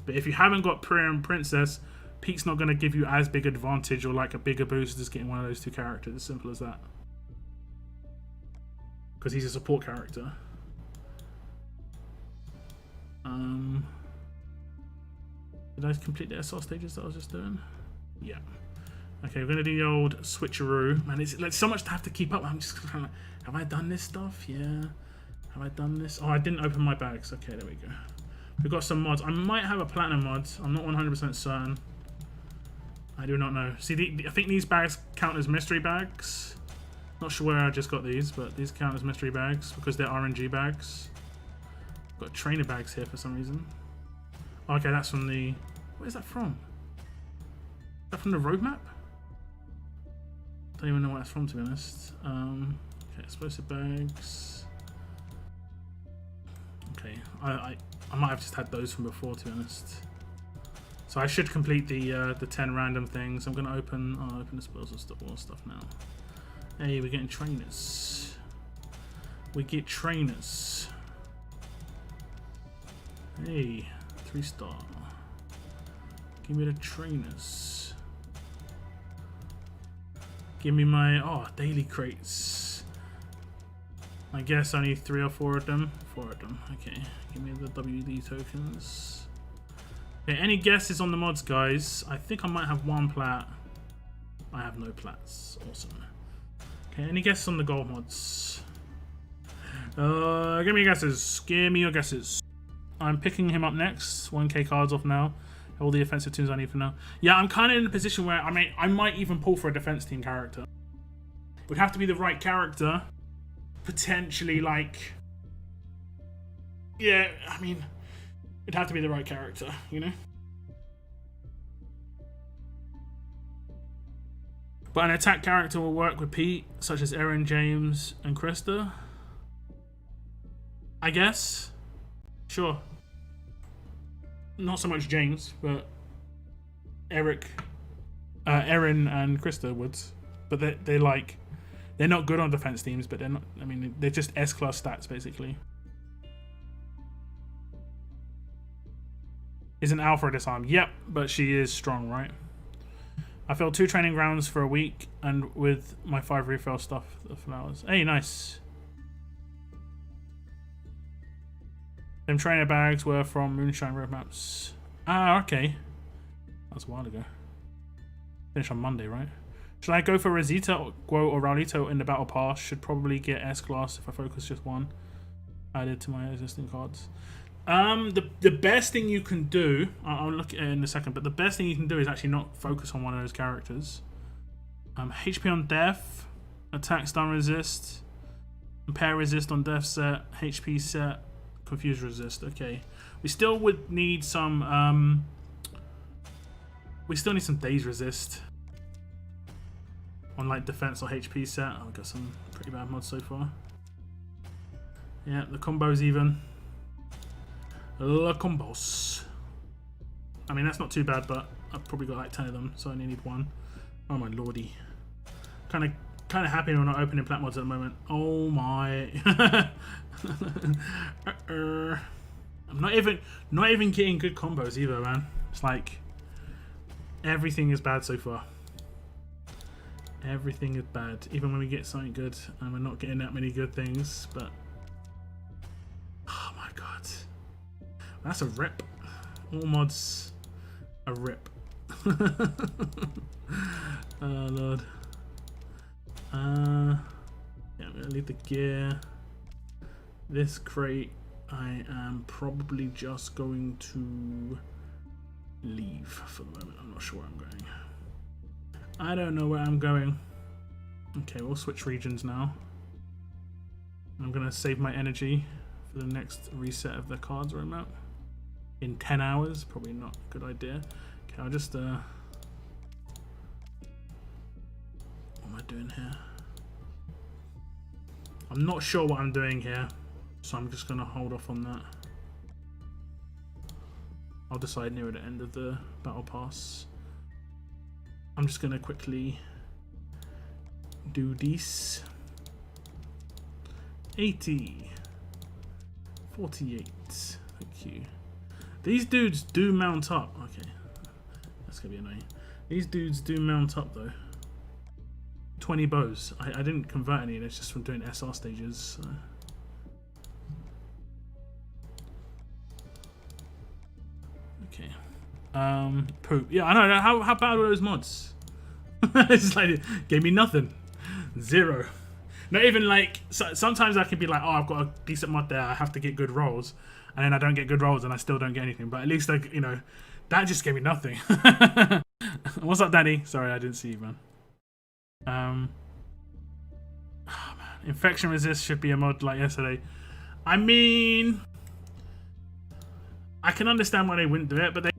But if you haven't got Priya and Princess, Pete's not going to give you as big advantage or like a bigger boost as getting one of those 2 characters. As simple as that. Because he's a support character. Did I complete the SR stages that I was just doing? Yeah. Okay, we're gonna do the old switcheroo. Man, it's like so much to have to keep up. I'm just kind of, have I done this stuff? Yeah. Have I done this? Oh, I didn't open my bags. Okay, there we go. We've got some mods. I might have a platinum mod. I'm not 100% certain. I do not know. See, I think these bags count as mystery bags. Not sure where I just got these, but these count as mystery bags because they're RNG bags. Got trainer bags here for some reason. Okay, that's from the... Where's that from? Is that from the roadmap? Don't even know what that's from, to be honest. Okay, explosive bags. Okay, I might have just had those from before, to be honest. So I should complete the 10 random things. I'm gonna open the spells and stuff now. Hey, we're getting trainers. We get trainers. Hey, 3-star. Give me the trainers. Give me my daily crates. I guess only 3 or 4 of them. 4 of them. Okay. Give me the WD tokens. Okay, any guesses on the mods, guys? I think I might have 1 plat. I have no plats. Awesome. Okay, any guesses on the gold mods? Give me your guesses. Give me your guesses. I'm picking him up next. 1k cards off now. All the offensive tunes I need for now. Yeah, I'm kind of in a position where I might even pull for a defense team character. It would have to be the right character. Potentially, like... Yeah, I mean... It'd have to be the right character, you know? But an attack character will work with Pete, such as Aaron, James, and Krista. I guess. Sure. Not so much James, but Eric, Aaron, and Krista would. But they're not good on defense teams, but they're not. I mean, they're just S-class stats basically. Isn't Alpha a disarm? Yep, but she is strong, right? I filled 2 training grounds for a week, and with my 5 refill stuff, the flowers. Hey, nice. Them trainer bags were from Moonshine Roadmaps. Ah, okay. That was a while ago. Finish on Monday, right? Should I go for Rosita, Guo, or Raulito in the Battle Pass? Should probably get S-Class if I focus just one. Added to my existing cards. The best thing you can do, I'll look at it in a second, but the best thing you can do is actually not focus on one of those characters. HP on Death, Attack Stun Resist, Impair Resist on Death set, HP set, Confuse Resist. Okay, we still would need some. We still need some Daze Resist on like Defense or HP set. I've got some pretty bad mods so far. Yeah, the combo's even. La combos. I mean, that's not too bad, but I've probably got like 10 of them, so I only need one. Oh my lordy. Kind of happy we're not opening plat mods at the moment. Oh my. I'm not even getting good combos either, man. It's like everything is bad so far. Everything is bad. Even when we get something good, and we're not getting that many good things, but oh my god. That's a rip. All mods a rip. Oh lord. Yeah, I'm gonna leave the gear. This crate I am probably just going to leave for the moment. I'm not sure where I'm going. I don't know where I'm going. Okay, we'll switch regions now. I'm gonna save my energy for the next reset of the cards roadmap. In 10 hours, probably not a good idea. Okay, I'll just what am I doing here? I'm not sure what I'm doing here, so I'm just gonna hold off on that. I'll decide near the end of the battle pass. I'm just gonna quickly do this. 80 48. Thank you. These dudes do mount up. Okay, that's gonna be annoying. These dudes do mount up though. 20 bows. I didn't convert any. It's just from doing SR stages. So. Okay. Poop. Yeah, I know. How bad were those mods? It's like it gave me nothing. 0. Not even like. Sometimes I can be like, oh, I've got a decent mod there. I have to get good rolls. And then I don't get good rolls and I still don't get anything. But at least, like, you know, that just gave me nothing. What's up, Danny? Sorry, I didn't see you, man. Oh, man. Infection Resist should be a mod like yesterday. I mean, I can understand why they wouldn't do it, but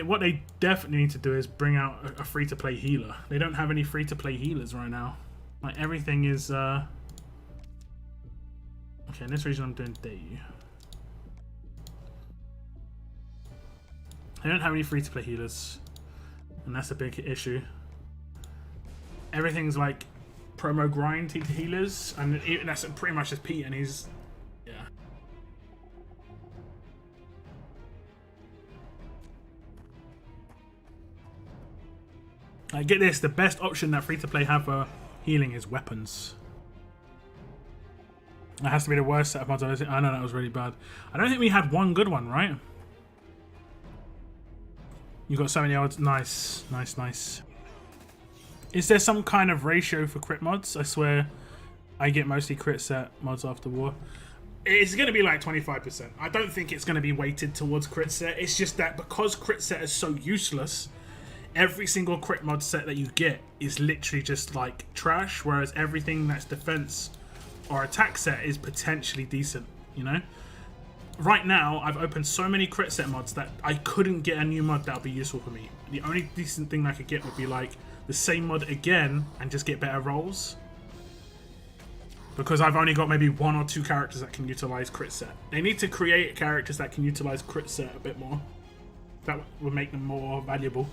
what they definitely need to do is bring out a free-to-play healer. They don't have any free-to-play healers right now. Like, everything is... Okay, in this region I'm doing Dayu. They don't have any free-to-play healers, and that's a big issue. Everything's like promo grind healers, and that's pretty much just Pete, and he's yeah. Get this: the best option that free-to-play have for healing is weapons. That has to be the worst set of mods. I know that was really bad. I don't think we had one good one, right? You got so many odds. Nice, nice, nice. Is there some kind of ratio for crit mods? I swear I get mostly crit set mods after war. It's going to be like 25%. I don't think it's going to be weighted towards crit set. It's just that because crit set is so useless, every single crit mod set that you get is literally just like trash, whereas everything that's defense or attack set is potentially decent, you know? Right now, I've opened so many crit set mods that I couldn't get a new mod that would be useful for me. The only decent thing I could get would be like the same mod again and just get better rolls. Because I've only got maybe 1 or 2 characters that can utilize crit set. They need to create characters that can utilize crit set a bit more. That would make them more valuable.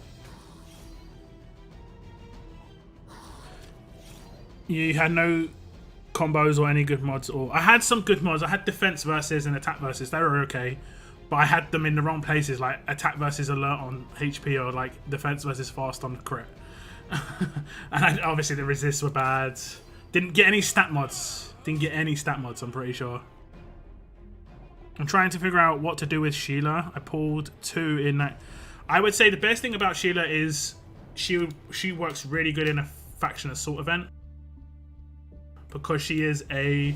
You had no combos or any good mods, or I had some good mods. I had defense versus and attack versus. They were okay, but I had them in the wrong places, like attack versus alert on HP or like defense versus fast on crit. And obviously the resists were bad. Didn't get any stat mods. I'm pretty sure. I'm trying to figure out what to do with Sheila. I pulled 2 in that. I would say the best thing about Sheila is she works really good in a faction assault event, because she is a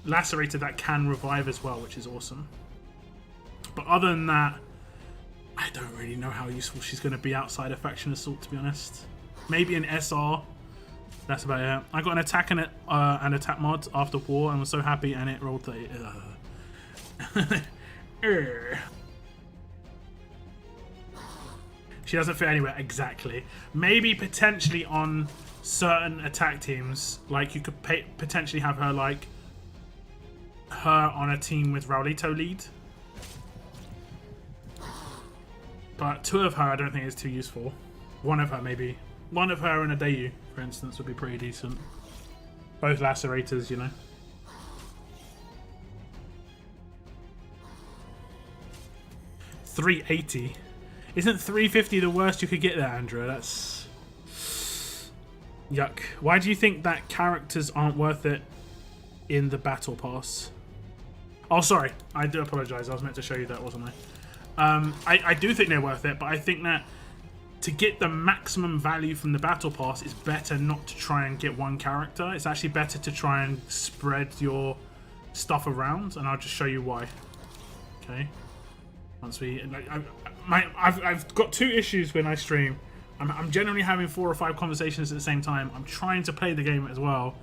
lacerator that can revive as well, which is awesome. But other than that, I don't really know how useful she's going to be outside of faction assault, to be honest. Maybe an SR. That's about it. I got an attack and an attack mod after war and was so happy, and it rolled the... She doesn't fit anywhere, exactly. Maybe potentially on certain attack teams, like you could potentially have her like her on a team with Raulito lead, but 2 of her I don't think is too useful. 1 of her maybe. 1 of her and a Dayu, for instance, would be pretty decent. Both lacerators, you know. $380. Isn't $350 the worst you could get there, Andrew? That's yuck. Why do you think that characters aren't worth it in the battle pass? Oh, sorry. I do apologize. I was meant to show you that, wasn't I? I do think they're worth it, but I think that to get the maximum value from the battle pass, it's better not to try and get 1 character. It's actually better to try and spread your stuff around, and I'll just show you why. Okay. Once we... I've got 2 issues when I stream. I'm generally having 4 or 5 conversations at the same time. I'm trying to play the game as well.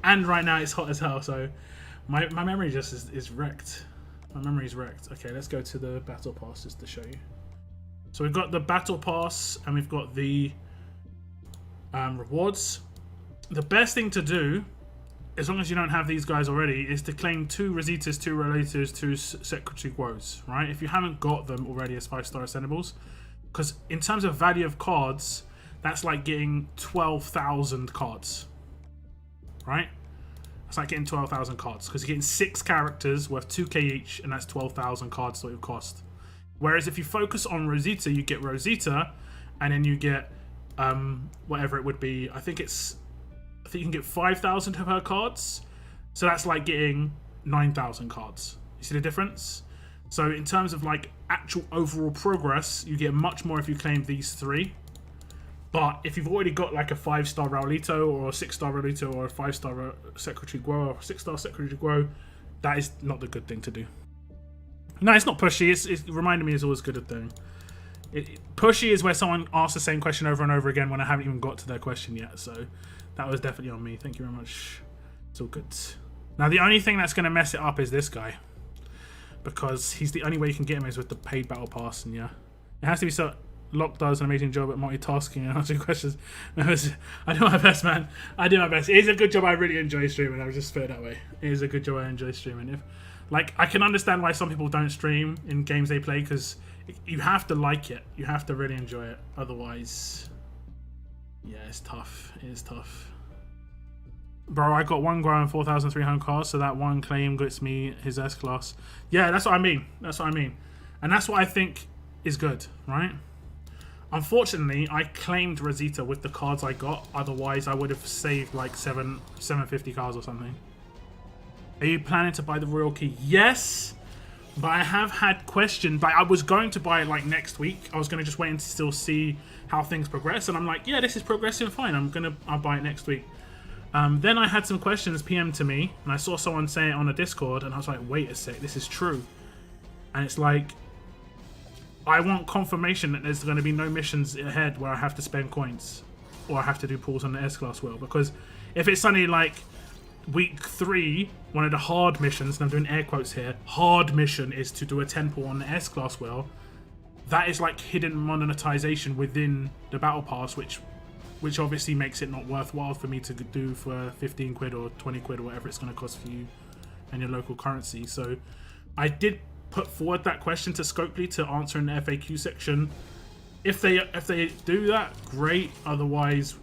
And right now it's hot as hell, so my memory just is wrecked. My memory's wrecked. Okay, let's go to the battle pass just to show you. So we've got the battle pass and we've got the rewards. The best thing to do, as long as you don't have these guys already, is to claim 2 Rositas, 2 Relators, 2 Secretary Woes, right? If you haven't got them already as 5-star ascendables. Because in terms of value of cards, that's like getting 12,000 cards, right? It's like getting 12,000 cards, because you're getting 6 characters worth 2k each, and that's 12,000 cards that it would cost. Whereas if you focus on Rosita, you get Rosita, and then you get whatever it would be. I think you can get 5,000 of her cards, so that's like getting 9,000 cards. You see the difference? So in terms of like actual overall progress, you get much more if you claim these 3. But if you've already got like a 5-star Raulito or a 6-star Raulito or a 5-star Secretary Guo or a 6-star Secretary Guo, that is not the good thing to do. No, it's not pushy. It's reminding me is always a good thing. Pushy is where someone asks the same question over and over again when I haven't even got to their question yet. So that was definitely on me. Thank you very much. It's all good. Now the only thing that's going to mess it up is this guy, because he's the only way you can get him is with the paid battle pass. And yeah, it has to be so. Locke does an amazing job at multitasking and answering questions. I do my best, man. I do my best. It is a good job. I really enjoy streaming. I would just put it that way. It is a good job. I enjoy streaming. I can understand why some people don't stream in games they play, because you have to like it. You have to really enjoy it. Otherwise, yeah, it's tough. It is tough. Bro, I got 1 grow and 4,300 cards, so that 1 claim gets me his S-class. Yeah, that's what I mean. That's what I mean. And that's what I think is good, right? Unfortunately, I claimed Rosita with the cards I got. Otherwise, I would have saved like 750 cards or something. Are you planning to buy the Royal Key? Yes, but I have had questions. But I was going to buy it like next week. I was going to just wait and still see how things progress. And I'm like, yeah, this is progressing fine. I'll buy it next week. Then I had some questions PM to me, and I saw someone say it on a Discord, and I was like, wait a sec, this is true. And it's like, I want confirmation that there's going to be no missions ahead where I have to spend coins, or I have to do pulls on the S-Class wheel, because if it's suddenly like week 3, one of the hard missions, and I'm doing air quotes here, hard mission is to do a 10 pull on the S-Class wheel, that is like hidden monetization within the Battle Pass, which obviously makes it not worthwhile for me to do for 15 quid or 20 quid or whatever it's going to cost for you and your local currency. So I did put forward that question to Scopely to answer in the FAQ section. If they do that, great. Otherwise,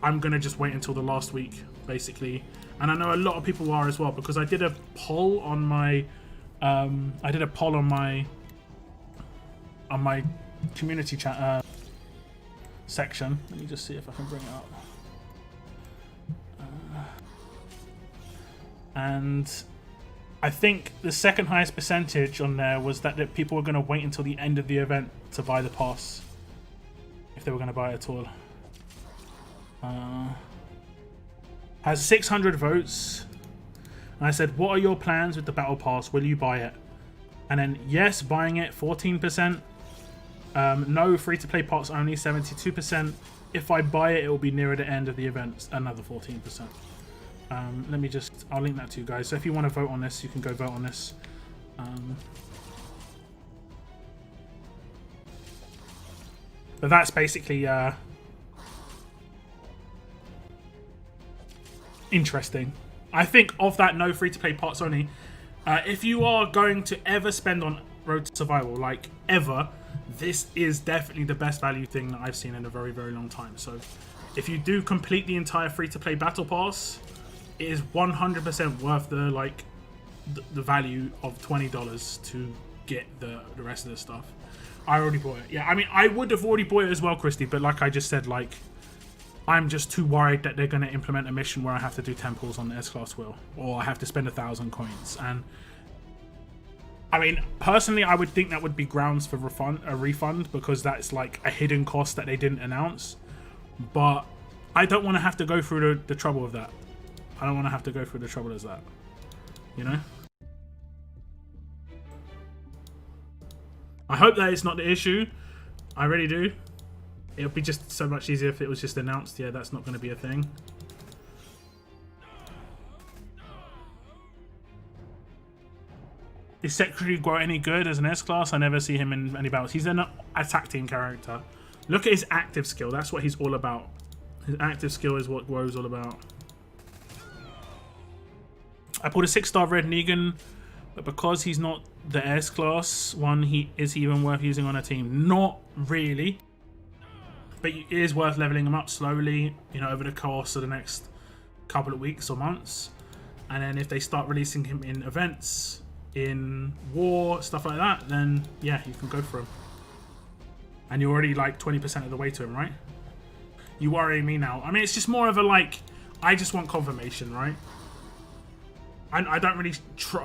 I'm going to just wait until the last week, basically. And I know a lot of people are as well, because I did a poll on my community chat section. Let me just see if I can bring it up. And I think the second highest percentage on there was that people were going to wait until the end of the event to buy the pass, if they were going to buy it at all. Has 600 votes. And I said, what are your plans with the Battle Pass? Will you buy it? And then yes, buying it, 14%. No, free-to-play parts only, 72%. If I buy it, it will be nearer the end of the event, another 14%. Let me just, I'll link that to you guys. So if you want to vote on this, you can go vote on this. But that's basically interesting. I think of that no free-to-play parts only, if you are going to ever spend on Road to Survival, like ever, this is definitely the best value thing that I've seen in a very, very long time. So if you do complete the entire free-to-play Battle Pass, it is 100% worth the value of $20 to get the rest of the stuff. I already bought it. Yeah, I mean, I would have already bought it as well, Christy, but like I just said, like, I'm just too worried that they're going to implement a mission where I have to do 10 pulls on the S-Class wheel, or I have to spend 1,000 coins. And I mean, personally, I would think that would be grounds for a refund, because that's like a hidden cost that they didn't announce. But I don't want to have to go through the trouble of that. I don't want to have to go through the trouble as that. You know? I hope that it's not the issue. I really do. It would be just so much easier if it was just announced. Yeah, that's not going to be a thing. Is Secretary Grow any good as an S-Class? I never see him in any battles. He's an attack team character. Look at his active skill. That's what he's all about. His active skill is what Grow's all about. I pulled a 6-star Red Negan, but because he's not the S-Class one, is he even worth using on a team? Not really. But it is worth leveling him up slowly, you know, over the course of the next couple of weeks or months. And then if they start releasing him in events, in war, stuff like that, then yeah, you can go for him. And you're already like 20% of the way to him, right? You worry me now. I mean, it's just more of a like, I just want confirmation, right? I don't really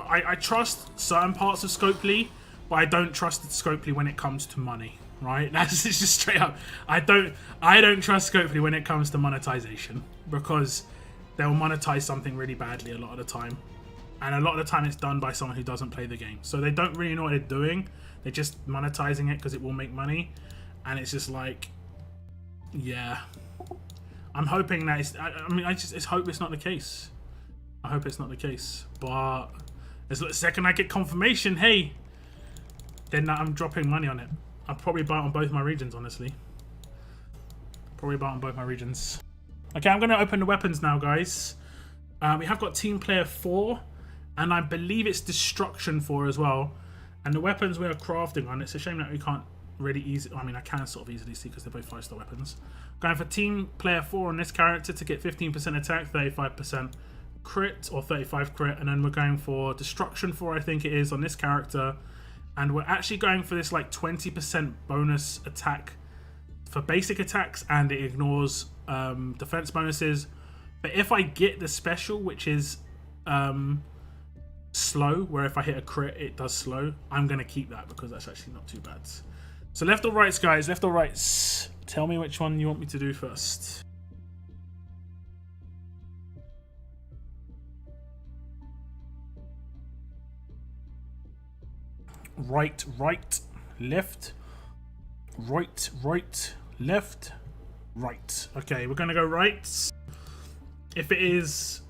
I trust certain parts of Scopely, but I don't trust Scopely when it comes to money, right? That's just straight up. I don't trust Scopely when it comes to monetization, because they'll monetize something really badly a lot of the time. And a lot of the time it's done by someone who doesn't play the game. So they don't really know what they're doing. They're just monetizing it because it will make money. And it's just like, yeah. I'm hoping that it's, I just hope it's not the case. I hope it's not the case. But the second I get confirmation, hey, then I'm dropping money on it. I'll probably buy it on both my regions, honestly. Probably buy it on both my regions. Okay, I'm going to open the weapons now, guys. We have got Team Player 4. And I believe it's Destruction 4 as well. And the weapons we are crafting on, it's a shame that we can't really I mean, I can sort of easily see because they're both 5-star weapons. Going for Team Player 4 on this character to get 15% attack, 35% crit, or 35 crit. And then we're going for Destruction 4, I think it is, on this character. And we're actually going for this like 20% bonus attack for basic attacks, and it ignores defense bonuses. But if I get the special, which is slow, where if I hit a crit it does slow, I'm going to keep that because that's actually not too bad. So left or rights, guys? Left or rights? Tell me which one you want me to do first. right, right, left, right, right, left, right. Okay, we're gonna go right. If it is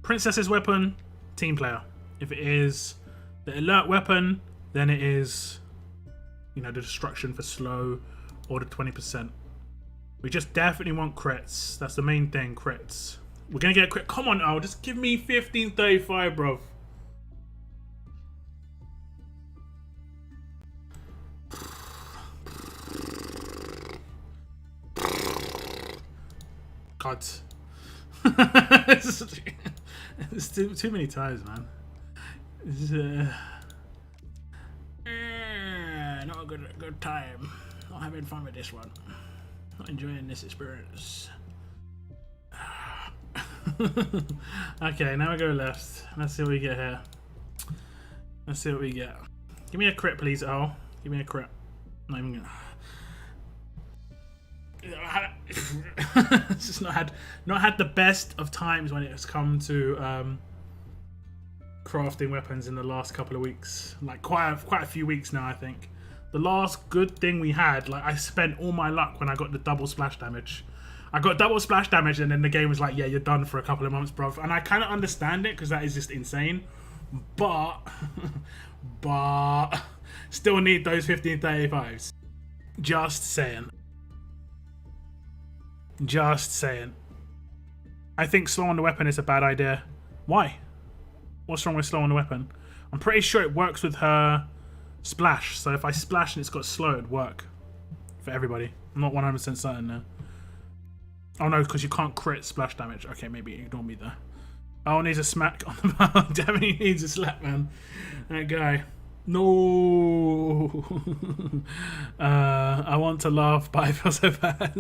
Princess's weapon, team player. If it is the alert weapon, then it is, you know, the destruction for slow or the 20%. We just definitely want crits. That's the main thing, crits. We're gonna get a crit. Come on, Al, just give me 1535, bro. God. It's too many times, man. It's, not a good time. Not having fun with this one. Not enjoying this experience. Okay, now we go left. Let's see what we get here. Let's see what we get. Give me a crit, please, Al. Give me a crit. Not even gonna. It's just not had the best of times when it has come to crafting weapons in the last couple of weeks. Like quite a few weeks now, I think. The last good thing we had, like I spent all my luck when I got the double splash damage. I got double splash damage and then the game was like, yeah, you're done for a couple of months, bruv. And I kind of understand it because that is just insane. But still need those 1535s. Just saying. Just saying. I think slow on the weapon is a bad idea. Why? What's wrong with slow on the weapon? I'm pretty sure it works with her splash. So if I splash and it's got slow, it'd work. For everybody. I'm not 100% certain now. Oh no, because you can't crit splash damage. Okay, maybe ignore me there. Oh, needs a smack on the mouth. Damn it, he needs a slap, man. That guy. No. I want to laugh, but I feel so bad.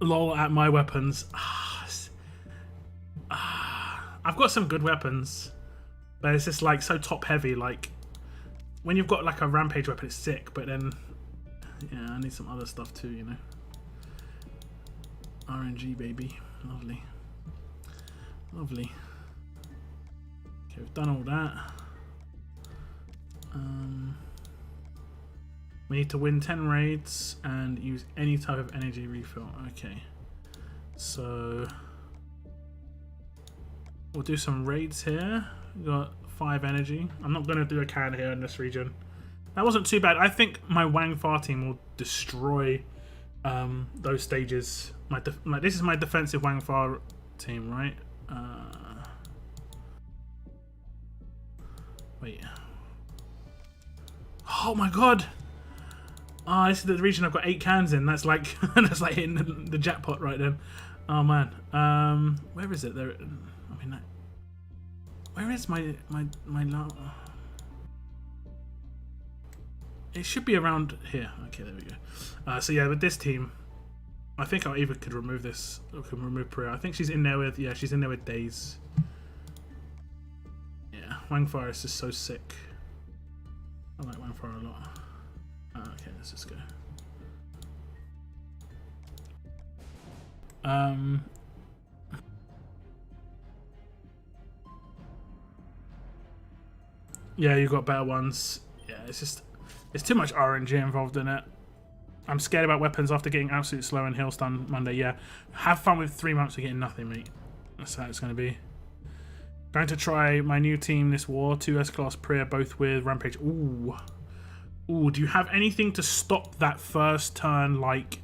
Lol at my weapons. I've got some good weapons, but it's just like so top heavy. Like when you've got like a rampage weapon, it's sick, but then yeah, I need some other stuff too, you know. RNG baby, lovely, lovely. Okay, we've done all that. We need to win 10 raids and use any type of energy refill. Okay, so we'll do some raids here. We got 5 energy. I'm not going to do a can here in this region. That wasn't too bad. I think my Wang Fa team will destroy those stages. Like this is my defensive Wang Fa team, right? Wait. Oh my god! Oh, this is the region I've got 8 cans in. That's like that's like hitting the jackpot right then. Oh man. Where is it? There. I mean, where is my? It should be around here. Okay, there we go. So yeah, with this team, I think I even could remove this. I can remove Priya. I think she's in there with she's in there with Days. Yeah, Wang Fa is just so sick. I like Wang Fa a lot. Okay, let's just go. Yeah, you got better ones. Yeah, it's too much RNG involved in it. I'm scared about weapons after getting absolute slow and hill stun Monday. Yeah, have fun with 3 months of getting nothing, mate. That's how it's going to be. Going to try my new team this war. 2 S-Class Priya, both with Rampage. Ooh. Ooh, do you have anything to stop that first turn, like,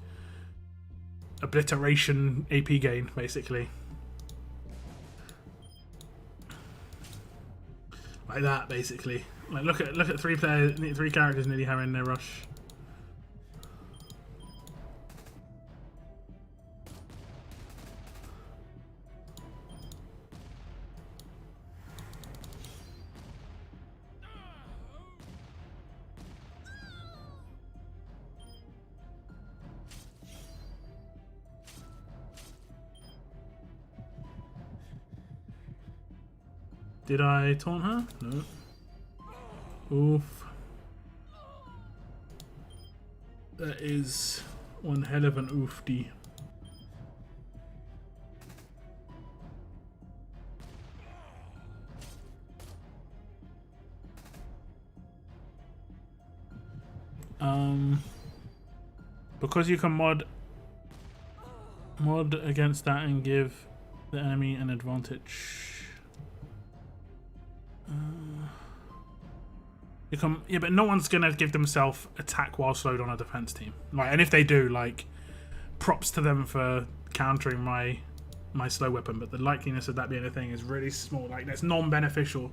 obliteration AP gain, basically? Like that, basically. Like, look at 3 characters nearly having their rush. Did I taunt her? No. Oof. That is one hell of an oofdy. Because you can mod against that and give the enemy an advantage. You can, yeah, but no one's gonna give themselves attack while slowed on a defense team. Like, and if they do, like, props to them for countering my slow weapon. But the likeliness of that being a thing is really small. Like, that's non-beneficial.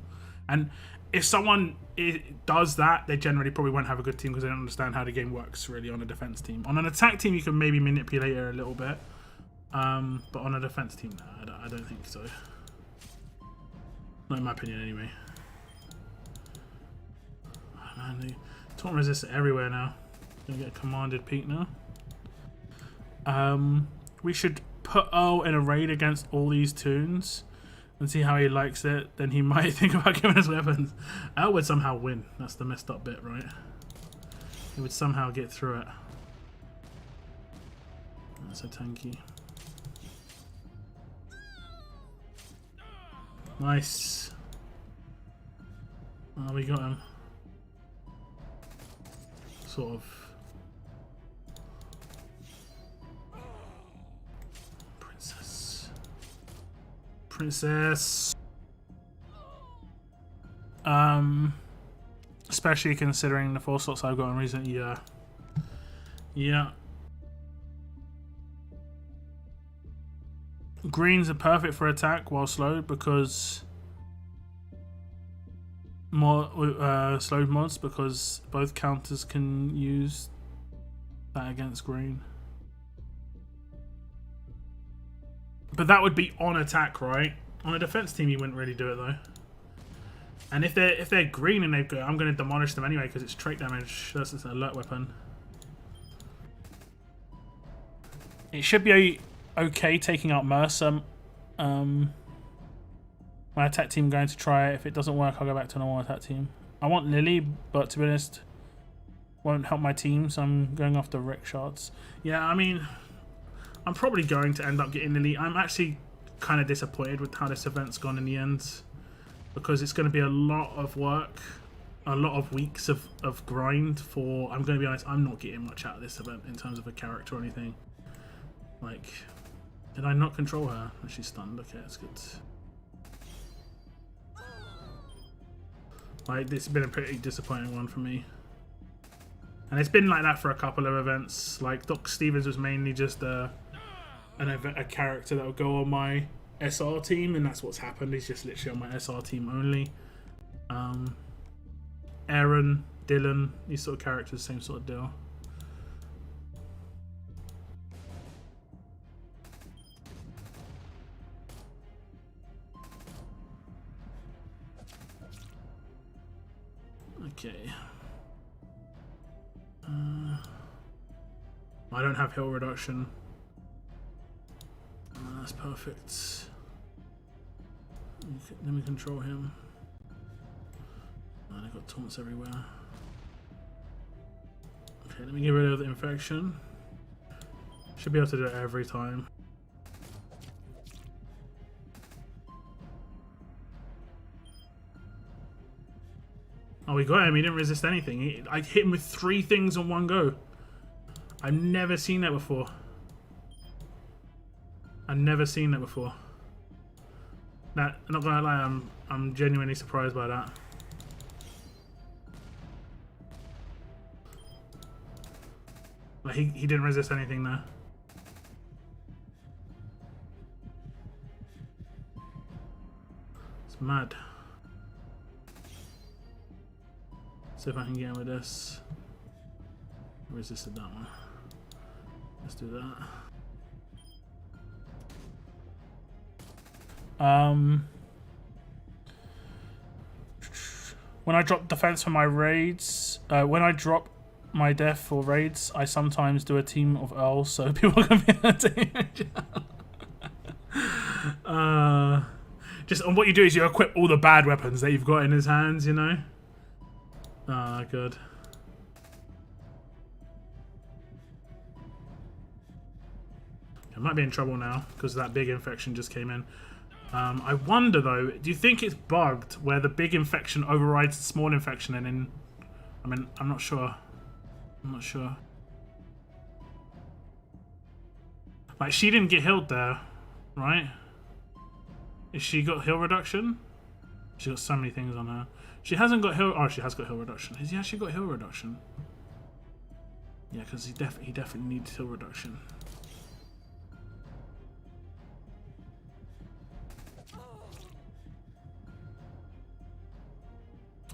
And if someone does that, they generally probably won't have a good team because they don't understand how the game works really on a defense team. On an attack team, you can maybe manipulate it a little bit, but on a defense team, no, I don't think so. Not in my opinion, anyway. Oh, man, the taunt resist everywhere now. Gonna get a commanded peak now. We should put Earl in a raid against all these toons and see how he likes it. Then he might think about giving us weapons. Earl would somehow win. That's the messed up bit, right? He would somehow get through it. That's so tanky. Nice. Oh, we got him. Sort of. Princess. Especially considering the 4 slots I've got in recent year. Yeah. Greens are perfect for attack while slowed because more slowed mods because both counters can use that against green. But that would be on attack, right? On a defense team, you wouldn't really do it though. And if they're green and they've got, I'm going to demolish them anyway because it's trait damage. That's an alert weapon. It should be okay taking out Mercer. My attack team going to try it. If it doesn't work, I'll go back to normal attack team. I want Lily, but to be honest, won't help my team, so I'm going after Rick shards. Yeah, I mean, I'm probably going to end up getting Lily. I'm actually kind of disappointed with how this event's gone in the end because it's going to be a lot of work, a lot of weeks of grind for... I'm going to be honest, I'm not getting much out of this event in terms of a character or anything. Like, did I not control her? Oh, she's stunned. Okay, that's good. Like, this has been a pretty disappointing one for me. And it's been like that for a couple of events. Like, Doc Stevens was mainly just a character that would go on my SR team, and that's what's happened. He's just literally on my SR team only. Aaron, Dylan, these sort of characters, same sort of deal. Okay. I don't have heal reduction. That's perfect. Let me control him. And I've got taunts everywhere. Okay, let me get rid of the infection. Should be able to do it every time. Oh, we got him. He didn't resist anything. I hit him with 3 things on one go. I've never seen that before. I've never seen that before. That, I'm not gonna lie, I'm genuinely surprised by that. Like he didn't resist anything there. It's mad. See if I can get him with this. Resisted that one. Let's do that. When I drop defense for my raids, when I drop my death for raids, I sometimes do a team of Earls so people can be able to just and what you do is you equip all the bad weapons that you've got in his hands, you know? Ah, good. I might be in trouble now because that big infection just came in. I wonder though, do you think it's bugged where the big infection overrides the small infection and then... I mean, I'm not sure. I'm not sure. Like, she didn't get healed there, right? Is she got heal reduction? She got so many things on her. She hasn't got heal. Oh, she has got heal reduction. Has he actually got heal reduction? Yeah, because he definitely needs heal reduction.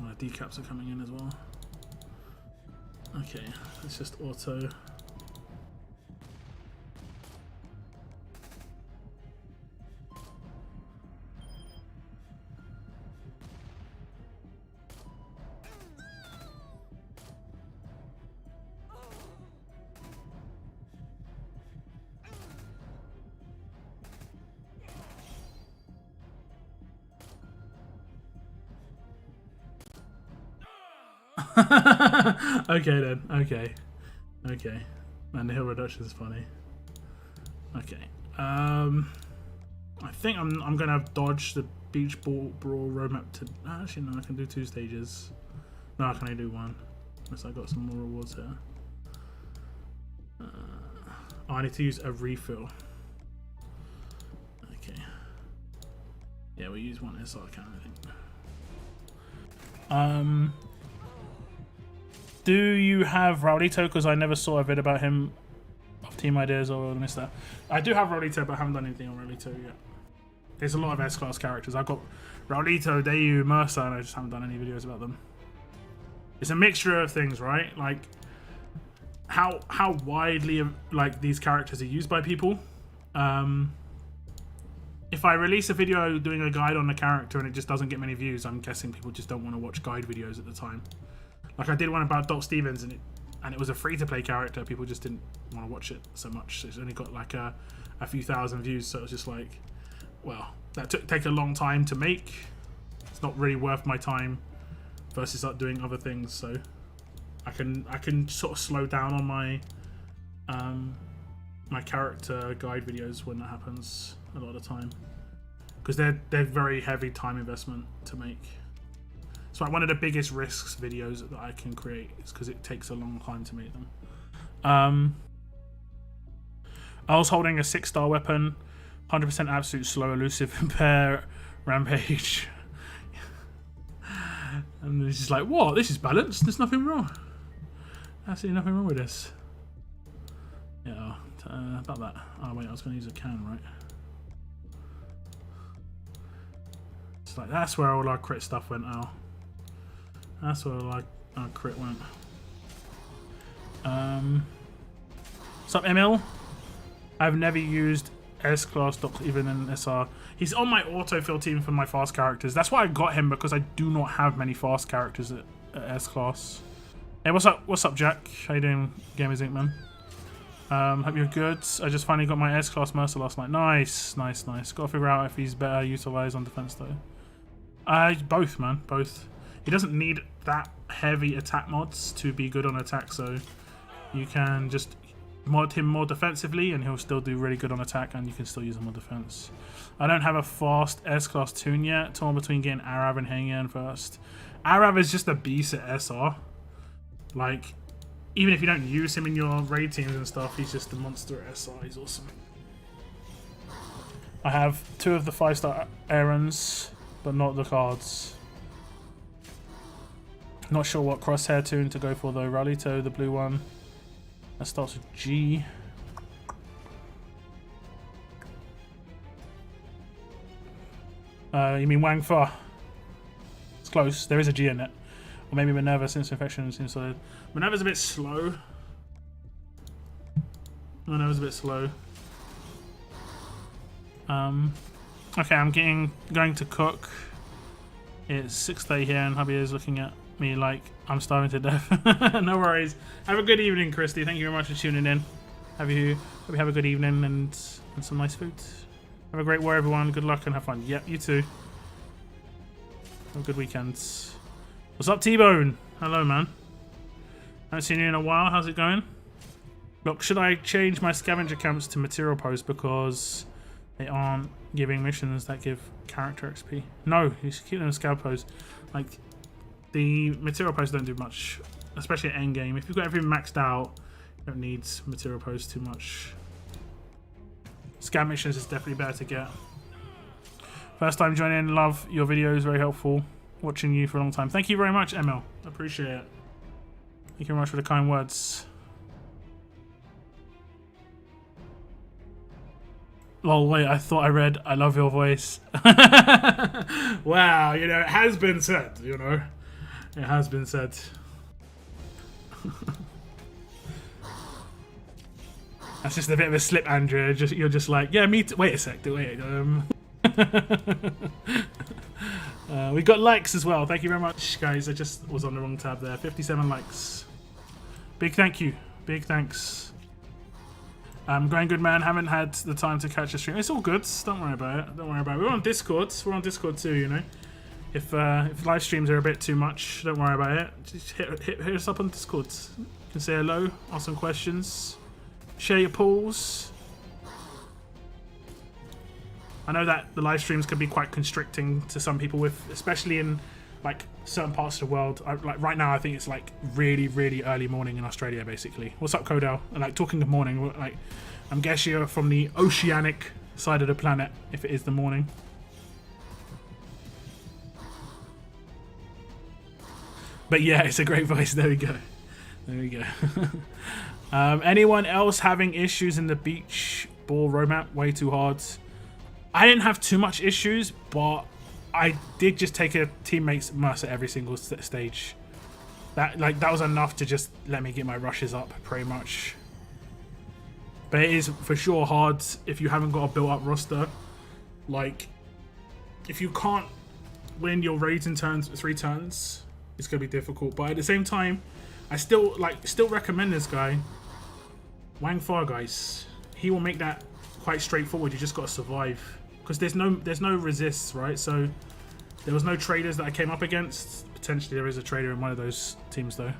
Oh, the decaps are coming in as well. Okay, let's just auto. Okay then. Okay. Man, the hill reduction is funny. Okay. I think I'm gonna dodge the beach ball brawl roadmap to. Actually, no. I can do 2 stages. No, I can only do 1. Unless I got some more rewards here. Oh, I need to use a refill. Okay. Yeah, we use 1 SR can, I think. Do you have Raulito? Because I never saw a vid about him of Team Ideas or missed that. I do have Raulito, but I haven't done anything on Raulito yet. There's a lot of S-Class characters. I've got Raulito, Dayu, Mercer, and I just haven't done any videos about them. It's a mixture of things, right? Like, how widely like these characters are used by people. If I release a video doing a guide on a character and it just doesn't get many views, I'm guessing people just don't want to watch guide videos at the time. Like I did one about Doc Stevens and it was a free-to-play character. People just didn't want to watch it so much. So it's only got like a few thousand views. So it was just like, well, that take a long time to make. It's not really worth my time versus like doing other things. So I can sort of slow down on my my character guide videos when that happens a lot of the time, because they're very heavy time investment to make. It's like one of the biggest risks videos that I can create is because it takes a long time to make them. I was holding a 6-star weapon, 100% absolute slow, elusive, impair, rampage. And it's just like, what? This is balanced. There's nothing wrong. Absolutely nothing wrong with this. Yeah, about that. Oh wait, I was going to use a can, right? It's like, that's where all our crit stuff went out. That's where all our crit went. What's up, Emil? I've never used S-Class Doc, even in SR. He's on my autofill team for my fast characters. That's why I got him, because I do not have many fast characters at S-Class. Hey, what's up? What's up, Jack? How you doing, Gamers Inc, man? Hope you're good. I just finally got my S-Class Mercer last night. Nice, nice, nice. Got to figure out if he's better utilized on defense, though. Both, man. Both. He doesn't need that heavy attack mods to be good on attack, so you can just mod him more defensively and he'll still do really good on attack, and you can still use him on defense. I don't have a fast S-Class tune yet. Torn between getting Arav and Hengyang first. Arav is just a beast at SR. Like, even if you don't use him in your raid teams and stuff, he's just a monster at SR. He's awesome. I have 2 of the 5-star errands, but not the cards. Not sure what crosshair tune to go for though. Raulito, the blue one. That starts with G. You mean Wang Fa? It's close. There is a G in it. Or maybe Minerva, since infection seems solid. Minerva's a bit slow. Minerva's a bit slow. Okay, I'm going to cook. It's 6:30 here, and hubby is looking at me like I'm starving to death. No worries. Have a good evening, Christy. Thank you very much for tuning in. Hope you have a good evening and some nice food. Have a great war, everyone. Good luck and have fun. Yep, you too. Have a good weekend. What's up, T-Bone? Hello, man. Haven't seen you in a while. How's it going? Look, should I change my scavenger camps to material posts because they aren't giving missions that give character XP? No, you should keep them in scav posts. Like, the material posts don't do much especially at endgame. If you've got everything maxed out, you don't need material posts too much. Scan missions is definitely better to get. First time joining, love your videos, very helpful. Watching you for a long time. Thank you very much, ML. Appreciate it. Thank you very much for the kind words. Lol, wait, I thought I read I love your voice. Wow, you know, it has been said, you know. It has been said. That's just a bit of a slip, Andrea. You're just like, yeah, me too. Wait a sec, wait. We got likes as well. Thank you very much, guys. I just was on the wrong tab there. 57 likes. Big thank you. Big thanks. Going good, man. Haven't had the time to catch a stream. It's all good. Don't worry about it. Don't worry about it. We're on Discord. We're on Discord too, you know. If live streams are a bit too much, don't worry about it. Just hit us up on Discord. You can say hello, ask some questions, share your pools. I know that the live streams can be quite constricting to some people, especially in like certain parts of the world. Like right now, I think it's like really, really early morning in Australia, basically. What's up, Codell? And like talking of morning, like I'm guessing you're from the oceanic side of the planet, if it is the morning. But yeah, it's a great voice. There we go. There we go. Anyone else having issues in the beach ball roadmap? Way too hard. I didn't have too much issues, but I did just take a teammate's Mercer every single stage. That was enough to just let me get my rushes up, pretty much. But it is for sure hard if you haven't got a built-up roster. Like, if you can't win your raids in 3 turns, it's gonna be difficult. But at the same time, I still recommend this guy, Wang Far, guys. He will make that quite straightforward. You just gotta survive. Because there's no resists, right? So there was no traders that I came up against. Potentially there is a trader in one of those teams though.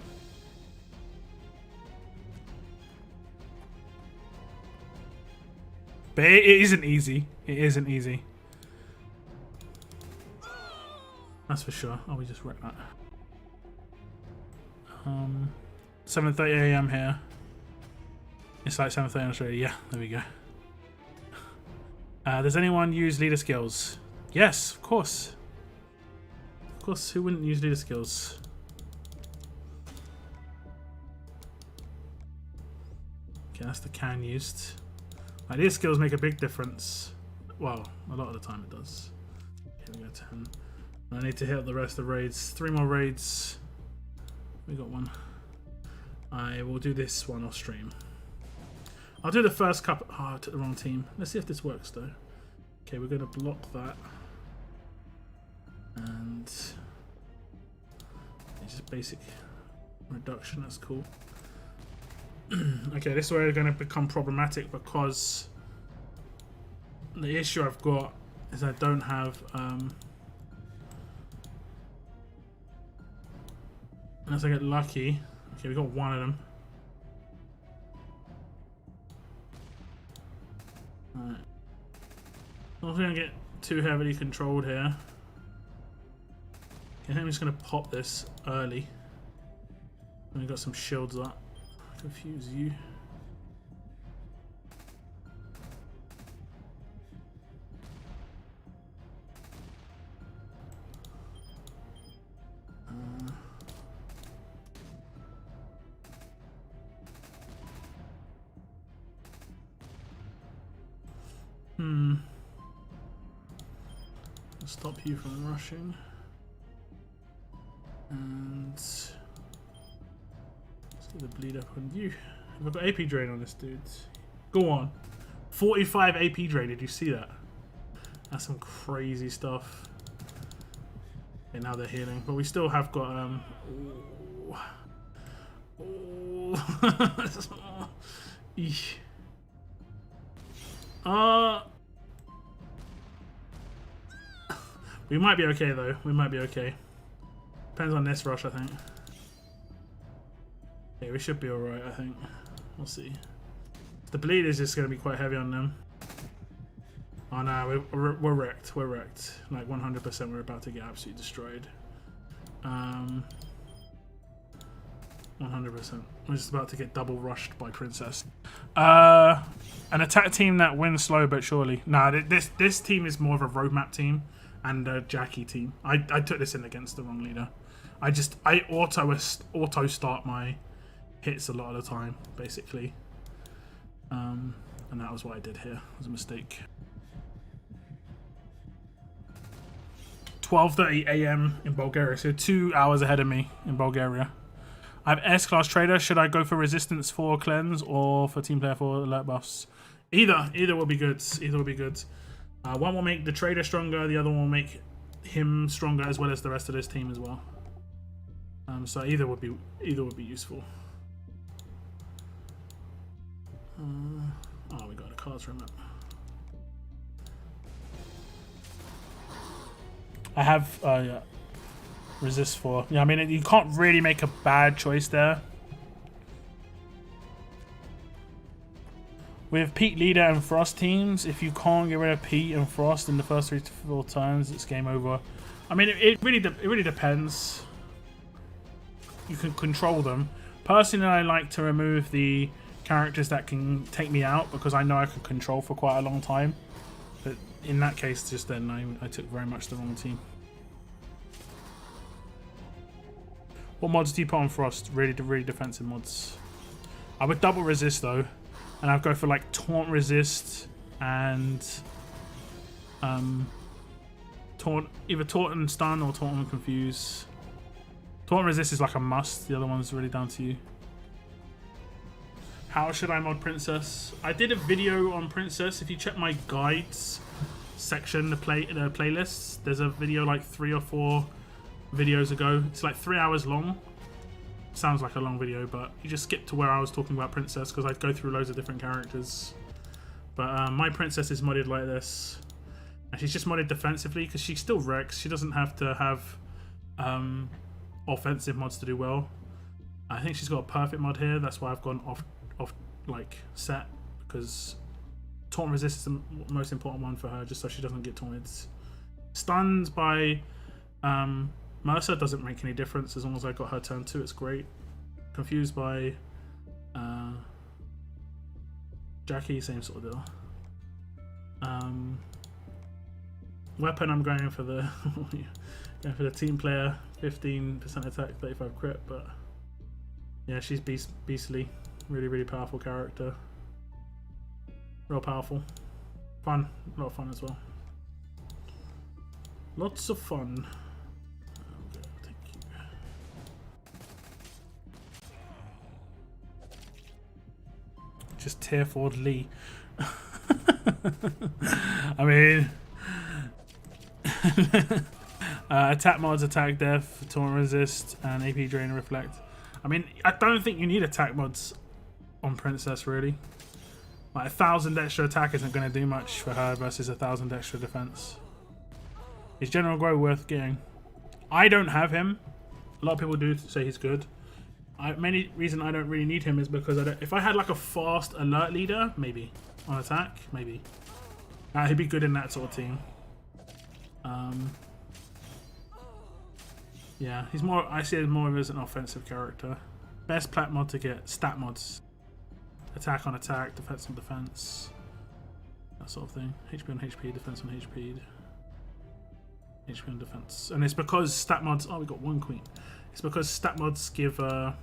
But it isn't easy. It isn't easy. That's for sure. Oh, we just wrecked that. 7:30 AM here. It's like 7:30 in Australia. Yeah, there we go. Does anyone use leader skills? Yes, of course. Of course, who wouldn't use leader skills? Okay, that's the can used. Leader skills make a big difference. Well, a lot of the time it does. Here we go, 10. I need to hit up the rest of the raids. 3 more raids. We got one. I will do this one off stream. I'll do the first couple. Oh, I took the wrong team. Let's see if this works though. Okay, we're going to block that. And it's just basic reduction. That's cool. Okay, this is where it's going to become problematic because the issue I've got is I don't have unless I get lucky. Okay, we got one of them. Alright. I'm not going to get too heavily controlled here. Okay, I think I'm just going to pop this early. And we got some shields up. Confuse you. Stop you from rushing. And let's get the bleed up on you. I've got AP drain on this dude. Go on. 45 AP drain, did you see that? That's some crazy stuff. Okay, now they're healing. But we still have got Eesh. We might be okay though. We might be okay. Depends on this rush, I think. Yeah, we should be alright, I think. We'll see. The bleed is just going to be quite heavy on them. Oh no, we're wrecked. We're wrecked. Like 100% we're about to get absolutely destroyed. 100%. We're just about to get double rushed by Princess. An attack team that wins slow but surely. Nah, this team is more of a roadmap team and a Jackie team. I took this in against the wrong leader. I auto start my hits a lot of the time, basically. And that was what I did here. It was a mistake. 12:30 a.m. in Bulgaria, so 2 hours ahead of me in Bulgaria. I have S-class trader. Should I go for resistance for cleanse or for team player for alert buffs? Either will be good. Either will be good. One will make the trader stronger. The other one will make him stronger as well as the rest of this team as well. So either would be useful. Oh, we got a cards room up. I have yeah, resist for. Yeah, I mean you can't really make a bad choice there. With Pete leader and Frost teams, if you can't get rid of Pete and Frost in the first 3 to 4 turns, it's game over. I mean, it really depends. You can control them. Personally, I like to remove the characters that can take me out because I know I can control for quite a long time. But in that case, just then I took very much the wrong team. What mods do you put on Frost? Really defensive mods. I would double resist though. And I'll go for like taunt resist and either taunt and stun or taunt and confuse. Taunt resist is like a must. The other one's really down to you. How should I mod Princess? I did a video on Princess. If you check my guides section, the playlists, there's a video like 3 or 4 videos ago. It's like 3 hours long. Sounds like a long video, but you just skip to where I was talking about Princess because I'd go through loads of different characters. But my Princess is modded like this. And she's just modded defensively because she still wrecks. She doesn't have to have offensive mods to do well. I think she's got a perfect mod here. That's why I've gone off like set, because taunt resist is the most important one for her, just so she doesn't get taunted. Stunned by Mercer doesn't make any difference as long as I got her turn 2. It's great. Confused by Jackie, same sort of deal. Weapon, I'm going for the team player. 15% attack, 35 crit, but yeah, she's beastly. Really powerful character. Real powerful. Fun. A lot of fun as well. Lots of fun. Okay, thank you. Just tier 4 Lee. I mean... attack mods, attack def, taunt resist, and AP drain and reflect. I mean, I don't think you need attack mods on Princess, really. Like 1,000 extra attack isn't going to do much for her versus 1,000 extra defense. Is General Grow worth getting? I don't have him. A lot of people do say he's good. Main reason I don't really need him is because if I had like a fast alert leader, maybe on attack, maybe he'd be good in that sort of team. Yeah, he's more. I see him more as an offensive character. Best plat mod to get: stat mods, attack on attack, defense on defense, that sort of thing. HP on HP, defense on HP, HP on defense. And it's because stat mods. Oh, we got 1 queen. It's because stat mods give the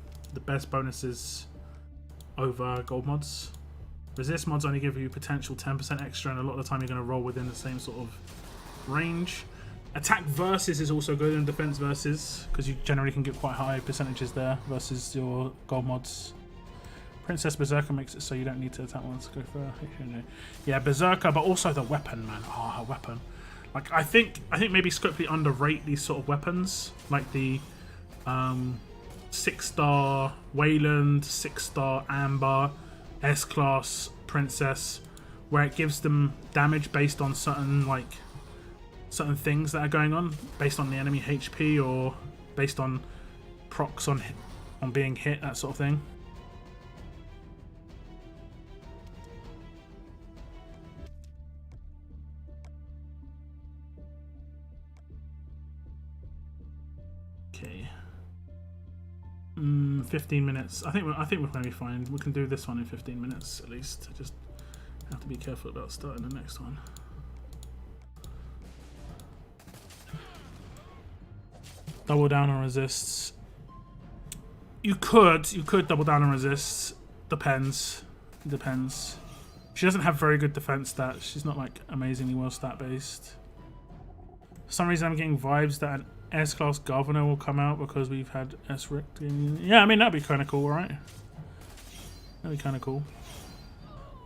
best bonuses over gold mods. Resist mods only give you potential 10% extra, and a lot of the time you're going to roll within the same sort of range. Attack versus is also good in defense versus, because you generally can get quite high percentages there versus your gold mods. Princess Berserker makes it so you don't need to attack ones. Go for yeah, Berserker, but also the weapon, man. Oh, her weapon. Like I think maybe Scopely underrate these sort of weapons, like the 6-star Wayland, 6-star Amber, S-class Princess, where it gives them damage based on certain things that are going on, based on the enemy HP or based on procs on being hit, that sort of thing. Okay. 15 minutes. I think we're going to be fine. We can do this one in 15 minutes at least. Just have to be careful about starting the next one. Double down on resists. You could double down on resists. Depends. Depends. She doesn't have very good defense stats. She's not like amazingly well stat based. For some reason I'm getting vibes that an S-class governor will come out because we've had S-Rick. Yeah, I mean that'd be kind of cool, right? That'd be kind of cool.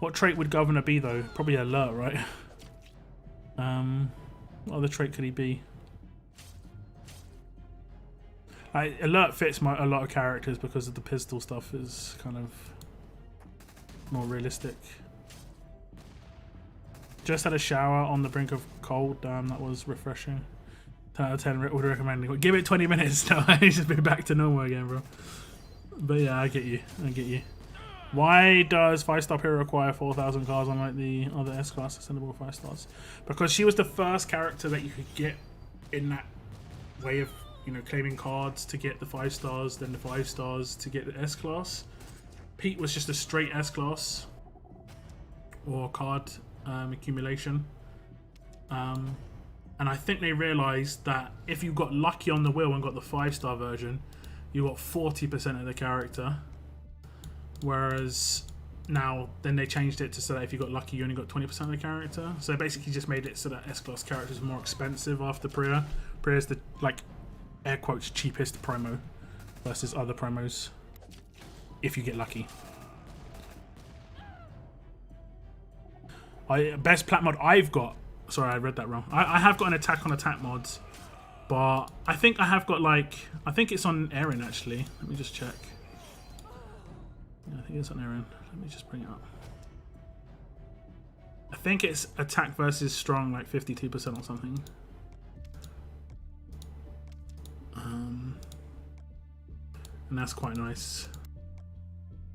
What trait would governor be though? Probably alert, right? What other trait could he be? Alert fits a lot of characters because of the pistol stuff is kind of more realistic. Just had a shower on the brink of cold. Damn, that was refreshing. 10 out of 10 would recommend. Give it 20 minutes now. He's just been back to normal again, bro. But yeah, I get you. I get you. Why does 5-star hero require 4,000 cards unlike the other S-class ascendable 5 stars? Because she was the first character that you could get in that way of, you know, claiming cards to get the 5 stars, then the 5 stars to get the S-class. Pete was just a straight S-class or card accumulation. And I think they realised that if you got lucky on the wheel and got the 5-star version, you got 40% of the character. Whereas now, then they changed it to so that if you got lucky, you only got 20% of the character. So they basically just made it so that S-class characters are more expensive after Priya. Priya's the, like, air quotes, cheapest promo versus other promos if you get lucky. Best plat mod I've got. Sorry, I read that wrong. I have got an attack on attack mods, but I think I have got like, I think it's on Erin actually. Let me just check. Yeah, I think it's on Erin. Let me just bring it up. I think it's attack versus strong, like 52% or something. And that's quite nice.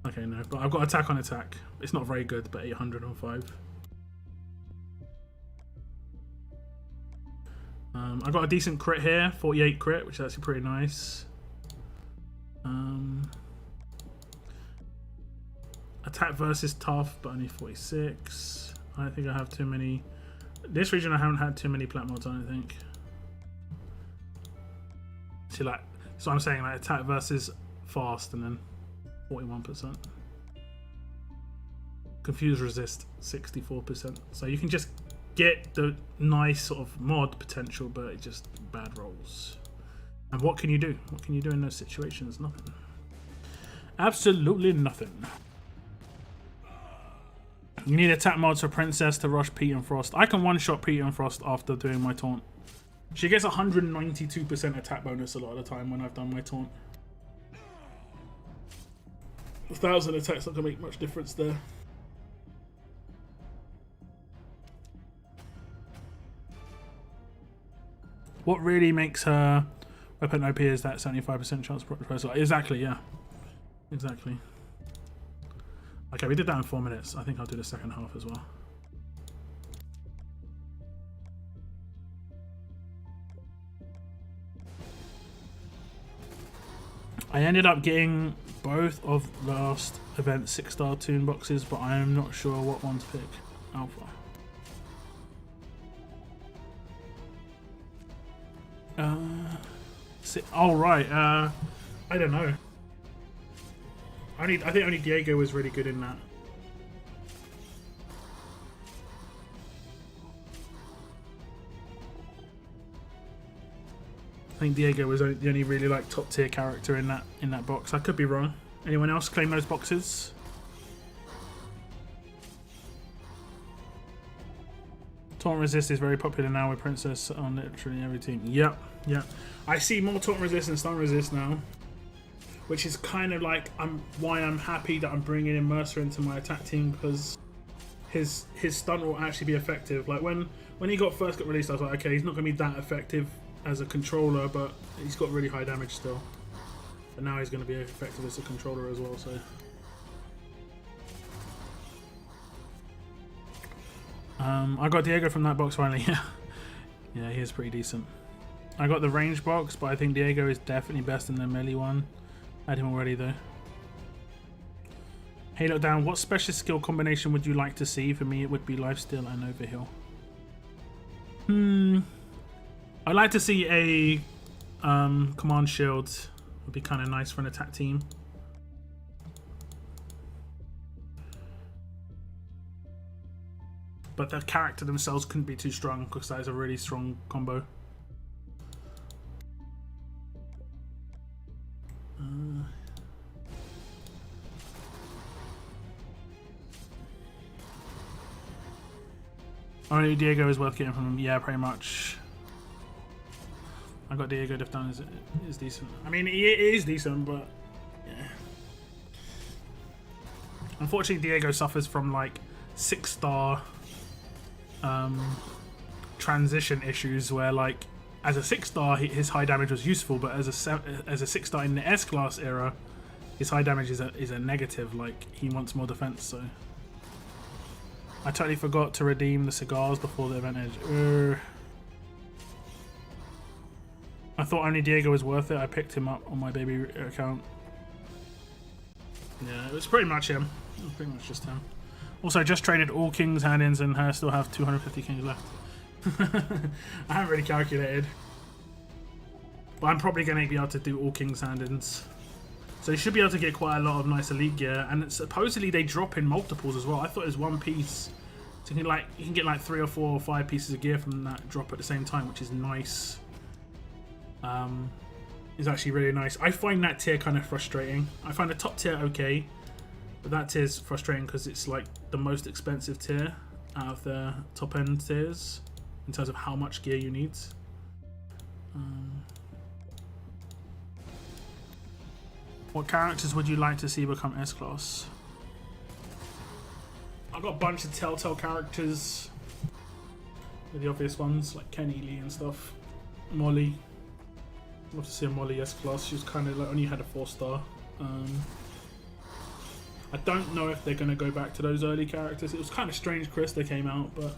Okay, no, but I've got attack on attack. It's not very good, but 805. I got a decent crit here, 48 crit, which is actually pretty nice. Attack versus tough, but only 46. I don't think I have too many. This region I haven't had too many plat mods, I don't think. See, like, so I'm saying like attack versus fast, and then 41%. Confuse resist, 64%. So you can just get the nice sort of mod potential, but it just bad rolls. And what can you do? What can you do in those situations? Nothing. Absolutely nothing. You need attack mods for Princess to rush Pete and Frost. I can one-shot Pete and Frost after doing my taunt. She gets 192% attack bonus a lot of the time when I've done my taunt. 1,000 attacks not going to make much difference there. What really makes her weapon OP is that 75% chance to proc the. Exactly, yeah. Exactly. Okay, we did that in 4 minutes. I think I'll do the second half as well. I ended up getting both of last event's 6-star toon boxes, but I am not sure what one to pick. Alpha. Oh right. I don't know. I think only Diego was really good in that. I think Diego was the only really like top tier character in that box. I could be wrong. Anyone else claim those boxes? Taunt resist is very popular now with Princess on literally every team. Yep, yep. I see more taunt resist and stun resist now, which is kind of like why I'm happy that I'm bringing in Mercer into my attack team, because his stun will actually be effective. Like when he first got released, I was like, okay, he's not going to be that effective as a controller, but he's got really high damage still. But now he's going to be effective as a controller as well. So. I got Diego from that box finally. Yeah, he is pretty decent. I got the range box, but I think Diego is definitely best in the melee one. I had him already though. Hey, look down. What special skill combination would you like to see? For me, it would be lifesteal and overheal. I'd like to see a command shield. Would be kind of nice for an attack team. But the character themselves couldn't be too strong because that is a really strong combo. Only Diego is worth getting from him. Yeah, pretty much. I got Diego diff down is decent. I mean, it is decent, but yeah. Unfortunately, Diego suffers from like 6-star transition issues where, like, as a 6-star, his high damage was useful, but as a 6-star in the S class era, his high damage is a negative. Like, he wants more defense. So I totally forgot to redeem the cigars before the event edge. I thought only Diego was worth it. I picked him up on my baby account. Yeah, it was pretty much him. It was pretty much just him. Also, I just traded all King's hand-ins and I still have 250 Kings left. I haven't really calculated. But I'm probably going to be able to do all King's hand-ins. So you should be able to get quite a lot of nice elite gear. And supposedly they drop in multiples as well. I thought it was one piece. So you can get like 3 or 4 or 5 pieces of gear from that drop at the same time, which is nice. Is actually really nice. I find that tier kind of frustrating. I find the top tier okay, but that tier is frustrating because it's like the most expensive tier out of the top end tiers in terms of how much gear you need. What characters would you like to see become S class? I've got a bunch of Telltale characters. The obvious ones like Kenny Lee and stuff. Molly. I'd love to see a Molly S class. She was kind of like only had a 4-star. I don't know if they're going to go back to those early characters. It was kind of strange, Chris, they came out, but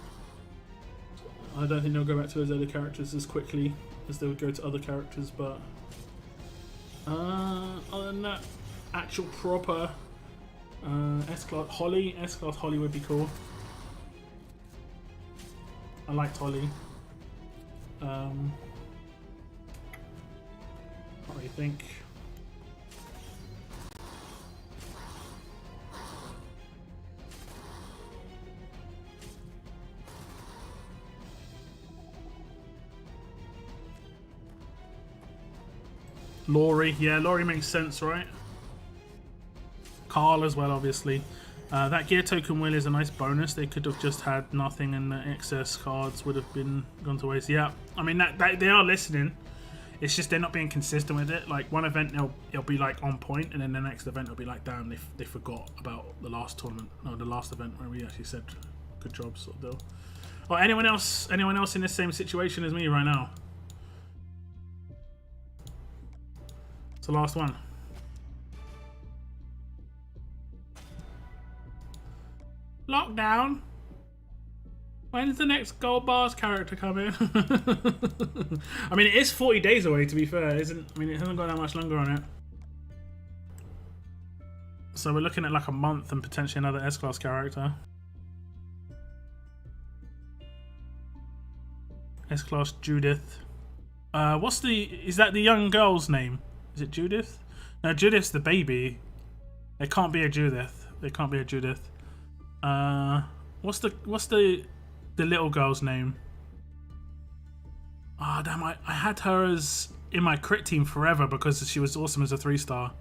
I don't think they'll go back to those early characters as quickly as they would go to other characters. But other than that, actual proper S class Holly would be cool. I liked Holly. What do you think? Laurie, yeah, Laurie makes sense, right? Carl as well, obviously. That gear token wheel is a nice bonus. They could have just had nothing, and the excess cards would have been gone to waste. Yeah, I mean that they are listening. It's just they're not being consistent with it. Like one event it'll be like on point, and then the next event it'll be like, damn, they forgot about the last tournament, no, the last event where we actually said good job, sort of deal. Or anyone else in the same situation as me right now? It's the last one. Lockdown. When's the next Gold Bars character coming? I mean, it is 40 days away, to be fair, isn't? I mean, it hasn't got that much longer on it. So we're looking at like a month and potentially another S-Class character. S-Class Judith. Is that the young girl's name? Is it Judith? No, Judith's the baby. There can't be a Judith. There can't be a Judith. What's the little girl's name? Ah, oh, damn! I had her as in my crit team forever because she was awesome as a 3-star.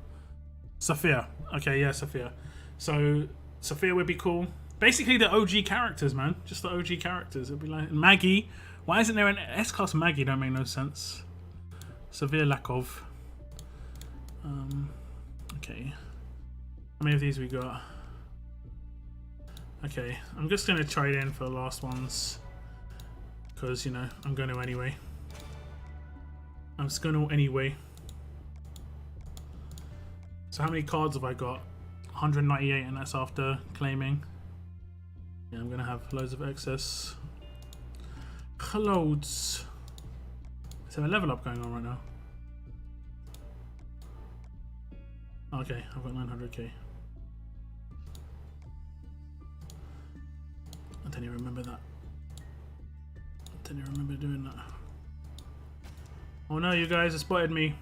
Sophia. Okay, yeah, Sophia. So Sophia would be cool. Basically, the OG characters, man. Just the OG characters. It'd be like Maggie. Why isn't there an S-Class Maggie? Don't make no sense. Sophia Lakov. Okay. How many of these we got? Okay, I'm just going to trade in for the last ones because, you know, I'm going to anyway. I'm just going to anyway. So how many cards have I got? 198, and that's after claiming. Yeah, I'm going to have loads of excess. Loads. Is there a level up going on right now? Okay, I've got 900k. I don't even remember that. I don't even remember doing that. Oh no, you guys have spotted me.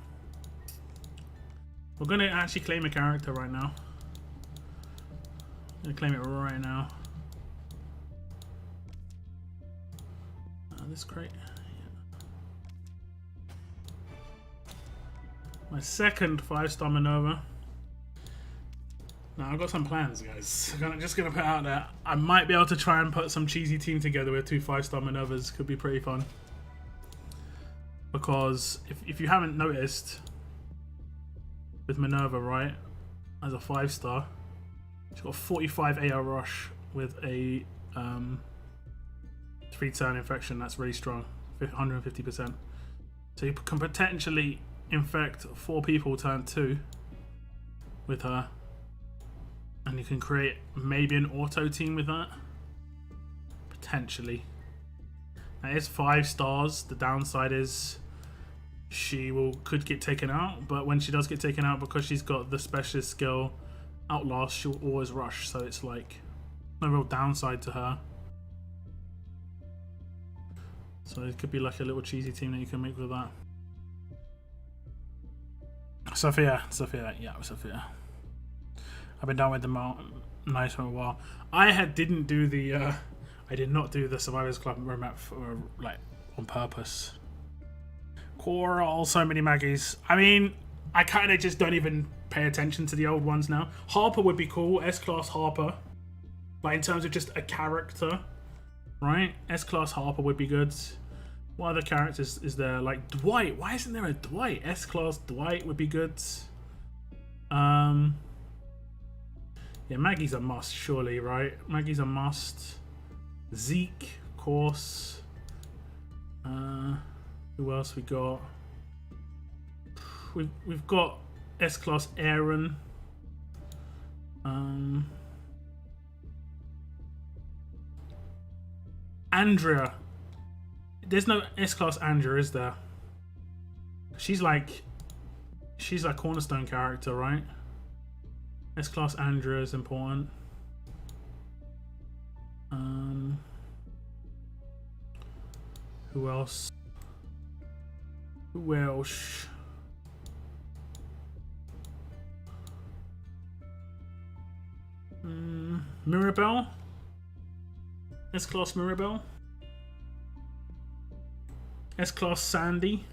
We're gonna actually claim a character right now. I'm gonna claim it right now. This crate. Yeah. My second 5-star Minerva. Now I've got some plans, guys. I'm just gonna put out there. I might be able to try and put some cheesy team together with 2 5-star Minervas. Could be pretty fun. Because if you haven't noticed, with Minerva, right, as a 5-star, she's got 45 AR rush with a 3-turn infection. That's really strong, 150%. So you can potentially infect 4 people turn 2 with her, and you can create maybe an auto team with that, potentially. Now it's 5 stars. The downside is she could get taken out, but when she does get taken out, because she's got the specialist skill Outlast, she'll always rush, so it's like no real downside to her. So it could be like a little cheesy team that you can make with that. Sophia. I've been down with the nice for a while. I did not do the Survivors Club roadmap for, like, on purpose. Coral, so many Maggies. I mean, I kind of just don't even pay attention to the old ones now. Harper would be cool, S-Class Harper. Like, in terms of just a character, right? S-Class Harper would be good. What other characters is there? Like Dwight. Why isn't there a Dwight? S-Class Dwight would be good. Yeah, Maggie's a must, surely, right? Maggie's a must. Zeke, of course. Who else we got? We've got S-Class Aaron. Andrea. There's no S-Class Andrea, is there? She's like cornerstone character, right? S-Class Andrea is important. Who else? Who else? Mirabelle? S-Class Mirabelle? S-Class Sandy?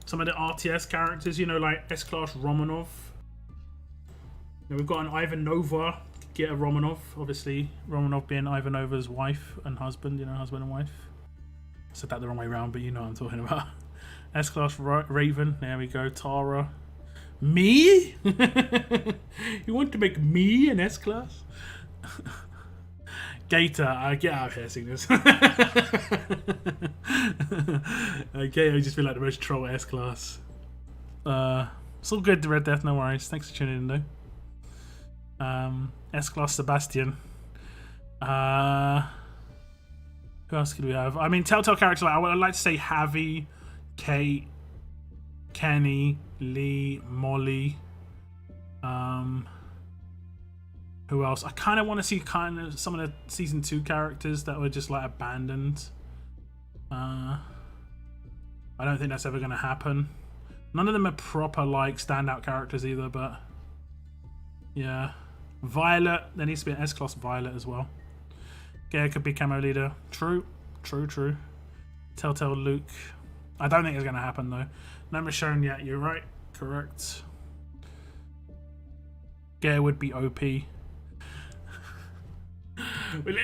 Some of the RTS characters, you know, like S-Class Romanov. Now we've got an Ivanova. Get a Romanov, obviously. Romanov being Ivanova's wife and husband, you know, husband and wife. I said that the wrong way around, but you know what I'm talking about. S-Class Raven, there we go. Tara. Me? You want to make me an S-Class? Gator, get out of here, Cygnus. Gator would just be like the most troll S-Class. It's all good, Red Death, no worries. Thanks for tuning in, though. S-Class Sebastian. Who else could we have? I mean, Telltale characters, like, I would like to say Javi, Kate, Kenny, Lee, Molly. Who else? I kind of want to see kind of some of the season 2 characters that were just like abandoned. I don't think that's ever going to happen. None of them are proper like standout characters either, but yeah. Violet, there needs to be an S-Class Violet as well. Gare could be camo leader. True. Telltale Luke. I don't think it's going to happen though. No Michonne yet, you're right. Correct. Gare would be OP.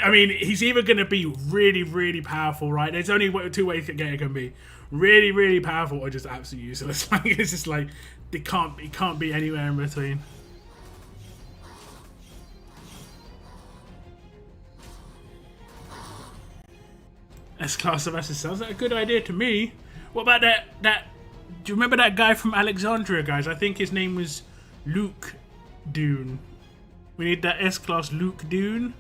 I mean, he's either going to be really, really powerful, right? There's only 2 ways that Gator can be. Really, really powerful or just absolutely useless. Like, it's just like, it can't be anywhere in between. S-Class Sebastian sounds like a good idea to me. What about that? Do you remember that guy from Alexandria, guys? I think his name was Luke Dune. We need that S-Class Luke Dune.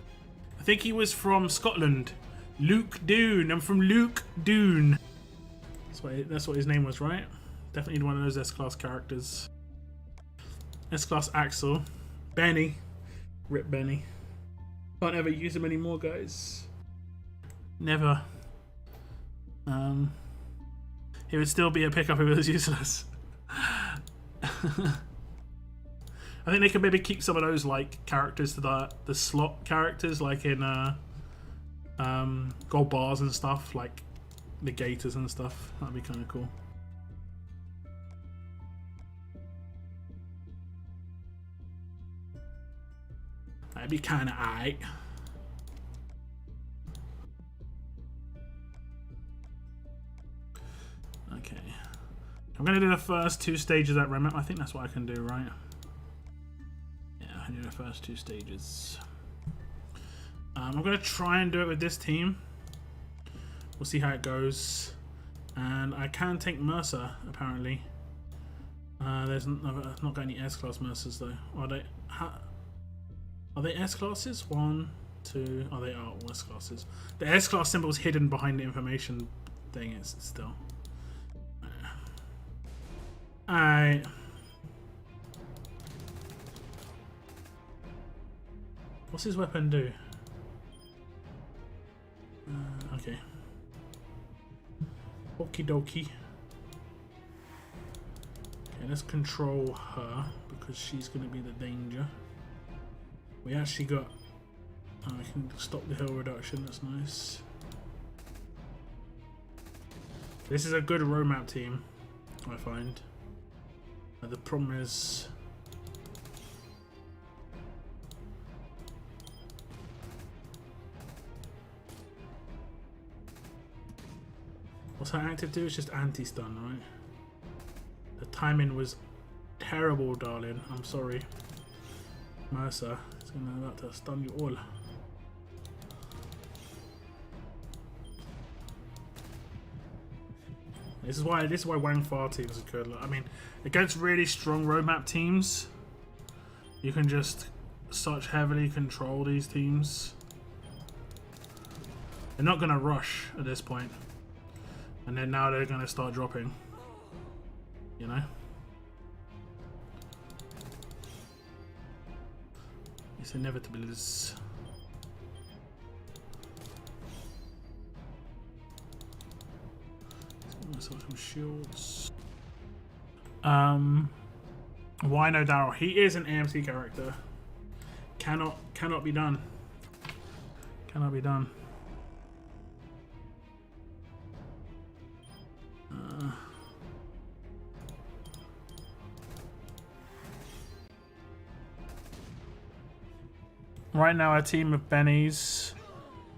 I think he was from Scotland. Luke Dune. I'm from Luke Dune. That's what his name was, right? Definitely one of those S-Class characters. S-Class Axel. Benny. Rip Benny. Can't ever use him anymore, guys. Never. He would still be a pickup if it was useless. I think they could maybe keep some of those like characters to the slot characters, like in gold bars and stuff, like the Gators and stuff. That'd be kind of cool. That'd be kind of aight. Okay. I'm going to do the first 2 stages at remap. I think that's what I can do, right? Yeah, I can do the first 2 stages. I'm going to try and do it with this team. We'll see how it goes. And I can take Mercer, apparently. There's not got any S-Class Mercers, though. Are they S-Classes? 1, 2... Oh, they are all S-Classes. The S-Class symbol is hidden behind the information thing. It's still... Alright. What's his weapon do? Okay. Okie dokie. Okay, let's control her because she's going to be the danger. We actually got... I can stop the hill reduction, that's nice. This is a good roadmap team, I find. The problem is... What's her active do? It's just anti-stun, right? The timing was terrible, darling. I'm sorry. Mercer is about to stun you all. This is why Wang Fa teams are good. I mean, against really strong roadmap teams, you can just such heavily control these teams. They're not gonna rush at this point, and then now they're gonna start dropping. You know. It's inevitable. Myself some shields. Why no Daryl? He is an AMC character. Cannot be done. Cannot be done. Right now, a team of Bennies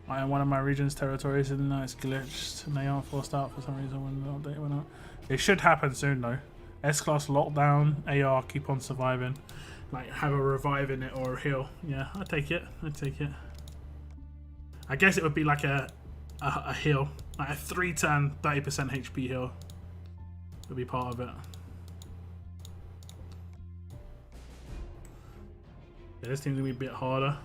in one of my region's territories, and now it's glitched, and they aren't forced out for some reason when the update went out. It should happen soon though. S-Class lockdown, AR keep on surviving. Like have a revive in it or a heal. Yeah, I'd take it. I'd take it. I guess it would be like a heal. Like a 3-turn, 30% HP heal would be part of it. Yeah, this team's gonna be a bit harder.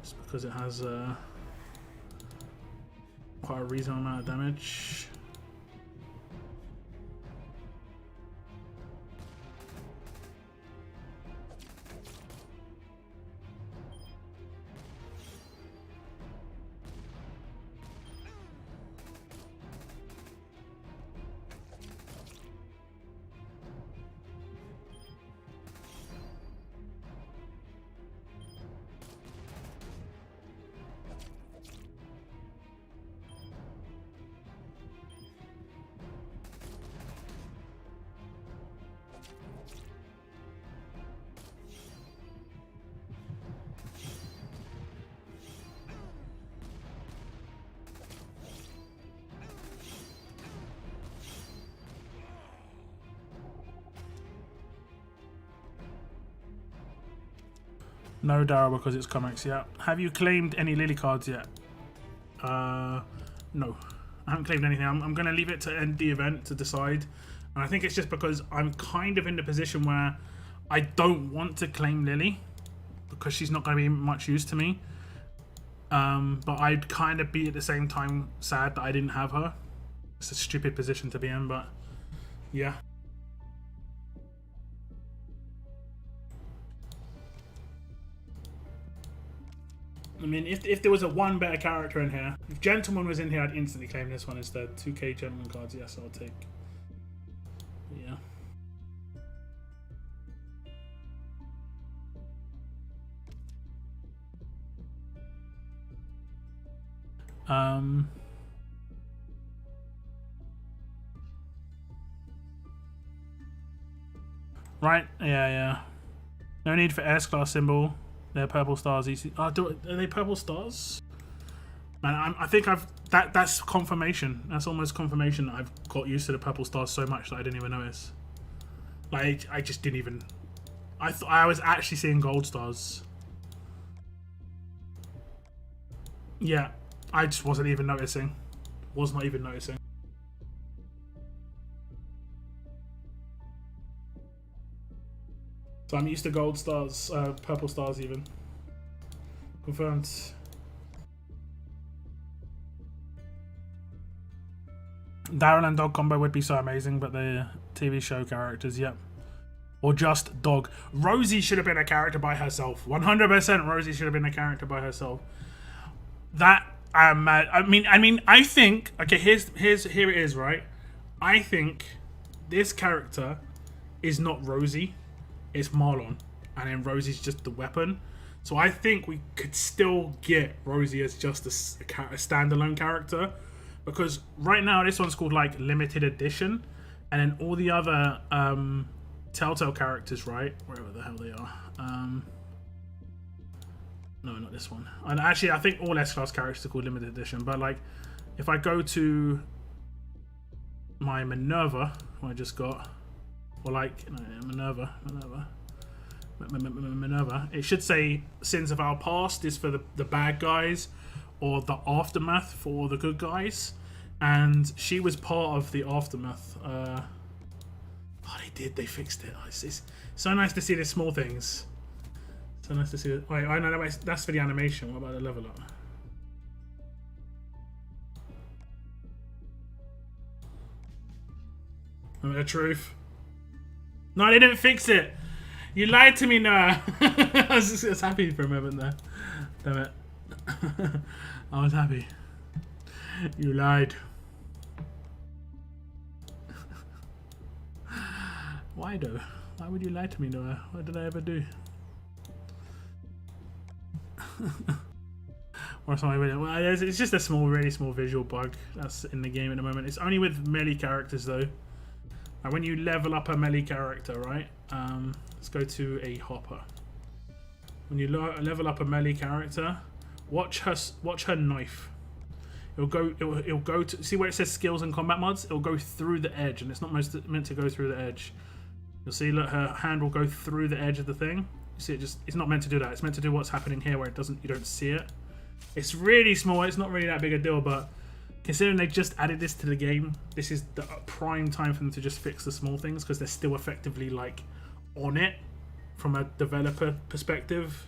Just because it has quite a reasonable amount of damage. No Daryl because it's comics, yeah. Have you claimed any Lily cards yet? No. I haven't claimed anything. I'm going to leave it to end the event to decide. And I think it's just because I'm kind of in the position where I don't want to claim Lily because she's not going to be much use to me. But I'd kind of be at the same time sad that I didn't have her. It's a stupid position to be in, but yeah. I mean, if there was a one better character in here, if Gentleman was in here, I'd instantly claim this one instead. 2K Gentleman cards, yes, I'll take. Yeah. Right, yeah. No need for S-class symbol. They're purple stars. Easy. Oh, are they purple stars? Man, I think that's confirmation. That's almost confirmation that I've got used to the purple stars so much that I didn't even notice. Like, I just didn't even. I thought I was actually seeing gold stars. Yeah, I just wasn't even noticing. Was not even noticing. So I'm used to gold stars, purple stars even. Confirmed. Daryl and Dog combo would be so amazing, but the TV show characters, yep. Or just Dog. Rosie should have been a character by herself. 100% Rosie should have been a character by herself. That, I mean, I think, okay, here it is, right? I think this character is not Rosie. It's Marlon, and then Rosie's just the weapon. So I think we could still get Rosie as just a standalone character, because right now this one's called like limited edition, and then all the other Telltale characters, right, wherever the hell they are. No, not this one. And actually, I think all S-class characters are called limited edition. But like, if I go to my Minerva, who I just got. Or like, no, Minerva. It should say Sins of Our Past is for the bad guys, or the Aftermath for the good guys. And she was part of the Aftermath. Oh, they fixed it. Oh, it's so nice to see the small things. So nice to see it. Wait, I know that's for the animation. What about the level up? Remember the truth? No, they didn't fix it. You lied to me, Noah. I was just happy for a moment there. Damn it. I was happy. You lied. Why though? Why would you lie to me, Noah? What did I ever do? Or something. Well, it's just a really small visual bug that's in the game at the moment. It's only with melee characters though. And when you level up a melee character, right? Let's go to a hopper. When you level up a melee character, watch her knife. It'll go to see where it says skills and combat mods. It'll go through the edge, and it's not meant to go through the edge. You'll see, look, her hand will go through the edge of the thing. You see, it's not meant to do that. It's meant to do what's happening here, where you don't see it. It's really small. It's not really that big a deal, but considering they just added this to the game, this is the prime time for them to just fix the small things, because they're still effectively like on it from a developer perspective.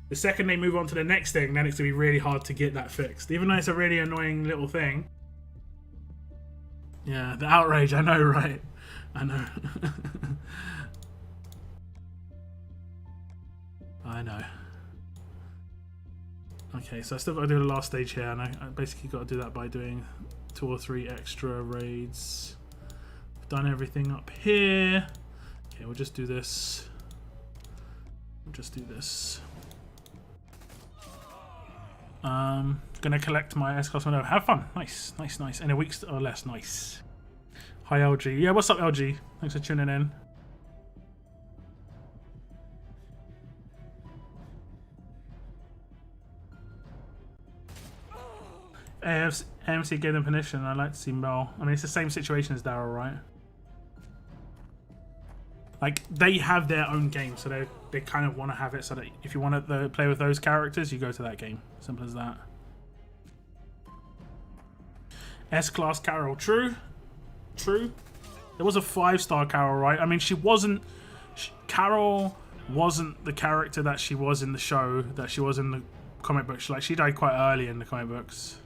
The second they move on to the next thing, then it's gonna be really hard to get that fixed, even though it's a really annoying little thing. Yeah, the outrage, I know, right? I know. I know. Okay, so I still got to do the last stage here, and I basically got to do that by doing 2 or 3 extra raids. I've done everything up here. Okay, we'll just do this. Gonna collect my S-Class window. Have fun. Nice. In a week or less. Nice. Hi, LG. Yeah, what's up, LG? Thanks for tuning in. AMC gave them permission. I'd like to see Mel. I mean, it's the same situation as Daryl, right? Like, they have their own game, so they kind of want to have it so that if you want to play with those characters, you go to that game. Simple as that. S-Class Carol. True. There was a 5-star Carol, right? I mean, Carol wasn't the character that she was in the show, that she was in comic books. Like, she died quite early in the comic books.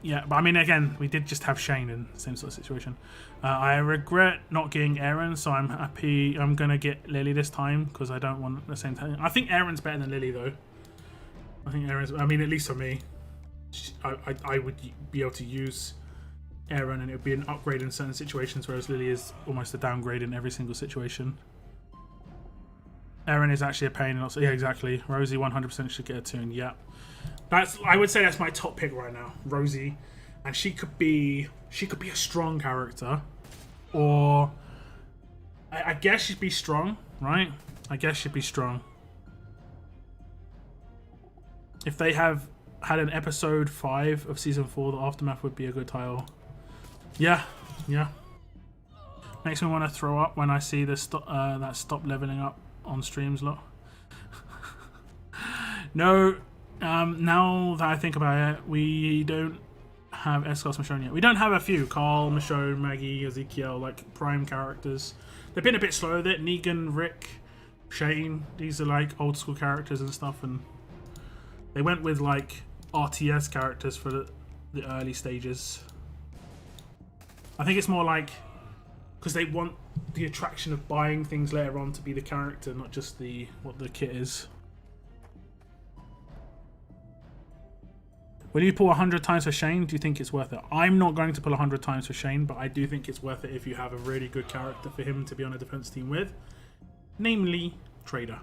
Yeah, but I mean, again, we did just have Shane in the same sort of situation. I regret not getting Aaron, so I'm happy. I'm gonna get Lily this time because I don't want the same time. I think Aaron's better than Lily, though. I think Aaron's. I mean, at least for me, I would be able to use Aaron, and it would be an upgrade in certain situations, whereas Lily is almost a downgrade in every single situation. Aaron is actually a pain, and also, yeah, exactly. Rosie 100% should get a tune. Yeah, I would say that's my top pick right now, Rosie, and she could be a strong character, or I guess she'd be strong, right? I guess she'd be strong. If they had an episode 5 of season 4, the Aftermath would be a good title. Yeah, yeah. Makes me want to throw up when I see the that stop leveling up on streams lot. No, now that I think about it, we don't have S-Class Michonne yet. We don't have a few. Carl, Michonne, Maggie, Ezekiel, like prime characters. They've been a bit slow with it. Negan, Rick, Shane, these are like old school characters and stuff, and they went with like RTS characters for the early stages. I think it's more like because they want the attraction of buying things later on to be the character, not just what the kit is. Will you pull 100 times for Shane? Do you think it's worth it? I'm not going to pull 100 times for Shane, but I do think it's worth it if you have a really good character for him to be on a defense team with. Namely, Trader.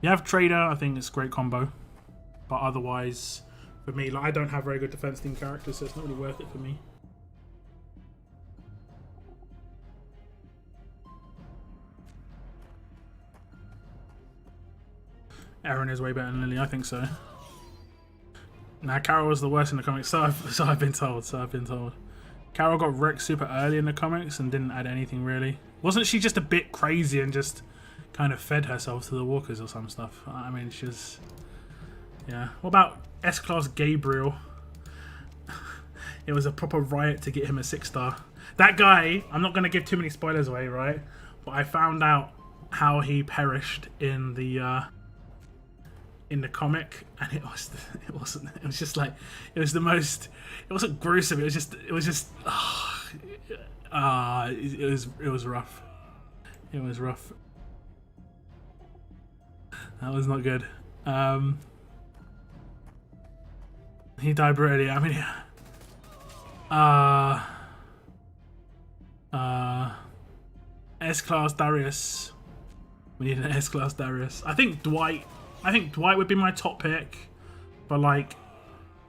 You have Trader, I think it's a great combo. But otherwise, for me, like, I don't have very good defense team characters, so it's not really worth it for me. Aaron is way better than Lily, I think so. Nah, Carol was the worst in the comics, so I've been told. Carol got wrecked super early in the comics and didn't add anything really. Wasn't she just a bit crazy and just kind of fed herself to the walkers or some stuff? I mean, she's... Yeah. What about S-Class Gabriel? It was a proper riot to get him a 6-star. That guy, I'm not going to give too many spoilers away, right? But I found out how he perished in the comic, and it was just like, it was the most, it wasn't gruesome, it was just it was rough. It was rough. That was not good. He died brutally. I mean, S-Class Darius. We need an S-Class Darius. I think Dwight would be my top pick, but like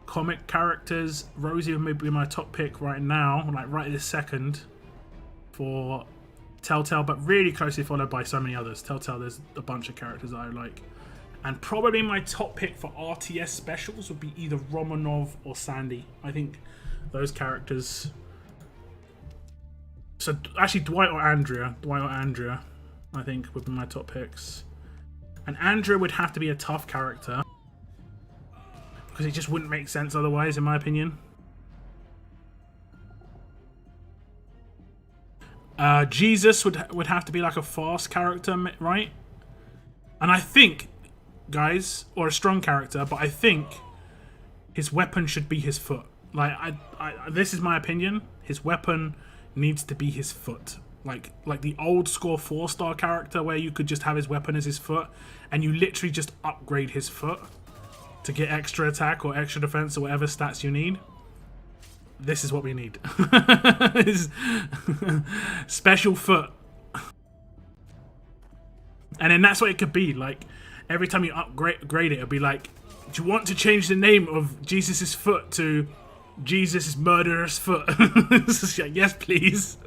comic characters, Rosie would be my top pick right now, like right this second for Telltale, but really closely followed by so many others. Telltale, there's a bunch of characters that I like. And probably my top pick for RTS specials would be either Romanov or Sandy. I think those characters... So actually Dwight or Andrea, I think would be my top picks. And Andrea would have to be a tough character because it just wouldn't make sense otherwise, in my opinion. Jesus would have to be like a fast character, right? And I think, guys, or a strong character, but I think his weapon should be his foot. Like, this is my opinion. His weapon needs to be his foot. Like the old school 4-star character where you could just have his weapon as his foot and you literally just upgrade his foot to get extra attack or extra defense or whatever stats you need. This is what we need. Special foot. And then that's what it could be. Like, every time you upgrade it, it'll be like, do you want to change the name of Jesus' foot to Jesus' murderous foot? It's like, yes, please.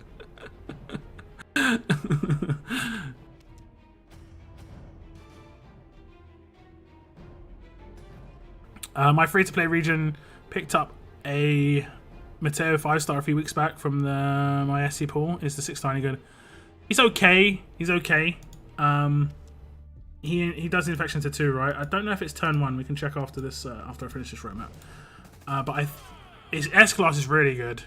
My free-to-play region picked up a Mateo 5-star a few weeks back from my SC pool. Is the 6-star any good? He's okay. He's okay. He does infection to 2, right? I don't know if it's turn 1. We can check after this. After I finish this roadmap. But his S-Class is really good.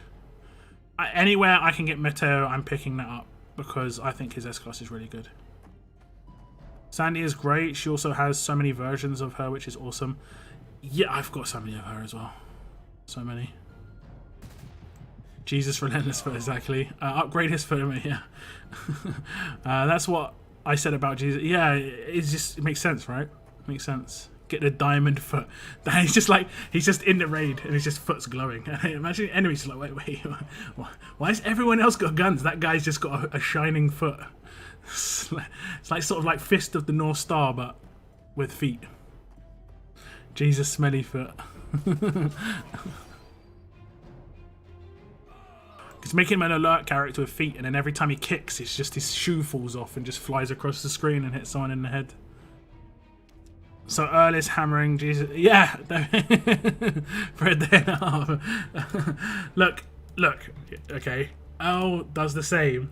Anywhere I can get Mateo, I'm picking that up because I think his S-Class is really good. Sandy is great. She also has so many versions of her, which is awesome. Yeah, I've got so many of her as well. So many. Jesus, relentless foot, exactly. Upgrade his foot, yeah. That's what I said about Jesus. Yeah, it makes sense, right? Makes sense. Get the diamond foot. He's just like, he's just in the raid and his just foot's glowing. Imagine the enemies like, wait, why has everyone else got guns? That guy's just got a shining foot. It's like sort of like Fist of the North Star, but with feet. Jesus, smelly foot. It's making him an alert character with feet, and then every time he kicks, it's just his shoe falls off and just flies across the screen and hits someone in the head. So Earl is hammering Jesus. Yeah, for a day and a half. Look. Okay, Earl does the same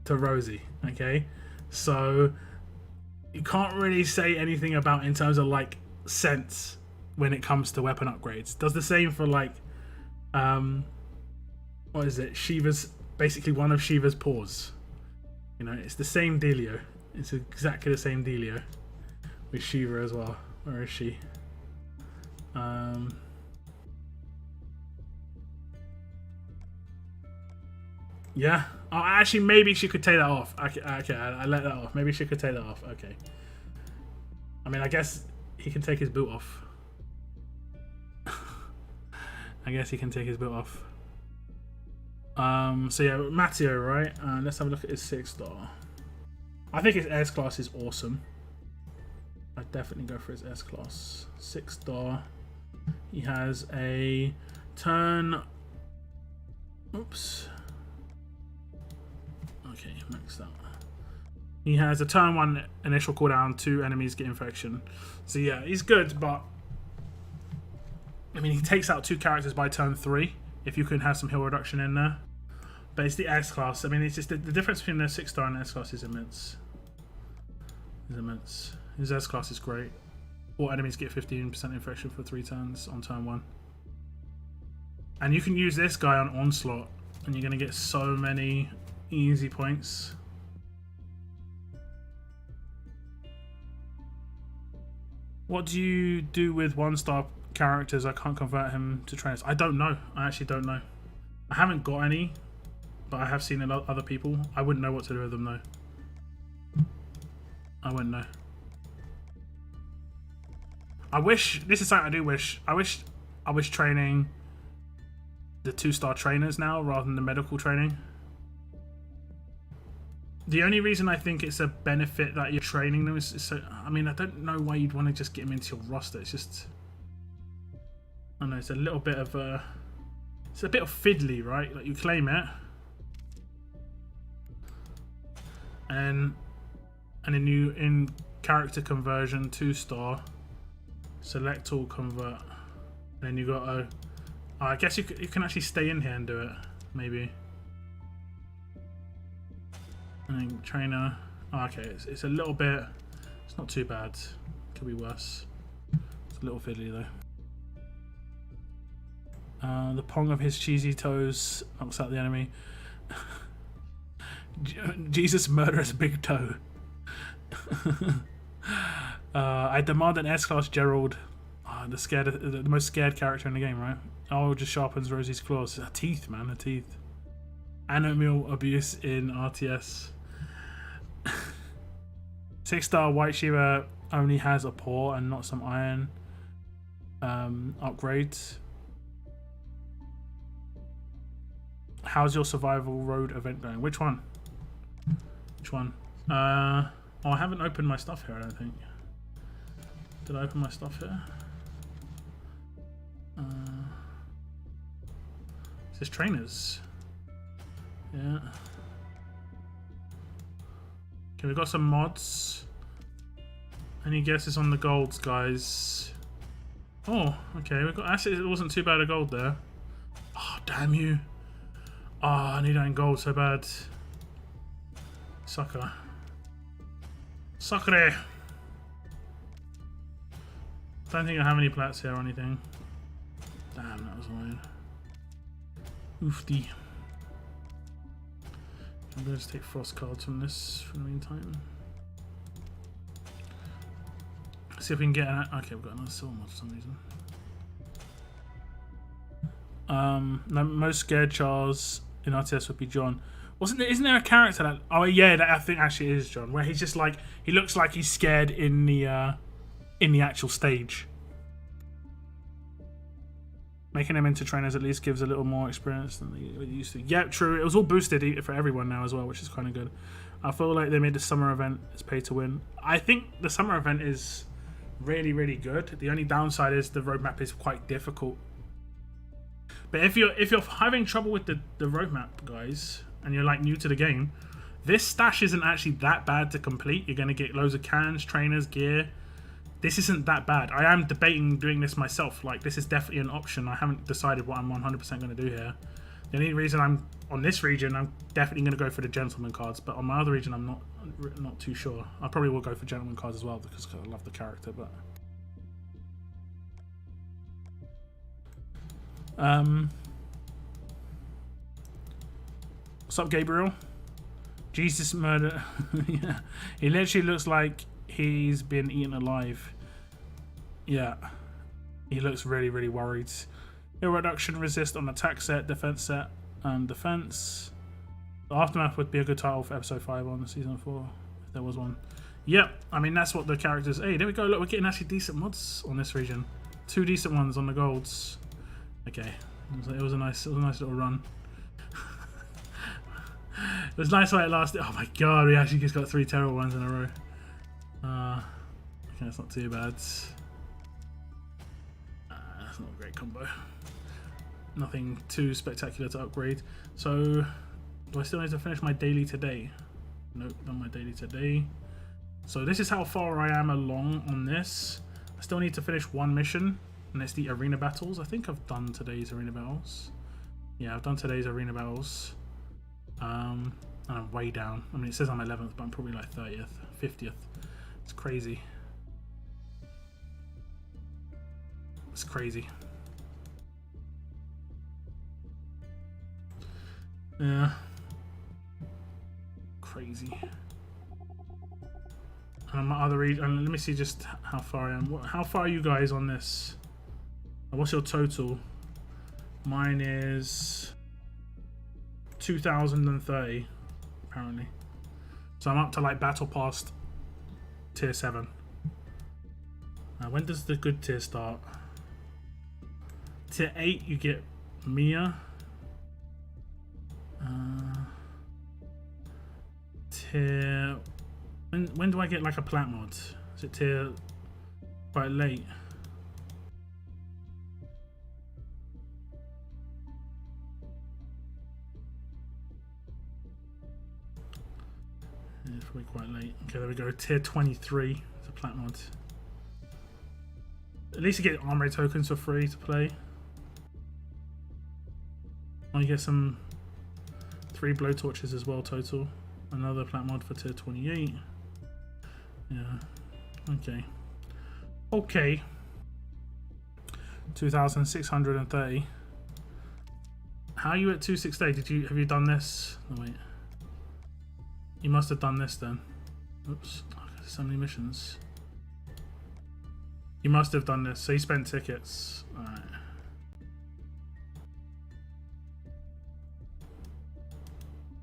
to Rosie. Okay, so you can't really say anything about in terms of like sense when it comes to weapon upgrades. Does the same for like what is it? Shiva's basically one of Shiva's paws. You know, it's the same dealio. It's exactly the same dealio with Shiva as well. Where is she? Yeah. Oh, actually, maybe she could take that off. Okay, I let that off. Maybe she could take that off. Okay. I mean, I guess he can take his boot off. I guess he can take his boot off. So yeah, Matteo, right? Let's have a look at his 6-star. I think his S class is awesome. I'd definitely go for his S class. 6-star. He has a turn. Oops. Okay, maxed out. He has a turn 1 initial cooldown, 2 enemies get infection. So yeah, he's good, but I mean, he takes out 2 characters by turn 3 if you can have some heal reduction in there. But it's the S class. I mean, it's just the difference between the 6-star and the S class is immense. It's immense. His S class is great. All enemies get 15% infection for 3 turns on turn 1. And you can use this guy on Onslaught, and you're going to get so many easy points. What do you do with 1-star characters? I can't convert him to trainers. I don't know. I actually don't know. I haven't got any, but I have seen a lot other people. I wouldn't know what to do with them though. I wouldn't know. I wish, this is something I do wish. I wish training the 2-star trainers now rather than the medical training. The only reason I think it's a benefit that you're training them is so, I mean, I don't know why you'd want to just get them into your roster. It's just, I don't know, it's a little bit of a, it's a bit of fiddly, right? Like you claim it, and then you, in character conversion 2-star, select all, convert, and then you got a, I guess you can actually stay in here and do it, maybe. And then trainer, oh, okay, it's a little bit, it's not too bad, could be worse. It's a little fiddly though. The pong of his cheesy toes knocks out the enemy. Jesus murderous big toe. I demand an S-class Gerald. The most scared character in the game, right? Oh, just sharpens Rosie's claws. Her teeth, man, her teeth. Animal abuse in RTS. 6-star White Shiva only has a paw and not some iron upgrades. How's your survival road event going? Which one? Which one? Oh, I haven't opened my stuff here, I don't think. Did I open my stuff here? It says trainers. Yeah. Okay, we've got some mods. Any guesses on the golds, guys? Oh, okay. We've got. Actually, it wasn't too bad a gold there. Oh, damn you! Oh, I need that in gold so bad. Sucker. Sucker. Don't think I have any plats here or anything. Damn, that was annoying. Oofty. I'm going to just take frost cards from this for the meantime. See if we can get an... Okay, we've got another soul mod for some reason. The most scared Charles in RTS would be John. Isn't there a character that... Oh yeah, that I think actually is John, where he's just like... He looks like he's scared in the actual stage. Making them into trainers at least gives a little more experience than they used to. Yeah, true. It was all boosted for everyone now as well, which is kind of good. I feel like they made the summer event is pay to win. I think the summer event is really, really good. The only downside is the roadmap is quite difficult. But if you're having trouble with the roadmap, guys, and you're like new to the game, this stash isn't actually that bad to complete. You're going to get loads of cans, trainers, gear. This isn't that bad. I am debating doing this myself. Like, this is definitely an option. I haven't decided what I'm 100% going to do here. The only reason I'm on this region, I'm definitely going to go for the gentleman cards. But on my other region, I'm not too sure. I probably will go for gentleman cards as well because I love the character. But what's up, Gabriel? Jesus murder. Yeah, he literally looks like he's been eaten alive. Yeah, he looks really, really worried. Heal reduction, resist on attack set, defense set, and defense. The Aftermath would be a good title for episode 5 on season 4 if there was one. Yep, I mean that's what the characters. Hey, there we go. Look, we're getting actually decent mods on this region. 2 decent ones on the golds. Okay, it was a nice little run. It was nice while it lasted. Oh my god, we actually just got 3 terrible ones in a row. Okay, that's not too bad. That's not a great combo. Nothing too spectacular to upgrade. So, do I still need to finish my daily today? Nope, done my daily today. So this is how far I am along on this. I still need to finish 1 mission, and it's the arena battles. I think I've done today's arena battles. Yeah, I've done today's arena battles. And I'm way down. I mean, it says I'm 11th, but I'm probably like 30th, 50th. It's crazy. It's crazy. Yeah. Crazy. And my other region. Let me see just how far I am. How far are you guys on this? What's your total? Mine is 2030, apparently. So I'm up to like battle past tier 7. When does the good tier start? Tier 8 you get Mia. Tier... When do I get like a plat mod? Is it tier quite late? Yeah, it's probably quite late. Okay, there we go. Tier 23 is a plat mod. At least you get armory tokens for free to play. I get some 3 blowtorches as well total. Another plat mod for tier 28. Yeah. Okay. Okay. 2,630. How are you at 268? Have you done this? Oh wait. You must have done this then. Oops. Oh, so many missions. You must have done this. So you spent tickets. Alright.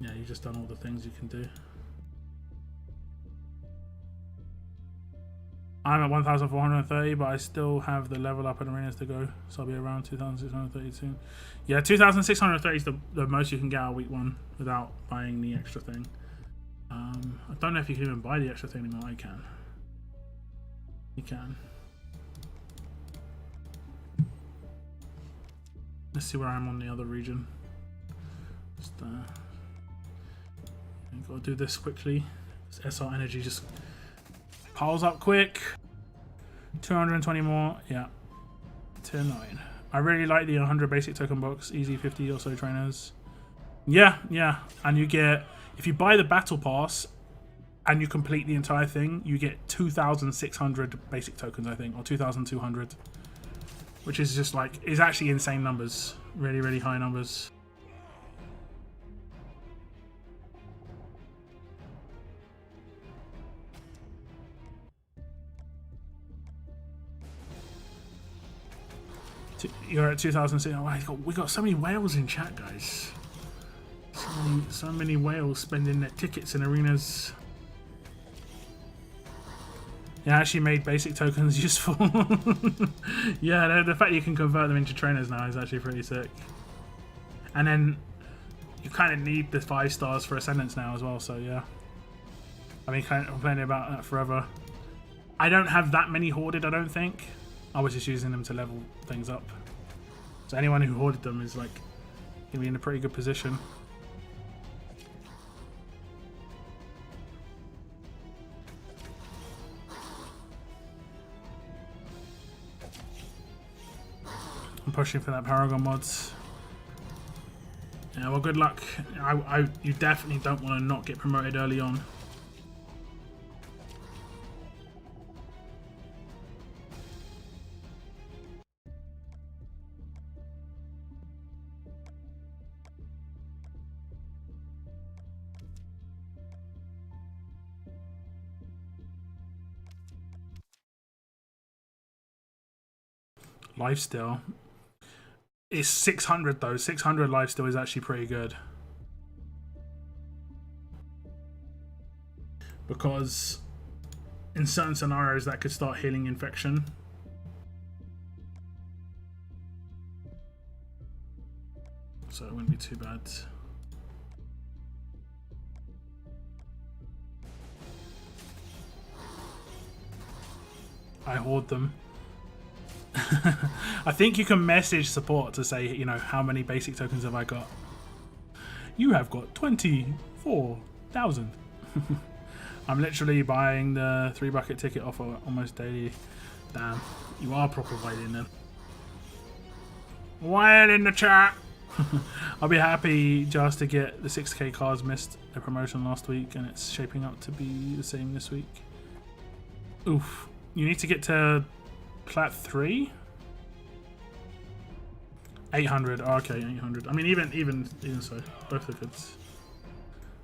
Yeah, you've just done all the things you can do. I'm at 1,430, but I still have the level up and arenas to go, so I'll be around 2,630 soon. Yeah, 2,630 is the most you can get out of week 1 without buying the extra thing. I don't know if you can even buy the extra thing anymore. I can. You can. Let's see where I am on the other region. Just, gotta do this quickly. This SR energy just piles up quick. 220 more. Yeah. Tier 9. I really like the 100 basic token box. Easy 50 or so trainers. Yeah, yeah. And you get, if you buy the battle pass and you complete the entire thing, you get 2,600 basic tokens, I think, or 2,200. Which is just like, is actually insane numbers. Really, really high numbers. You're at 2006. Oh, we got so many whales in chat, guys. So many whales spending their tickets in arenas. Yeah, actually made basic tokens useful. Yeah, the fact you can convert them into trainers now is actually pretty sick. And then you kind of need the 5 stars for Ascendance now as well, so yeah. I've been kind of complaining about that forever. I don't have that many hoarded, I don't think. I was just using them to level things up. So anyone who hoarded them is like gonna be in a pretty good position. I'm pushing for that Paragon mods. Yeah, well, good luck. You definitely don't want to not get promoted early on. Lifesteal. It's 600 though. 600 lifesteal is actually pretty good. Because in certain scenarios that could start healing infection. So it wouldn't be too bad. I hoard them. I think you can message support to say, you know, how many basic tokens have I got? You have got 24,000. I'm literally buying the 3 bucket ticket offer almost daily. Damn, you are proper waiting then. Whale in the chat. I'll be happy just to get the 6k cards. Missed a promotion last week and it's shaping up to be the same this week. Oof. You need to get to Plat 3? 800. Oh, okay, 800. I mean, even so, both are good.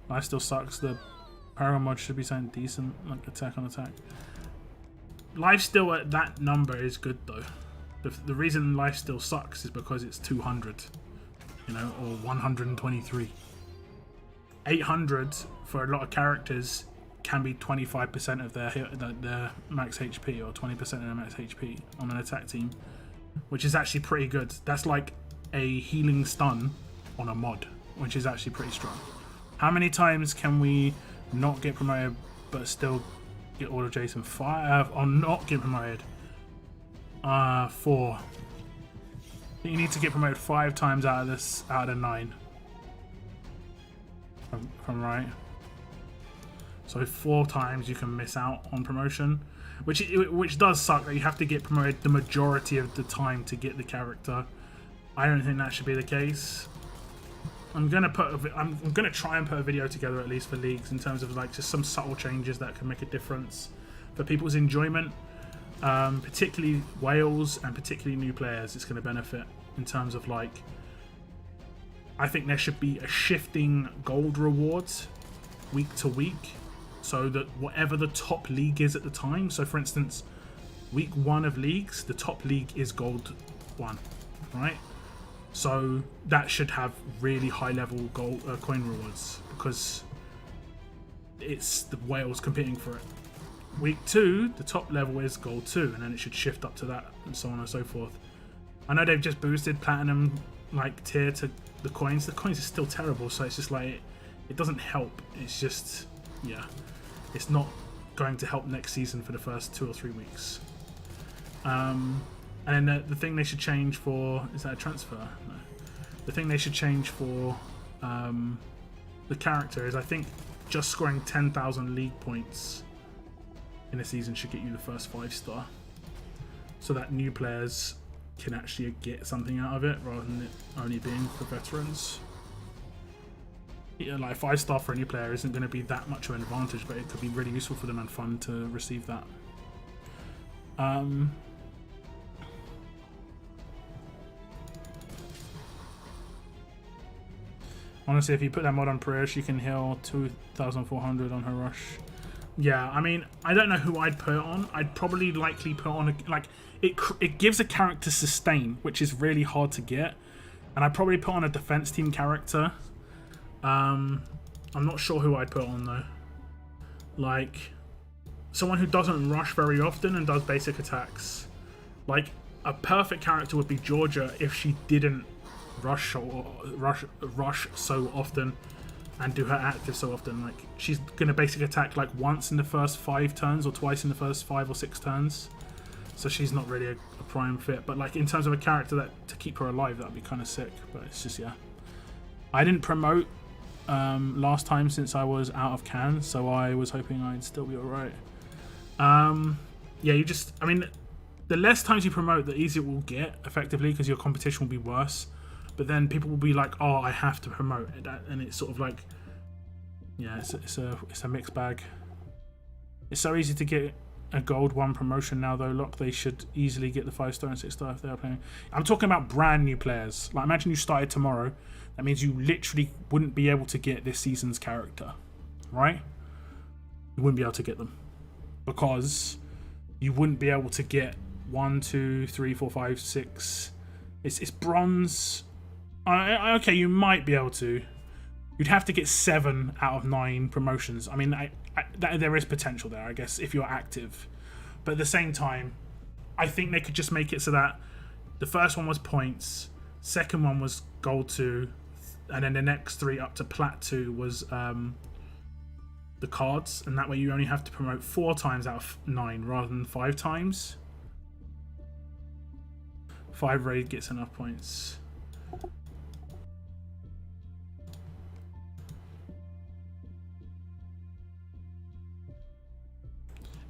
Life still sucks. The Paragon mod should be something decent, like attack on attack. Life still at that number is good though. The reason life still sucks is because it's 200, you know, or 123. 800 for a lot of characters can be 25% of their max HP or 20% of their max HP on an attack team, which is actually pretty good. That's like a healing stun on a mod, which is actually pretty strong. How many times can we not get promoted but still get all of Jason? 5 or not get promoted? 4. You need to get promoted 5 times out of the 9. If I'm right. So 4 times you can miss out on promotion, which does suck that you have to get promoted the majority of the time to get the character. I don't think that should be the case. I'm gonna try and put a video together at least for leagues in terms of like just some subtle changes that can make a difference for people's enjoyment, particularly whales and particularly new players. It's going to benefit in terms of like, I think there should be a shifting gold rewards week to week, so that whatever the top league is at the time. So for instance, week 1 of leagues, the top league is gold 1, right? So that should have really high level gold coin rewards because it's the whales competing for it. Week 2, the top level is gold 2, and then it should shift up to that, and so on and so forth. I know they've just boosted platinum like tier to the coins. The coins are still terrible, so it's just like it doesn't help. It's just, yeah, it's not going to help next season for the first 2 or 3 weeks. And then the thing they should change for, is that a transfer? No. The thing they should change for the character is, I think just scoring 10,000 league points in a season should get you the first 5-star, so that new players can actually get something out of it rather than it only being for veterans. Yeah, like 5-star for a new player isn't going to be that much of an advantage, but it could be really useful for them and fun to receive that. Honestly, if you put that mod on Prayer, she can heal 2,400 on her rush. Yeah, I mean, I don't know who I'd put it on. I'd probably likely put on it gives a character sustain, which is really hard to get, and I'd probably put on a defense team character. I'm not sure who I'd put on though. Like someone who doesn't rush very often and does basic attacks. Like a perfect character would be Georgia if she didn't rush so often and do her active so often. Like she's gonna basic attack like once in the first 5 turns or twice in the first 5 or 6 turns. So she's not really a prime fit. But like in terms of a character that to keep her alive, that'd be kind of sick. But it's just yeah. I didn't promote last time since I was out of Cannes, so I was hoping I'd still be alright. Yeah, you just, I mean, the less times you promote, the easier it will get, effectively, because your competition will be worse. But then people will be like, oh, I have to promote it. And it's sort of like, yeah, it's a mixed bag. It's so easy to get a gold 1 promotion now, though. Look, they should easily get the 5-star and 6-star if they are playing. I'm talking about brand new players. Like, imagine you started tomorrow. That means you literally wouldn't be able to get this season's character, right? You wouldn't be able to get them because you wouldn't be able to get 1, 2, 3, 4, 5, 6. It's bronze. Okay, you might be able to. You'd have to get 7 out of 9 promotions. I mean, there is potential there, I guess, if you're active. But at the same time, I think they could just make it so that the first one was points, second one was gold 2, and then the next 3 up to plat 2 was the cards, and that way you only have to promote 4 times out of 9 rather than 5 times. 5 raid gets enough points.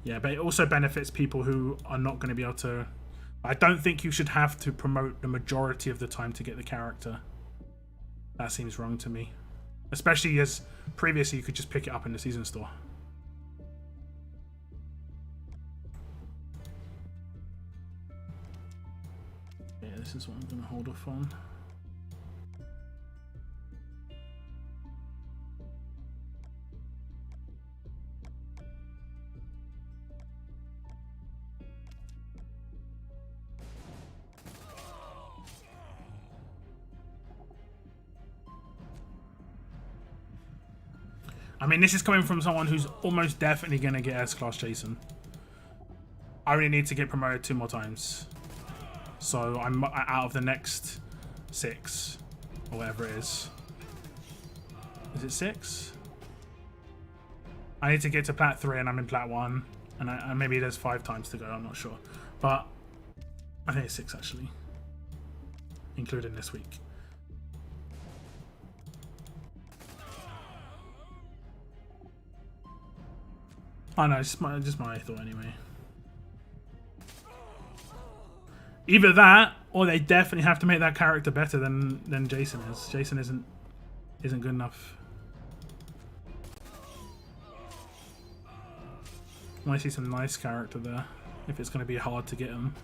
Yeah, but it also benefits people who are not going to be able to. I don't think you should have to promote the majority of the time to get the character. That seems wrong to me. Especially as previously you could just pick it up in the season store. Yeah, this is what I'm going to hold off on. I mean, this is coming from someone who's almost definitely going to get S-Class Jason. I really need to get promoted 2 more times. So I'm out of the next 6. Or whatever it is. Is it 6? I need to get to plat 3 and I'm in plat 1. And maybe there's 5 times to go, I'm not sure. But I think it's 6 actually. Including this week. Oh no, it's just my thought anyway. Either that, or they definitely have to make that character better than Jason is. Jason isn't good enough. I want to see some nice character there, if it's going to be hard to get him.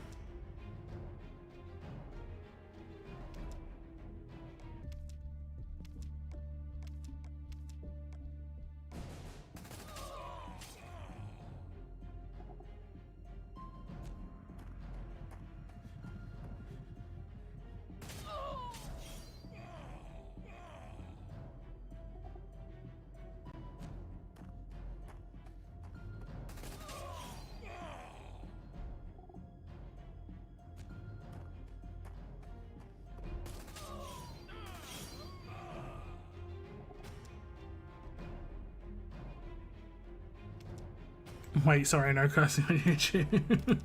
Wait, sorry, no cursing on YouTube.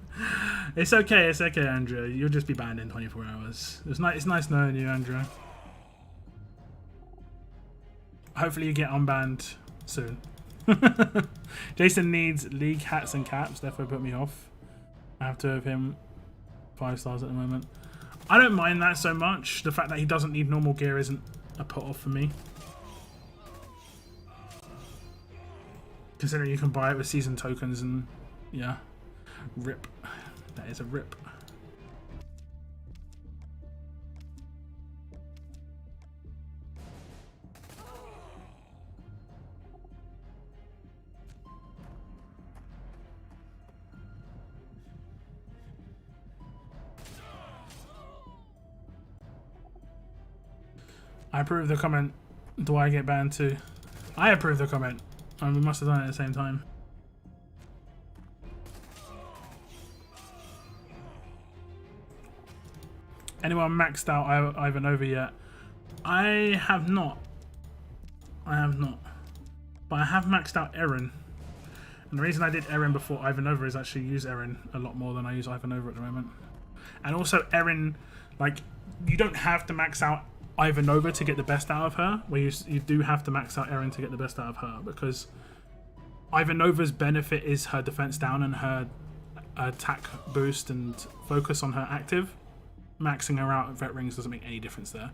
It's okay, Andrea. You'll just be banned in 24 hours. It's nice knowing you, Andrea. Hopefully you get unbanned soon. Jason needs league hats and caps, therefore put me off. I have 2 of him 5 stars at the moment. I don't mind that so much. The fact that he doesn't need normal gear isn't a put off for me. Considering you can buy it with season tokens and yeah, rip. That is a rip. I approve the comment. Do I get banned too? I approve the comment. And we must have done it at the same time. Anyone maxed out Ivanova yet? I have not. I have not. But I have maxed out Erin. And the reason I did Erin before Ivanova is actually use Erin a lot more than I use Ivanova at the moment. And also Erin, like, you don't have to max out Ivanova to get the best out of her, where you do have to max out Erin to get the best out of her, because Ivanova's benefit is her defense down and her attack boost and focus on her active. Maxing her out at vet rings doesn't make any difference there.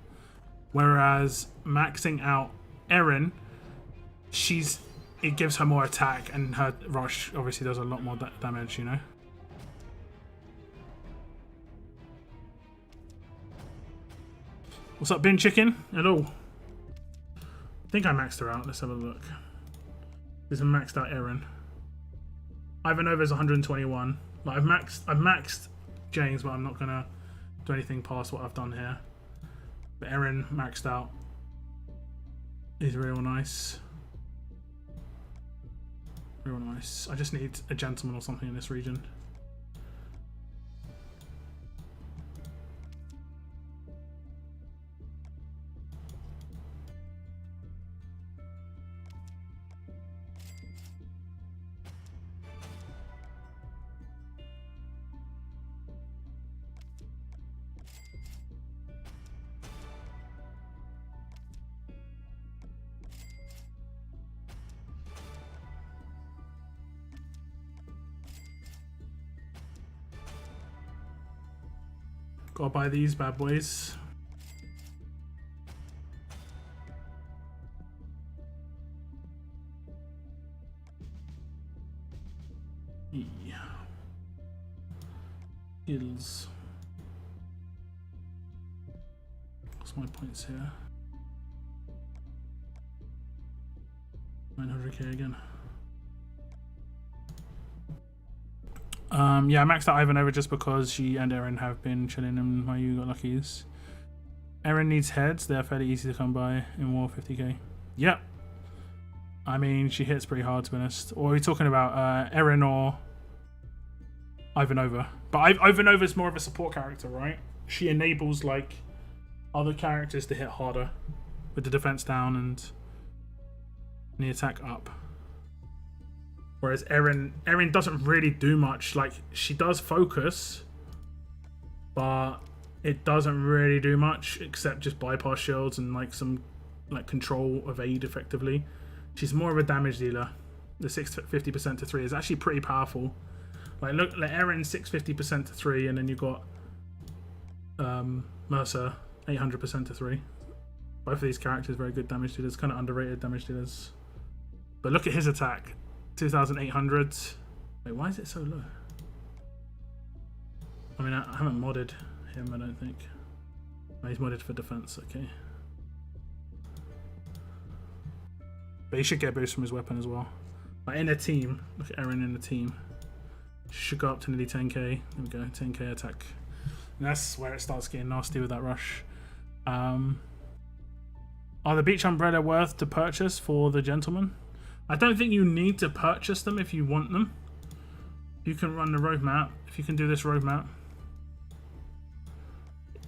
Whereas maxing out Erin, it gives her more attack, and her rush obviously does a lot more damage, you know? What's up, Bin Chicken? Hello. I think I maxed her out. Let's have a look. This is a maxed out Erin. Ivanova's 121. Like, I've maxed James, but I'm not gonna do anything past what I've done here. But Erin maxed out is real nice. Real nice. I just need a gentleman or something in this region. Gotta buy these bad boys. Yeah. Skills. What's my points here? 900k again. Yeah, I maxed out Ivanova just because she and Erin have been chilling in my You Got Luckies. Erin needs heads. They're fairly easy to come by in War 50k. Yep. I mean, she hits pretty hard, to be honest. Or are we talking about Erin or Ivanova? But Ivanova's more of a support character, right? She enables, like, other characters to hit harder with the defense down and the attack up. Whereas Erin doesn't really do much. Like, she does focus, but it doesn't really do much except just bypass shields and like some like control evade effectively. She's more of a damage dealer. The 650% to 3 is actually pretty powerful. Like, look, Erin 650% to 3, and then you've got Mercer 800% to 3. Both of these characters very good damage dealers, kind of underrated damage dealers. But look at his attack. 2,800. Wait, why is it so low? I mean, I haven't modded him, I don't think. Oh, he's modded for defense, okay. But he should get a boost from his weapon as well. But in a team, look at Erin in a team. She should go up to nearly 10k. There we go, 10k attack. And that's where it starts getting nasty with that rush. Are the Beach Umbrella worth to purchase for the gentleman? I don't think you need to purchase them if you want them. You can run the roadmap. If you can do this roadmap,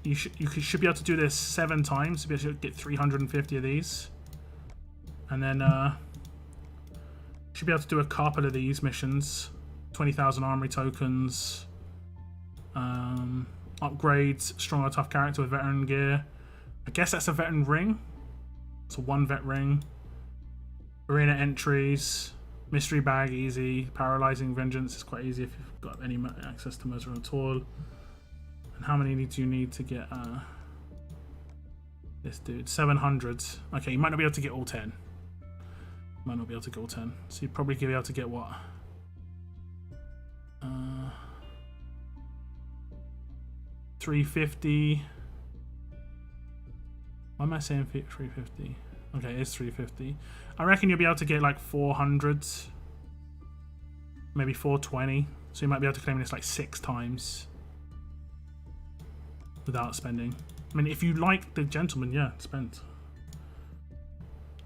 you should be able to do this 7 times to be able to get 350 of these. And then should be able to do a couple of these missions. 20,000 armory tokens. Upgrades, strong or tough character with veteran gear. I guess that's a veteran ring. It's a 1 vet ring. Arena entries, mystery bag easy, paralyzing vengeance is quite easy if you've got any access to Mercer at all. And how many do you need to get this dude? 700. Okay, you might not be able to get all 10. Might not be able to get all 10. So you'd probably be able to get what? 350. Why am I saying 350? Okay, it's 350. I reckon you'll be able to get like 400, maybe 420. So you might be able to claim this like 6 times without spending. I mean, if you like the gentleman, yeah, spend.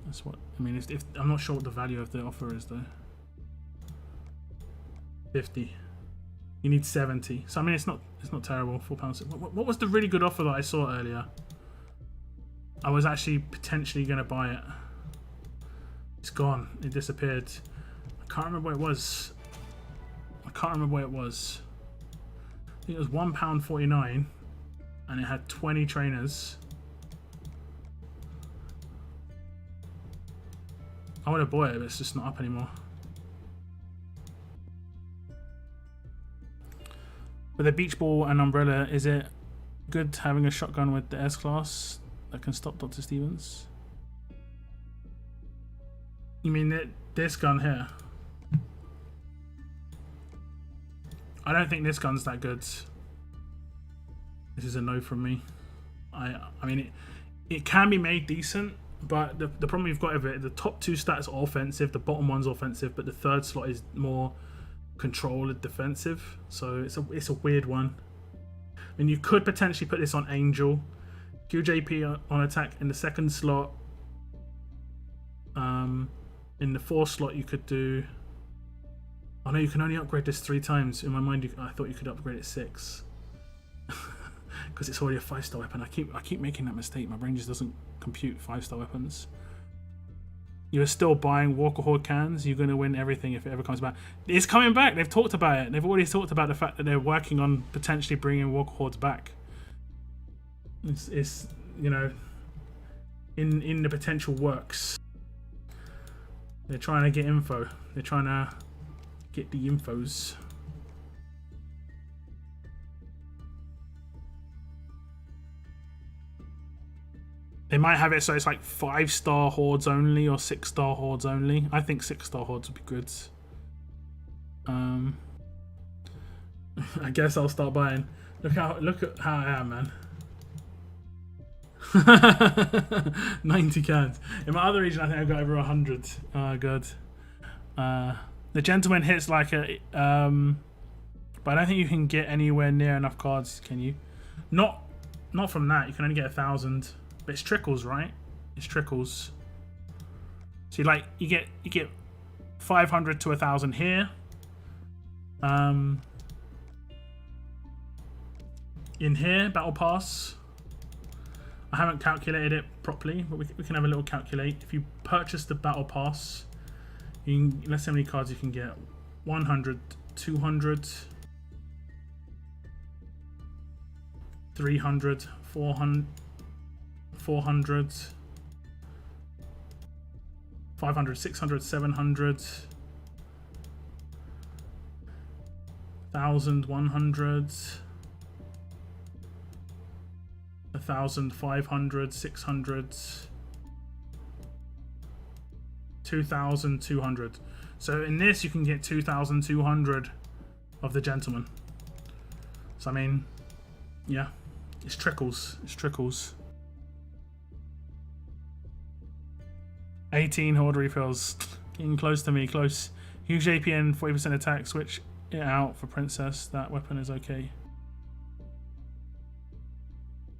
That's what I mean. If I'm not sure what the value of the offer is though. 50. You need 70. So I mean, it's not terrible. £4. What was the really good offer that I saw earlier? I was actually potentially going to buy it. It's gone. It disappeared. I can't remember what it was. I can't remember what it was. I think it was £1.49, and it had 20 trainers. I would have bought it, but it's just not up anymore. With a beach ball and umbrella, is it good having a shotgun with the S-Class that can stop Dr. Stevens? You mean this gun here? I don't think this gun's that good. This is a no from me. I mean, it can be made decent, but the problem you've got with it, the top two stats are offensive, the bottom one's offensive, but the third slot is more controlled defensive. So it's a weird one. I mean, you could potentially put this on Angel, QJP on attack in the second slot. In the fourth slot, you could do. Oh no, you can only upgrade this 3 times. In my mind, I thought you could upgrade it 6. Because it's already a 5-star weapon. I keep making that mistake. My brain just doesn't compute 5-star weapons. You're still buying Walker Horde cans. You're going to win everything if it ever comes back. It's coming back. They've talked about it. They've already talked about the fact that they're working on potentially bringing Walker Hordes back. It's you know, in the potential works. They're trying to get info. They're trying to get the infos. They might have it so it's like 5-star hordes only or 6-star hordes only. I think 6-star hordes would be good. I guess I'll start buying. Look at how I am, man. 90 cans. In my other region, I think I got over 100. Oh, good. The gentleman hits like a, but I don't think you can get anywhere near enough cards. Can you? Not from that. You can only get 1,000. But it's trickles, right? It's trickles. So you get 500 to 1,000 here. In here, battle pass. I haven't calculated it properly, but we can have a little calculate. If you purchase the battle pass, you can, let's see how many cards you can get. 100, 200, 300, 400, 400, 500, 600, 700, 1,000, 100, 1,500, 600, 2,200. So in this you can get 2,200 of the gentleman. So I mean, yeah, it's trickles. It's trickles. 18 horde refills. Getting close to me, close. Huge APN, 40% attack. Switch it out for princess. That weapon is okay.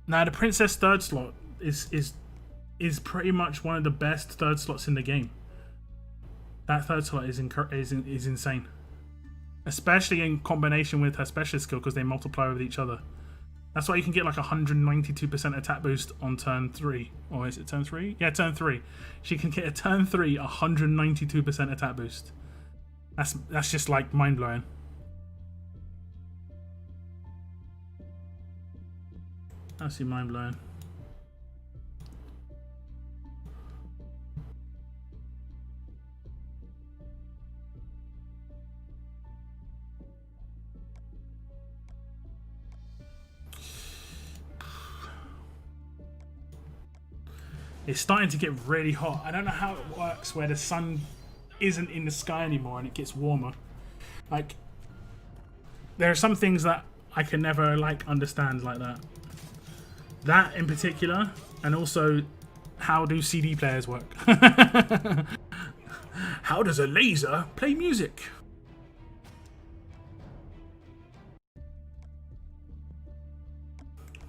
Now the princess third slot is pretty much one of the best third slots in the game. That third slot is insane, especially in combination with her specialist skill because they multiply with each other. That's why you can get like 192% attack boost on turn 3. Or is it turn 3? Yeah, turn 3. She can get a turn 3 192% attack boost. That's just like mind blowing. Absolutely mind blowing. It's starting to get really hot. I don't know how it works where the sun isn't in the sky anymore and it gets warmer. Like, there are some things that I can never like understand like that. That in particular, and also how do CD players work? How does a laser play music?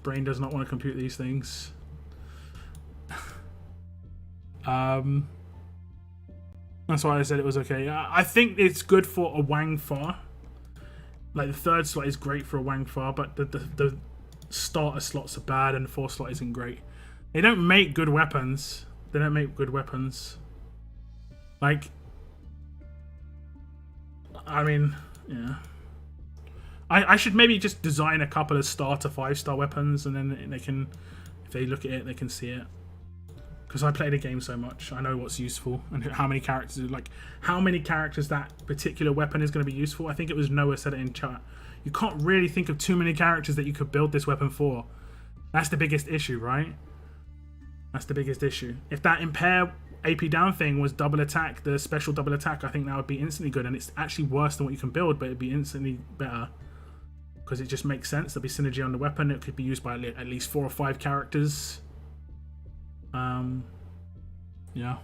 Brain does not want to compute these things. That's why I said it was okay. I think it's good for a Wang Fa. Like, the third slot is great for a Wang Fa, but the starter slots are bad and the fourth slot isn't great. They don't make good weapons. They don't make good weapons. Like, I mean, yeah. I should maybe just design a couple of starter 5-star weapons, and then they can, if they look at it, they can see it. Because I play the game so much, I know what's useful and how many characters, like how many characters that particular weapon is going to be useful. I think it was Noah said it in chat. You can't really think of too many characters that you could build this weapon for. That's the biggest issue, right? That's the biggest issue. If that impair AP down thing was double attack, the special double attack, I think that would be instantly good. And it's actually worse than what you can build, but it'd be instantly better. Because it just makes sense. There'll be synergy on the weapon. It could be used by at least 4 or 5 characters. Yeah.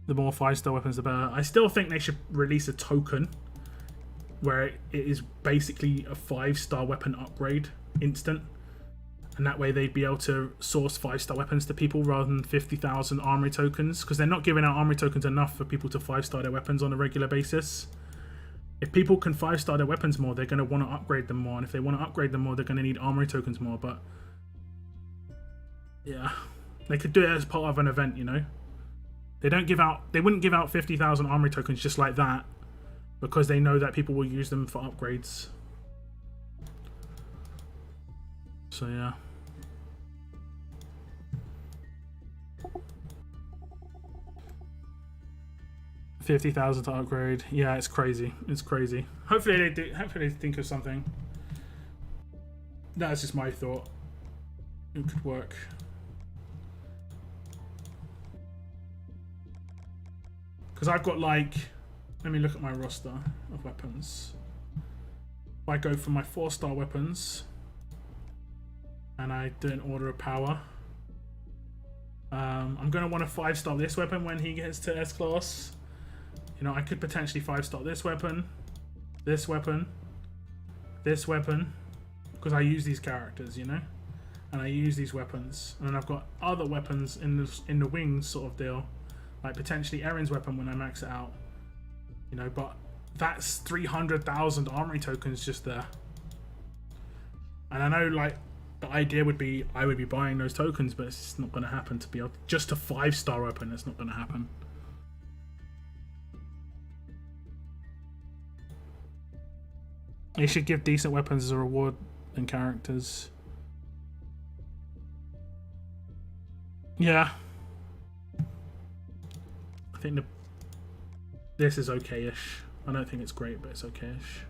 The more 5-star weapons, the better. I still think they should release a token where it is basically a 5-star weapon upgrade instant. And that way they'd be able to source 5-star weapons to people rather than 50,000 armory tokens. Because they're not giving out armory tokens enough for people to 5-star their weapons on a regular basis. If people can 5-star their weapons more, they're going to want to upgrade them more. And if they want to upgrade them more, they're going to need armory tokens more. But yeah, they could do it as part of an event, you know. They wouldn't give out 50,000 armory tokens just like that, because they know that people will use them for upgrades. So yeah. $50,000 to upgrade. Yeah, it's crazy. It's crazy. Hopefully they do. Hopefully they think of something. That's just my thought. It could work. Because I've got like, let me look at my roster of weapons. If I go for my 4-star weapons and I do an order of power, I'm going to want to 5-star this weapon when he gets to S class. You know, I could potentially 5-star this weapon, this weapon, this weapon, because I use these characters, you know, and I use these weapons, and then I've got other weapons in the wings sort of deal. Like potentially Erin's weapon when I max it out, you know, but that's 300,000 armory tokens just there. And I know, like, the idea would be I would be buying those tokens, but it's not going to happen to be able just a 5-star weapon. It's not going to happen. They should give decent weapons as a reward and characters. Yeah. I think this is okay-ish. I don't think it's great, but it's okay-ish.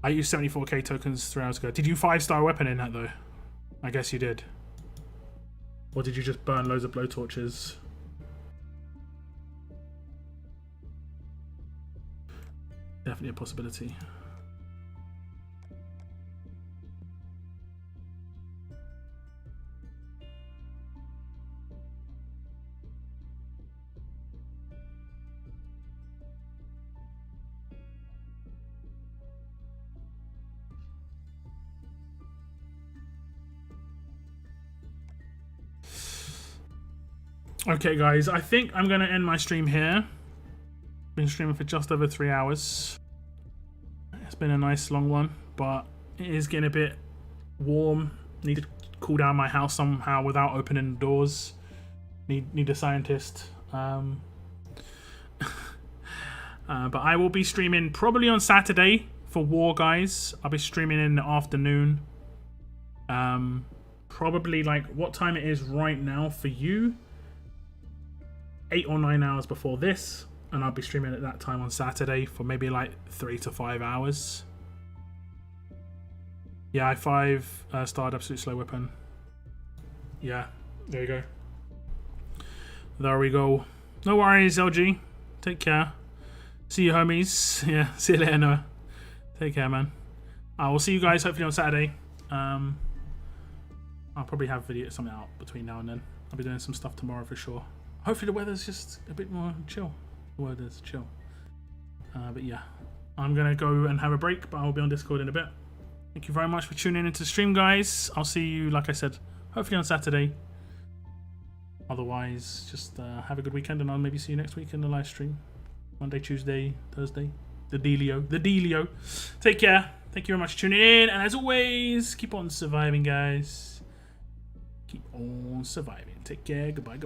I used 74k tokens 3 hours ago. Did you 5-star weapon in that though? I guess you did. Or did you just burn loads of blowtorches? Definitely a possibility. Okay guys, I think I'm going to end my stream here. Been streaming for just over 3 hours. It's been a nice long one, but it is getting a bit warm. Need to cool down my house somehow without opening the doors. Need a scientist. But I will be streaming probably on Saturday for War, guys. I'll be streaming in the afternoon. Probably like what time it is right now for you. 8 or 9 hours before this, and I'll be streaming at that time on Saturday for maybe like 3 to 5 hours. Yeah, I 5-starred Absolute Slow Weapon. Yeah, there you go. There we go. No worries, LG. Take care. See you, homies. Yeah, see you later, Noah. Take care, man. I will see you guys hopefully on Saturday. I'll probably have something out between now and then. I'll be doing some stuff tomorrow for sure. Hopefully the weather's just a bit more chill. The weather's chill. But yeah, I'm going to go and have a break, but I'll be on Discord in a bit. Thank you very much for tuning into the stream, guys. I'll see you, like I said, hopefully on Saturday. Otherwise, just have a good weekend, and I'll maybe see you next week in the live stream. Monday, Tuesday, Thursday. The dealio. Take care. Thank you very much for tuning in. And as always, keep on surviving, guys. Keep on surviving. Take care. Goodbye.